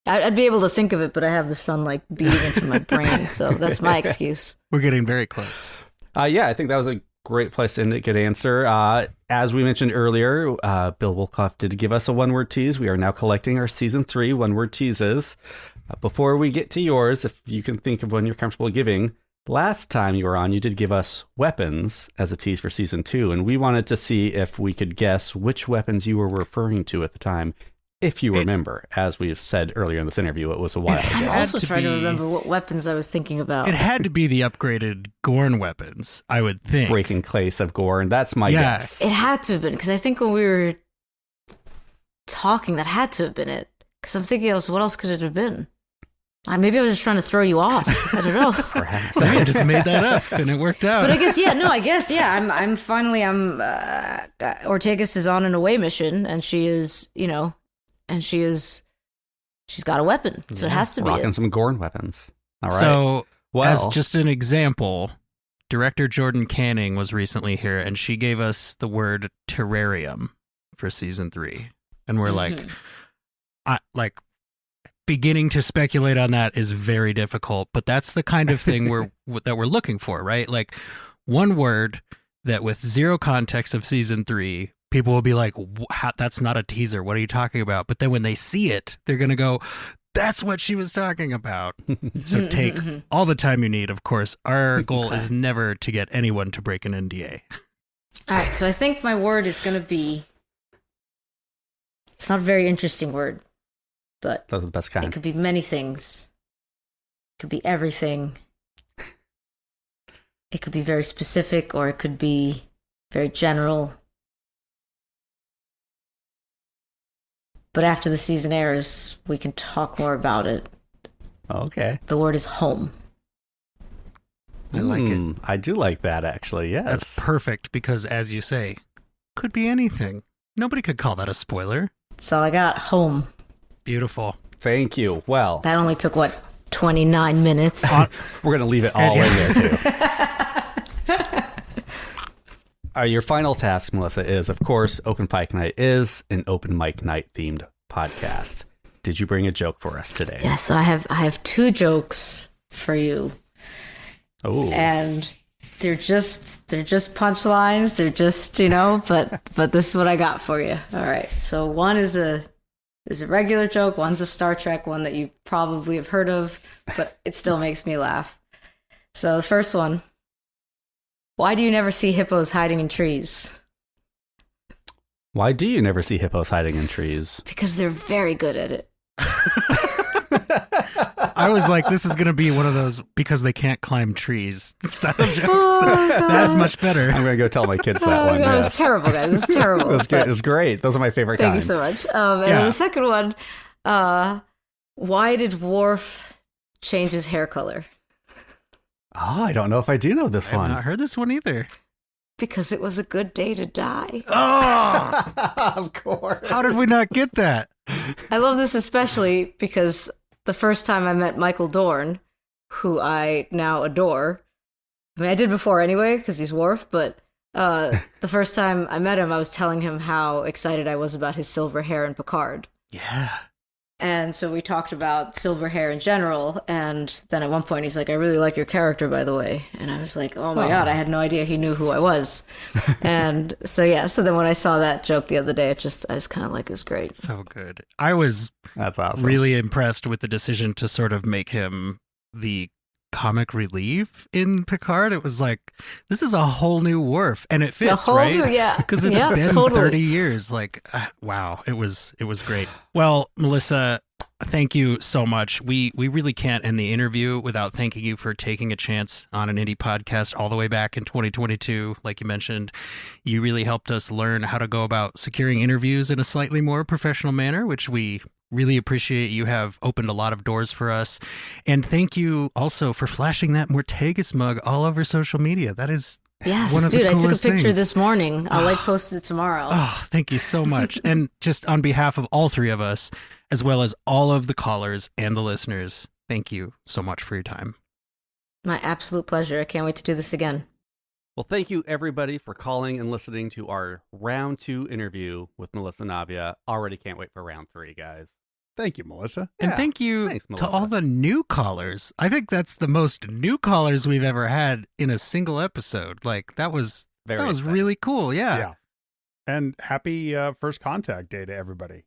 I'd be able to think of it, but I have the sun beating into my brain, so that's my excuse. We're getting very close. Yeah, I think that was a great place to end it. Good answer. As we mentioned earlier, Bill Wolkoff did give us a one-word tease. We are now collecting our season 3 one-word teases. Before we get to yours, if you can think of one you're comfortable giving, last time you were on, you did give us weapons as a tease for season 2, and we wanted to see if we could guess which weapons you were referring to at the time. If you remember, as we've said earlier in this interview, it was a while ago. I'm also trying to remember what weapons I was thinking about. It had to be the upgraded Gorn weapons, I would think. Breaking Clace of Gorn, that's my guess. It had to have been, because I think when we were talking, that had to have been it. Because I'm thinking, what else could it have been? Maybe I was just trying to throw you off. I don't know. Perhaps. Maybe I just made that up and it worked out. But I guess, I'm finally, Alltegas is on an away mission, and she's got a weapon. So it has to be rocking it. some Gorn weapons. All right. So, as just an example, director Jordan Canning was recently here, and she gave us the word terrarium for season 3. And we're beginning to speculate on that is very difficult, but that's the kind of thing that we're looking for, right? Like, one word that with zero context of season 3, people will be like, that's not a teaser. What are you talking about? But then when they see it, they're going to go, that's what she was talking about. So take all the time you need. Of course, our goal is never to get anyone to break an NDA. All right. So I think my word is going to be, it's not a very interesting word, but those are the best kind. It could be many things. It could be everything. It could be very specific, or it could be very general. But after the season airs, we can talk more about it. Okay. The word is home. I like it. I do like that, actually, yes. That's perfect, because as you say, could be anything. Nobody could call that a spoiler. That's all I got. Home. Beautiful. Thank you. Well, that only took, 29 minutes? We're going to leave it all in there, too. Your final task, Melissa, is, of course, Open Pike Night is an Open Mic Night themed podcast. Did you bring a joke for us today? Yeah, so I have 2 jokes for you. Oh. And they're just punchlines. They're just, but this is what I got for you. All right. So one is a regular joke, one's a Star Trek one that you probably have heard of, but it still makes me laugh. So the first one, why do you never see hippos hiding in trees? Why do you never see hippos hiding in trees? Because they're very good at it. I was like, this is going to be one of those because they can't climb trees style jokes. That's much better. I'm going to go tell my kids that one. No, it's terrible, guys. It's terrible. It was great. Those are my favorite Thank kind. you so much. And then the second one, why did Worf change his hair color? Oh, I don't know if I do know this one. I've not heard this one either. Because it was a good day to die. Oh! Of course. How did we not get that? I love this especially because the first time I met Michael Dorn, who I now adore. I mean, I did before anyway, because he's Worf, but the first time I met him, I was telling him how excited I was about his silver hair in Picard. Yeah. And so we talked about silver hair in general, and then at one point he's like, I really like your character, by the way. And I was like, oh my God, I had no idea he knew who I was. And so then when I saw that joke the other day, I just kind of like, it's great. So good. I was That's awesome. Really impressed with the decision to sort of make him the comic relief in Picard. It was like, this is a whole new Worf, and it fits, right? Because it's been 30 years. Like, wow, it was great. Well, Melissa, thank you so much. We really can't end the interview without thanking you for taking a chance on an indie podcast all the way back in 2022. Like you mentioned, you really helped us learn how to go about securing interviews in a slightly more professional manner, which we really appreciate. You have opened a lot of doors for us. And thank you also for flashing that Alltegas mug all over social media. That is one of the coolest I took a picture things. this morning. I'll post it tomorrow. Oh, thank you so much. And just on behalf of all 3 of us, as well as all of the callers and the listeners, thank you so much for your time. My absolute pleasure. I can't wait to do this again. Well, thank you, everybody, for calling and listening to our round 2 interview with Melissa Navia. Already can't wait for round 3, guys. Thank you, Melissa. And thank you Thanks, to Melissa. all the new callers. I think that's the most new callers we've ever had in a single episode. Like, that was really cool. Yeah. And happy first contact day to everybody.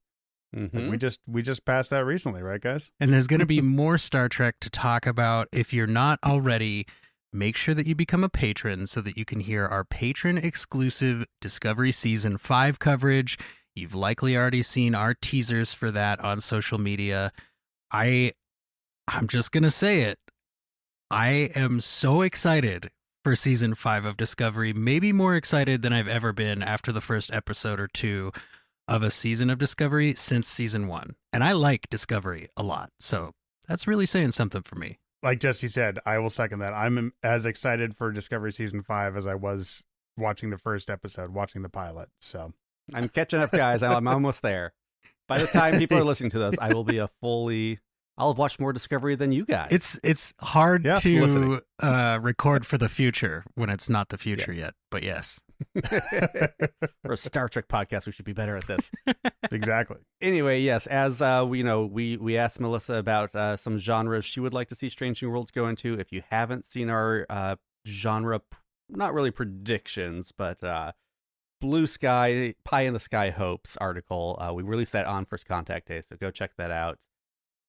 Mm-hmm. Like we just passed that recently, right, guys? And there's going to be more Star Trek to talk about. If you're not already, make sure that you become a patron so that you can hear our patron exclusive Discovery Season 5 coverage. You've likely already seen our teasers for that on social media. I'm just going to say it. I am so excited for season 5 of Discovery, maybe more excited than I've ever been after the first episode or two of a season of Discovery since season 1. And I like Discovery a lot. So that's really saying something for me. Like Jesse said, I will second that. I'm as excited for Discovery season 5 as I was watching the first episode, watching the pilot. So I'm catching up, guys. I'm almost there. By the time people are listening to this, I will be I'll have watched more Discovery than you guys. It's hard to record for the future when it's not the future yet. But yes. For a Star Trek podcast, we should be better at this. Exactly. Anyway, yes, as we asked Melissa about some genres she would like to see Strange New Worlds go into. If you haven't seen our genre, not really predictions, but Blue Sky, Pie in the Sky Hopes article, we released that on First Contact Day, so go check that out.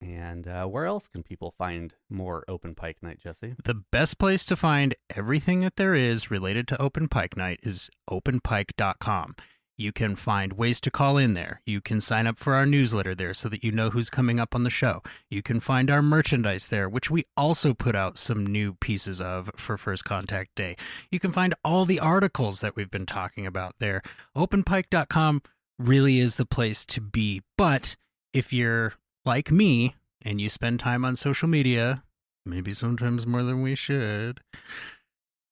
And where else can people find more Open Pike Night, Jesse? The best place to find everything that there is related to Open Pike Night is openpike.com. You can find ways to call in there. You can sign up for our newsletter there so that you know who's coming up on the show. You can find our merchandise there, which we also put out some new pieces of for First Contact Day. You can find all the articles that we've been talking about there. Openpike.com really is the place to be. But if you're like me, and you spend time on social media, maybe sometimes more than we should,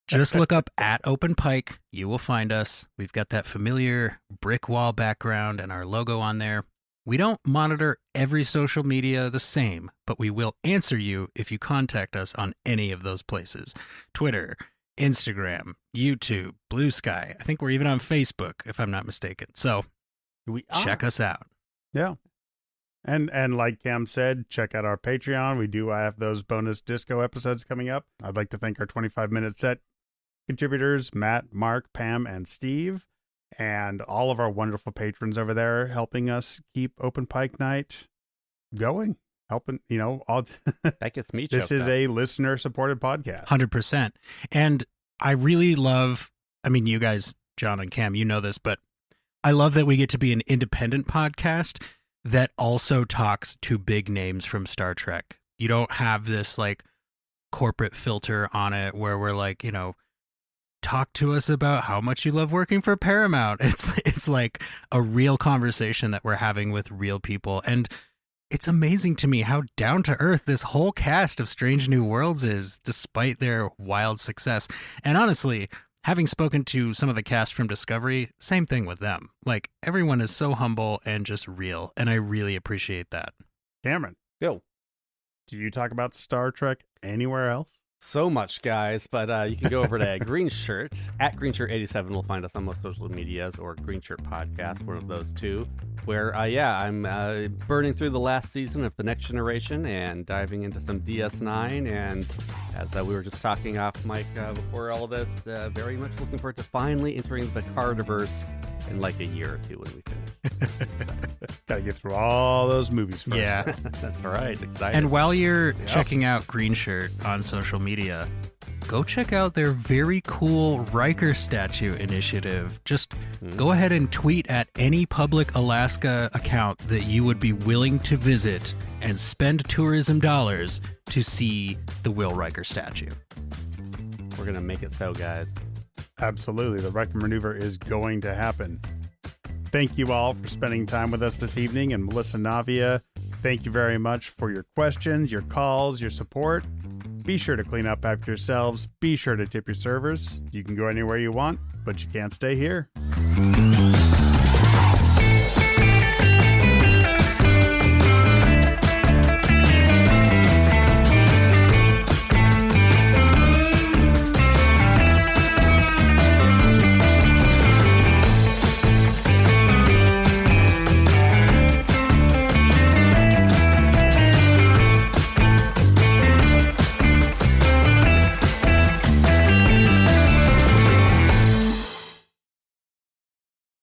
just look up at Open Pike. You will find us. We've got that familiar brick wall background and our logo on there. We don't monitor every social media the same, but we will answer you if you contact us on any of those places. Twitter, Instagram, YouTube, Blue Sky. I think we're even on Facebook, if I'm not mistaken. So check us out. Yeah. And like Cam said, check out our Patreon. We do have those bonus disco episodes coming up. I'd like to thank our 25-minute set contributors, Matt, Mark, Pam, and Steve, and all of our wonderful patrons over there helping us keep Open Pike Night going. Helping, all that gets me. This is a listener-supported podcast. 100%. And I really love, you guys, John and Cam, you know this, but I love that we get to be an independent podcast that also talks to big names from Star Trek. You don't have this corporate filter on it where we're talk to us about how much you love working for Paramount. It's like a real conversation that we're having with real people. And it's amazing to me how down to earth this whole cast of Strange New Worlds is, despite their wild success. And honestly, having spoken to some of the cast from Discovery, same thing with them. Everyone is so humble and just real, and I really appreciate that. Cameron, go. Do you talk about Star Trek anywhere else? So much, guys, but you can go over to Green Shirt. At Green Shirt 87 will find us on most social medias, or Green Shirt Podcast, one of those two, where, I'm burning through the last season of The Next Generation and diving into some DS9, and as we were just talking off mic before all of this, very much looking forward to finally entering the Cardiverse in a year or two when we finish. Gotta get through all those movies first. Yeah. That's right. Exciting. And while you're checking out Green Shirt on social media, go check out their very cool Riker statue initiative. Just go ahead and tweet at any public Alaska account that you would be willing to visit and spend tourism dollars to see the Will Riker statue. We're going to make it so, guys. Absolutely. The Riker maneuver is going to happen. Thank you all for spending time with us this evening. And Melissa, Navia, thank you very much for your questions, your calls, your support. Be sure to clean up after yourselves. Be sure to tip your servers. You can go anywhere you want, but you can't stay here.